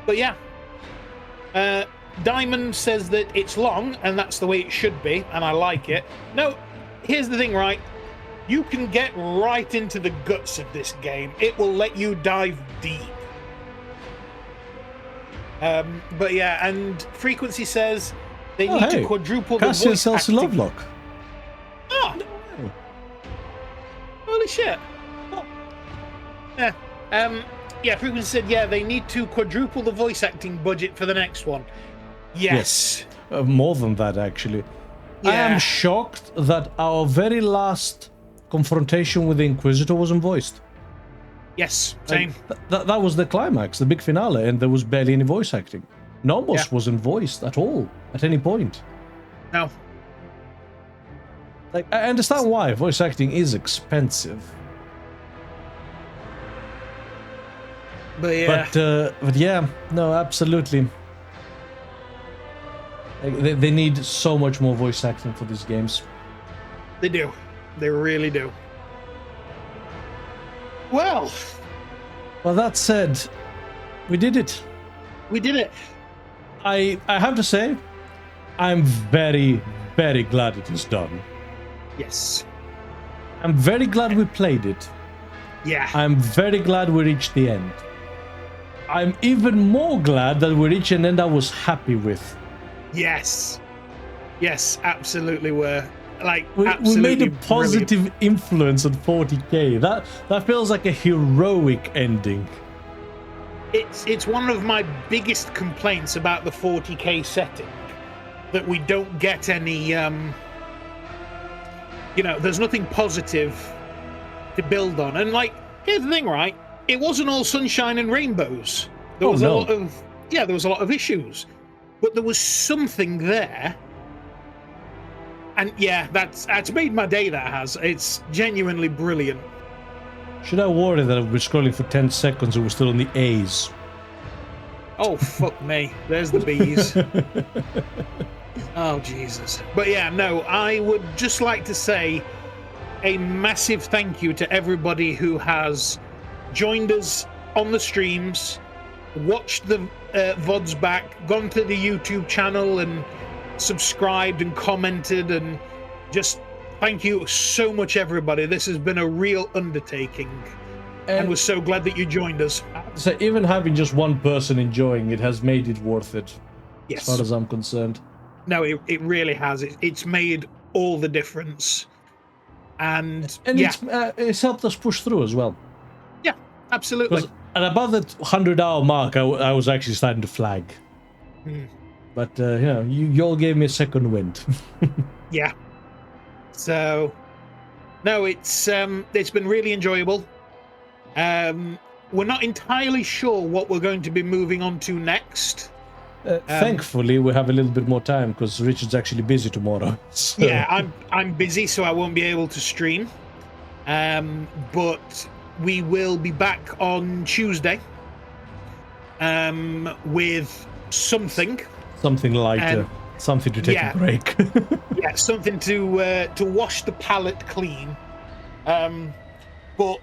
But yeah, Diamond says that it's long and that's the way it should be, and I like it. No, here's the thing, right? You can get right into the guts of this game. It will let you dive deep. But yeah, and Frequency says they need to quadruple the voice acting. Lovelock. Oh! Holy shit. Oh. Yeah. Yeah, Frequency said, they need to quadruple the voice acting budget for the next one. Yes. More than that, actually. Yeah. I am shocked that our very last confrontation with the Inquisitor wasn't voiced. Yes, same. That was the climax, the big finale, and there was barely any voice acting. Nomos wasn't voiced at all, at any point. No. Like, I understand why. Voice acting is expensive. But yeah, no, absolutely. Like, they need so much more voice acting for these games. They do. They really do. Well, that said, we did it. We did it. I have to say, I'm very, very glad it is done. Yes. I'm very glad we played it. Yeah. I'm very glad we reached the end. I'm even more glad that we reached an end I was happy with. Yes. Yes, absolutely were. Like, we made a positive influence on 40k. That feels like a heroic ending. It's one of my biggest complaints about the 40k setting, that we don't get any there's nothing positive to build on. And like, here's the thing, right? It wasn't all sunshine and rainbows. There was a lot of issues, but there was something there. And yeah, that's made my day. That has. It's genuinely brilliant. Should I worry that we're scrolling for 10 seconds and we're still on the A's? Oh, fuck me. There's the B's. Oh, Jesus. But yeah, no, I would just like to say a massive thank you to everybody who has joined us on the streams, watched the VODs back, gone to the YouTube channel and subscribed and commented, and just thank you so much, everybody. This has been a real undertaking, and we're so glad that you joined us. So even having just one person enjoying it has made it worth it, Yes. as far as I'm concerned. No, it really has. It's made all the difference, and yeah, it's helped us push through as well. Yeah, absolutely. At about that 100-hour mark, I was actually starting to flag. But you all gave me a second wind. Yeah. So, no, it's been really enjoyable. We're not entirely sure what we're going to be moving on to next. Thankfully, we have a little bit more time because Richard's actually busy tomorrow. So. Yeah, I'm busy, so I won't be able to stream. But we will be back on Tuesday with something. Something lighter. Something to take a break. Yeah, something to wash the palate clean. But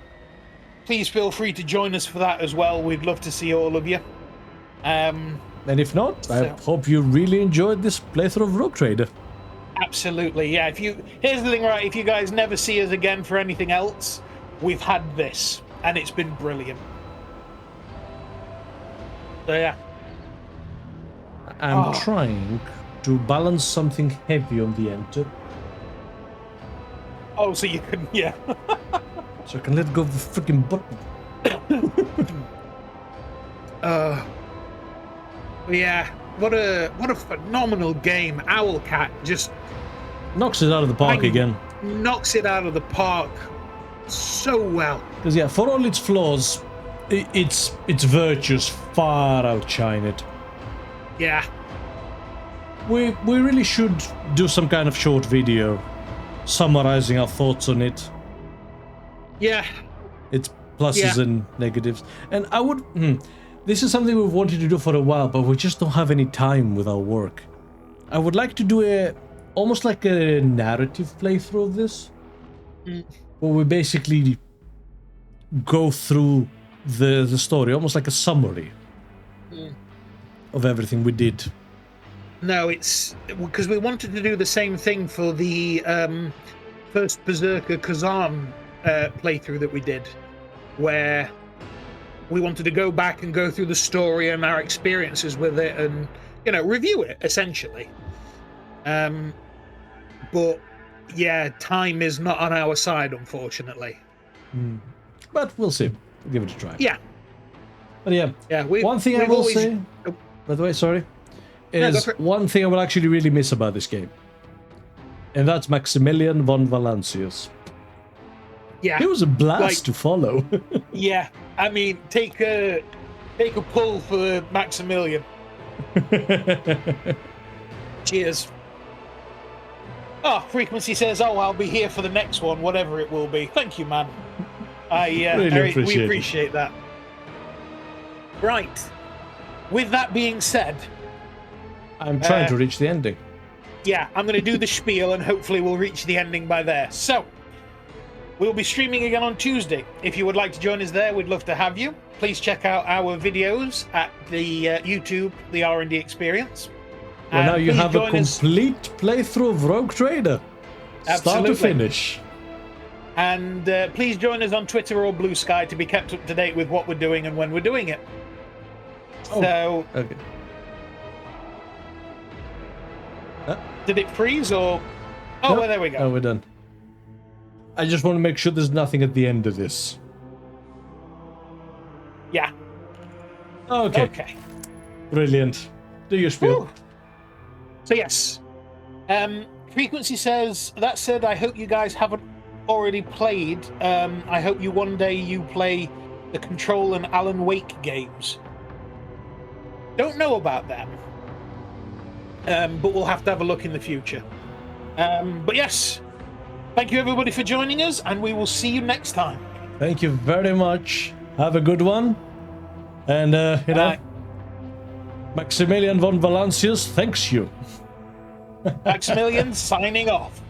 please feel free to join us for that as well. We'd love to see all of you. And if not, I hope you really enjoyed this playthrough of RogueTrader. Absolutely, yeah. Here's the thing, right? If you guys never see us again for anything else, we've had this, and it's been brilliant. So yeah. I'm trying to balance something heavy on the enter. Oh, so you can, yeah. So I can let go of the freaking button. Yeah, what a phenomenal game. Owlcat just knocks it out of the park again. Knocks it out of the park so well. Because yeah, for all its flaws, its virtues far outshine it. Yeah. We really should do some kind of short video summarizing our thoughts on it. Yeah. Its pluses and negatives. And I would... this is something we've wanted to do for a while, but we just don't have any time with our work. I would like to do almost like a narrative playthrough of this. Where we basically go through the story, almost like a summary of everything we did. No, it's because we wanted to do the same thing for the first Berserker Kazan playthrough that we did, where we wanted to go back and go through the story and our experiences with it and, review it, essentially. But, yeah, time is not on our side, unfortunately. But we'll see. We'll give it a try. Yeah. But yeah, one thing I will say, by the way, sorry, is one thing I will actually really miss about this game. And that's Maximillan von Valancius. Yeah. He was a blast to follow. Yeah. I mean, take a pull for Maximilian. Cheers. Oh, Frequency says, I'll be here for the next one, whatever it will be. Thank you, man. We appreciate that. Right. With that being said... I'm trying to reach the ending. Yeah, I'm going to do the spiel and hopefully we'll reach the ending by there. So, we'll be streaming again on Tuesday. If you would like to join us there, we'd love to have you. Please check out our videos at the YouTube, the R&D Experience. Well, now you have a complete playthrough of RogueTrader. Start to finish. And please join us on Twitter or Blue Sky to be kept up to date with what we're doing and when we're doing it. Okay. Did it freeze or... Oh, Nope. well, there we go. Oh, we're done. I just want to make sure there's nothing at the end of this. Yeah. Okay. Brilliant. Do your spiel. Ooh. So, yes. Frequency says, that said, I hope you guys haven't already played. I hope one day you play the Control and Alan Wake games. Don't know about them. But we'll have to have a look in the future. But yes, thank you everybody for joining us, and we will see you next time. Thank you very much. Have a good one. And, Maximilian von Valancius thanks you. Maximillian signing off.